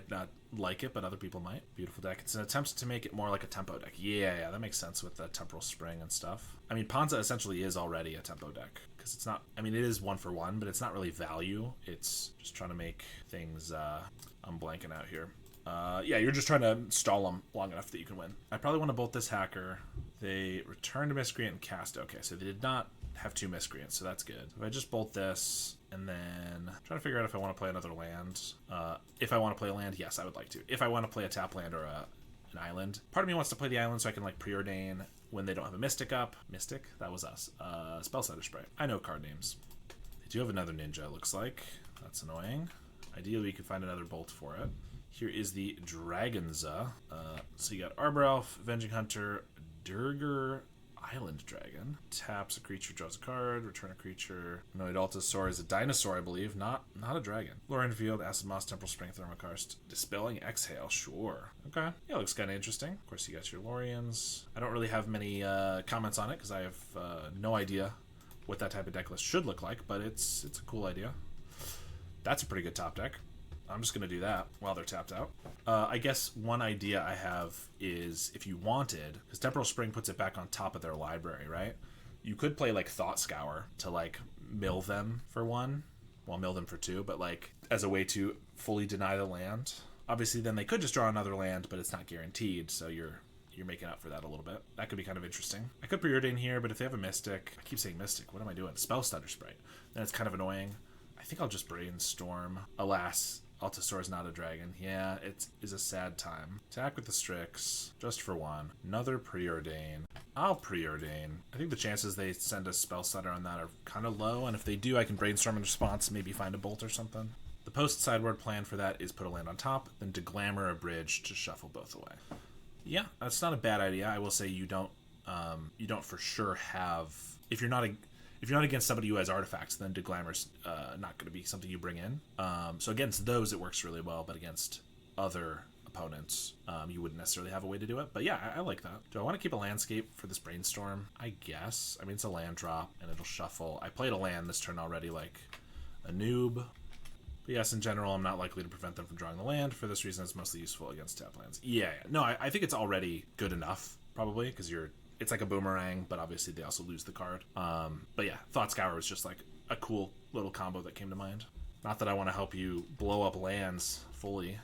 not like it, but other people might. Beautiful deck. It's an attempt to make it more like a tempo deck. Yeah, that makes sense with the Temporal Spring and stuff. I mean, Ponza essentially is already a tempo deck, because it's not, I mean, it is 1-for-1, but it's not really value. It's just trying to make things, I'm blanking out here. Yeah, you're just trying to stall them long enough that you can win. I probably want to bolt this Hacker. They returned a Miscreant and cast. Okay, so they did not have 2 Miscreants, so that's good. If I just bolt this, and then try to figure out if I want to play another land. If I want to play a land, yes, I would like to. If I want to play a tap land or an island. Part of me wants to play the island so I can like preordain when they don't have a Mystic up. Mystic? That was us. Spellsetter Sprite. I know card names. They do have another Ninja, it looks like. That's annoying. Ideally, you could find another bolt for it. Here is the Dragonza. So you got Arbor Elf, Avenging Hunter, Durger, Island Dragon. Taps a creature, draws a card, return a creature. Annoyed Altasaur is a dinosaur, I believe, not a dragon. Lorraine Field, Acid Moss, Temporal Spring, Thermokarst. Dispelling Exhale, sure. Okay. Yeah, looks kind of interesting. Of course, you got your Lorians. I don't really have many comments on it because I have no idea what that type of deck list should look like, but it's a cool idea. That's a pretty good top deck. I'm just going to do that while they're tapped out. I guess one idea I have is if you wanted, because Temporal Spring puts it back on top of their library, right? You could play like Thought Scour to like mill them for 1, well, mill them for 2, but like as a way to fully deny the land. Obviously, then they could just draw another land, but it's not guaranteed, so you're making up for that a little bit. That could be kind of interesting. I could preordain here, but if they have a Mystic, I keep saying Mystic, what am I doing? Spellstutter Sprite. Then it's kind of annoying. I think I'll just Brainstorm. Alas, Altasaur is not a dragon. Yeah, it is a sad time. Attack with the Strix, just for 1. Another Preordain. I'll Preordain. I think the chances they send a Spellstutter on that are kind of low, and if they do, I can Brainstorm in response, maybe find a Bolt or something. The post-sideboard plan for that is put a land on top, then Deglammer a Bridge to shuffle both away. Yeah, that's not a bad idea. I will say you don't for sure have, if you're not against somebody who has artifacts, then Deglammer's not going to be something you bring in. So against those, it works really well, but against other opponents, you wouldn't necessarily have a way to do it. But yeah, I like that. Do I want to keep a landscape for this Brainstorm? I guess. I mean, it's a land drop, and it'll shuffle. I played a land this turn already, like a noob. But yes, in general, I'm not likely to prevent them from drawing the land. For this reason, it's mostly useful against tap lands. Yeah. No, I think it's already good enough, probably, because it's like a boomerang, but obviously they also lose the card. But yeah, Thought Scour was just like a cool little combo that came to mind. Not that I want to help you blow up lands fully.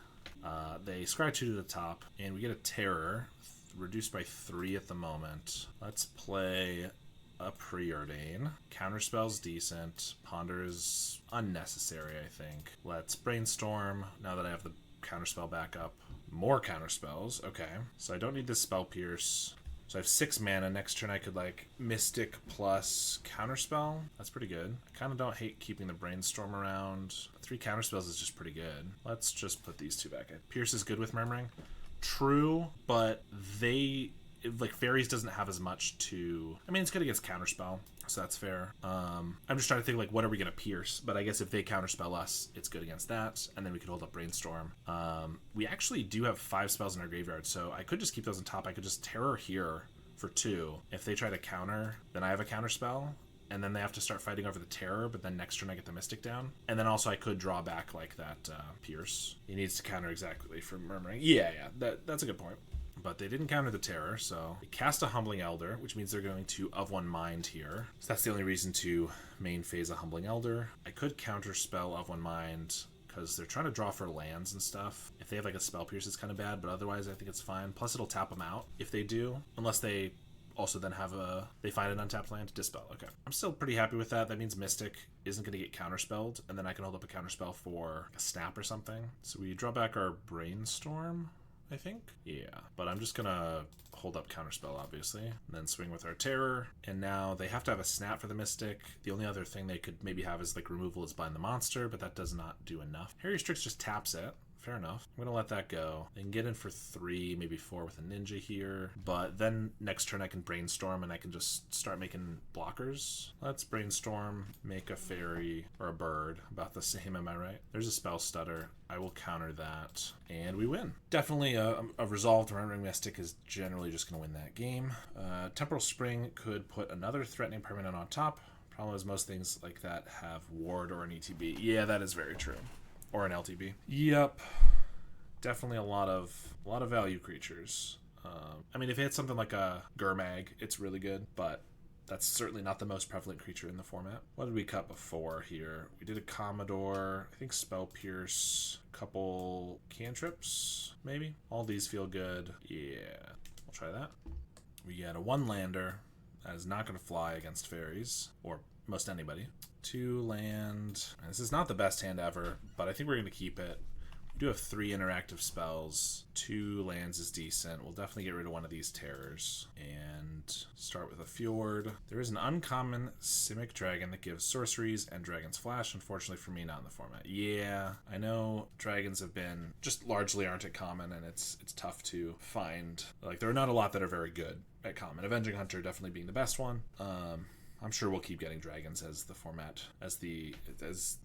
They scry 2 to the top, and we get a Terror, reduced by 3 at the moment. Let's play a Preordain. Counterspell's decent. Ponder is unnecessary, I think. Let's Brainstorm, now that I have the Counterspell back up. More Counterspells, okay. So I don't need this Spell Pierce. So I have 6 mana. Next turn I could like Mystic plus Counterspell. That's pretty good. I kind of don't hate keeping the Brainstorm around. 3 Counterspells is just pretty good. Let's just put these 2 back in. Pierce is good with Murmuring. True, but like Fairies doesn't have as much to, I mean, it's good against Counterspell, so that's fair. I'm just trying to think like what are we going to pierce, but I guess if they Counterspell us, it's good against that, and then we could hold up Brainstorm. We actually do have 5 spells in our graveyard, so I could just keep those on top. I could just Terror here for 2. If they try to counter, then I have a Counterspell, and then they have to start fighting over the Terror, but then next turn I get the Mystic down. And then also I could draw back like that Pierce. He needs to counter exactly for Murmuring. Yeah, that's a good point. But they didn't counter the Terror, so they cast a Humbling Elder, which means they're going to of 1 Mind here. So that's the only reason to main phase a Humbling Elder. I could counterspell of 1 Mind, because they're trying to draw for lands and stuff. If they have like a Spell Pierce, it's kind of bad, but otherwise I think it's fine. Plus it'll tap them out if they do, unless they also then they find an untapped land to dispel. Okay. I'm still pretty happy with that. That means Mystic isn't going to get counterspelled, and then I can hold up a counterspell for a Snap or something. So we draw back our Brainstorm, I think. Yeah, but I'm just gonna hold up Counterspell, obviously, and then swing with our Terror. And now they have to have a Snap for the Mystic. The only other thing they could maybe have is like removal is Bind the Monster, but that does not do enough. Harry Strix just taps it. Fair enough. I'm gonna let that go. They can get in for 3, maybe 4 with a Ninja here. But then next turn I can Brainstorm and I can just start making blockers. Let's Brainstorm, make a Fairy or a Bird. About the same, am I right? There's a Spell Stutter. I will counter that, and we win. Definitely a Resolved Remembering Mystic is generally just gonna win that game. Temporal Spring could put another threatening permanent on top. Problem is most things like that have Ward or an ETB. Yeah, that is very true. Or an LTB. Yep. definitely a lot of value creatures. I mean, if it hits something like a Gurmag, it's really good, but that's certainly not the most prevalent creature in the format. What did we cut before here? We did a Commodore, I think Spell Pierce, a couple cantrips, maybe? All these feel good. Yeah, we'll try that. We get a 1-lander that is not going to fly against fairies, or most anybody. 2-land. And this is not the best hand ever, but I think we're going to keep it. We do have 3 interactive spells. 2 lands is decent. We'll definitely get rid of one of these terrors. And start with a Fjord. There is an uncommon Simic Dragon that gives sorceries and Dragon's Flash. Unfortunately for me, not in the format. Yeah, I know dragons have been just largely aren't at common, and it's tough to find. Like, there are not a lot that are very good at common. Avenging Hunter definitely being the best one. I'm sure we'll keep getting dragons as the format, as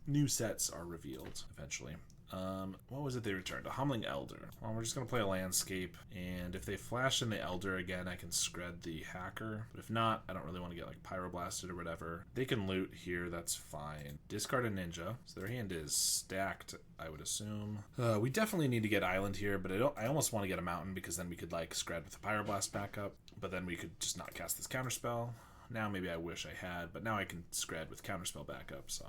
new sets are revealed eventually. What was it they returned? A Humbling Elder. Well, we're just going to play a landscape, and if they flash in the Elder again, I can Skred the Hacker. But if not, I don't really want to get like Pyroblasted or whatever. They can loot here, that's fine. Discard a Ninja. So their hand is stacked, I would assume. We definitely need to get Island here, but I almost want to get a Mountain, because then we could like Skred with a Pyroblast backup, but then we could just not cast this Counterspell. Now maybe I wish I had, but now I can Skred with Counterspell backup, so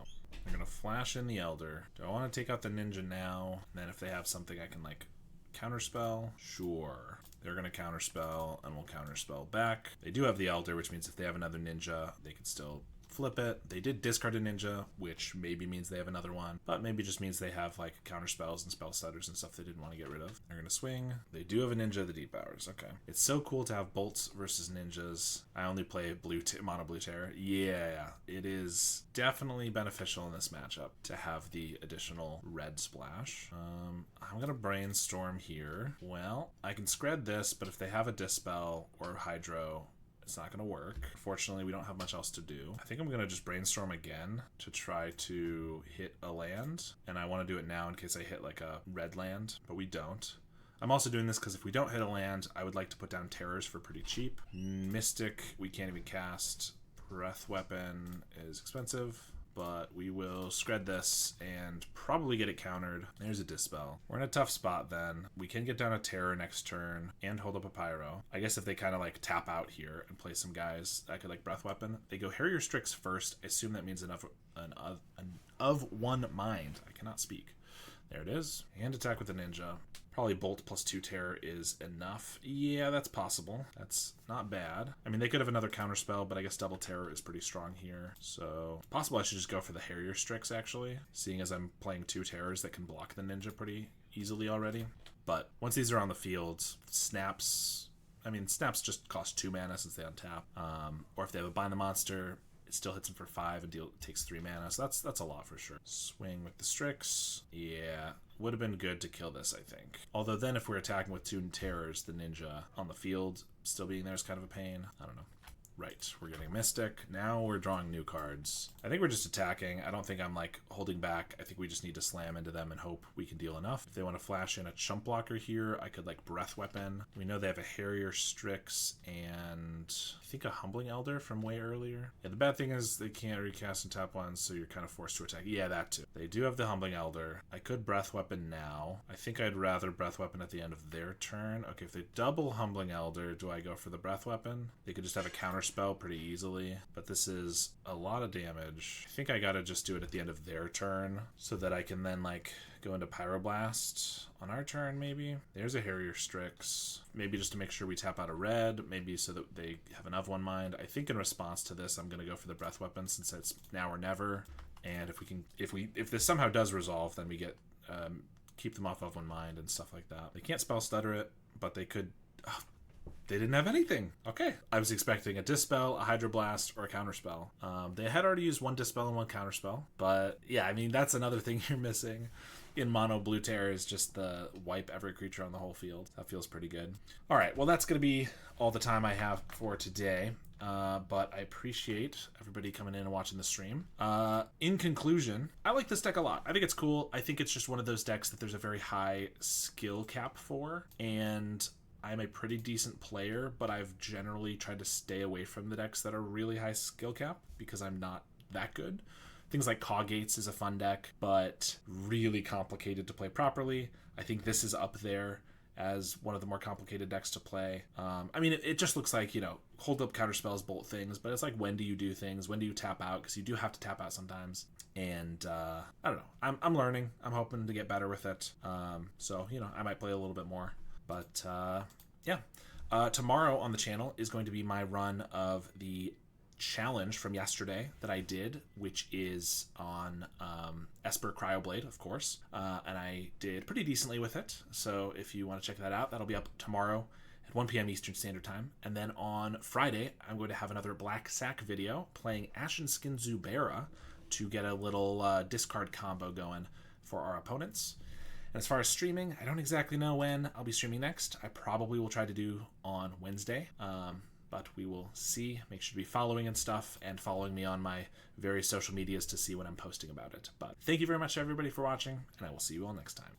I'm going to flash in the Elder. Do I want to take out the Ninja now? And then if they have something I can, like, Counterspell? Sure. They're going to Counterspell, and we'll Counterspell back. They do have the Elder, which means if they have another Ninja, they can still flip it. They did discard a Ninja, which maybe means they have another one, but maybe just means they have like counter spells and spell stutters and stuff they didn't want to get rid of. They're gonna swing. They do have a Ninja of the Deep Hours. Okay, it's so cool to have bolts versus ninjas. I only play mono blue terror. Yeah, it is definitely beneficial in this matchup to have the additional red splash. I'm gonna brainstorm here. Well, I can Skred this, but if they have a Dispel or Hydro, it's not going to work. Fortunately, we don't have much else to do. I think I'm going to just brainstorm again to try to hit a land. And I want to do it now in case I hit like a red land, but we don't. I'm also doing this because if we don't hit a land, I would like to put down terrors for pretty cheap. Mystic, we can't even cast. Breath Weapon is expensive, but we will Skred this and probably get it countered. There's a Dispel. We're in a tough spot then. We can get down a Terror next turn and hold up a Pyro. I guess if they kind of like tap out here and play some guys, I could like Breath Weapon. They go Harrier Strix first. I assume that means an of one mind. I cannot speak. There it is. And attack with the Ninja. Probably Bolt plus 2 Terror is enough. Yeah, that's possible. That's not bad. I mean, they could have another Counterspell, but I guess double Terror is pretty strong here. So, possible I should just go for the Harrier Strix, actually, seeing as I'm playing 2 Terrors that can block the Ninja pretty easily already. But once these are on the field, Snaps just cost 2 mana since they untap. Or if they have a Bind the Monster, it still hits him for 5 and takes 3 mana, so that's a lot for sure. Swing with the Strix. Yeah, would have been good to kill this, I think. Although then if we're attacking with 2 Terrors, the Ninja on the field still being there is kind of a pain. I don't know. Right, we're getting Mystic. Now we're drawing new cards. I think we're just attacking. I don't think I'm like holding back. I think we just need to slam into them and hope we can deal enough. If they want to flash in a Chump Blocker here, I could like Breath Weapon. We know they have a Harrier Strix and I think a Humbling Elder from way earlier. Yeah, the bad thing is they can't recast and tap ones, so you're kind of forced to attack. Yeah, that too. They do have the Humbling Elder. I could Breath Weapon now. I think I'd rather Breath Weapon at the end of their turn. Okay, if they double Humbling Elder, do I go for the Breath Weapon? They could just have a counter spell pretty easily, but this is a lot of damage. I think I gotta just do it at the end of their turn so that I can then like go into Pyroblast on our turn maybe. There's a Harrier Strix. Maybe just to make sure we tap out a red, maybe so that they have an of one mind. I think in response to this, I'm gonna go for the Breath Weapon since it's now or never. And if this somehow does resolve, then we get keep them off of one mind and stuff like that. They can't spell stutter it, but they could. They didn't have anything. Okay. I was expecting a Dispel, a Hydroblast, or a Counterspell. They had already used 1 Dispel and 1 Counterspell. But yeah, I mean, that's another thing you're missing in Mono Blue Terror is just the wipe every creature on the whole field. That feels pretty good. All right. Well, that's going to be all the time I have for today. But I appreciate everybody coming in and watching the stream. In conclusion, I like this deck a lot. I think it's cool. I think it's just one of those decks that there's a very high skill cap for. And I'm a pretty decent player, but I've generally tried to stay away from the decks that are really high skill cap because I'm not that good. Things like Coggates is a fun deck, but really complicated to play properly. I think this is up there as one of the more complicated decks to play. I mean, it just looks like, hold up, counter spells, bolt things, but it's like, when do you do things? When do you tap out? Because you do have to tap out sometimes. And I don't know. I'm learning. I'm hoping to get better with it. So, I might play a little bit more. But yeah. Tomorrow on the channel is going to be my run of the challenge from yesterday that I did, which is on Esper Cryoblade, of course, and I did pretty decently with it. So if you want to check that out, that'll be up tomorrow at 1 p.m. Eastern Standard Time. And then on Friday, I'm going to have another Black Sack video playing Ashen Skin Zubera to get a little discard combo going for our opponents. And as far as streaming, I don't exactly know when I'll be streaming next. I probably will try to do on Wednesday. But we will see. Make sure to be following and stuff, and following me on my various social medias to see when I'm posting about it. But thank you very much, everybody, for watching, and I will see you all next time.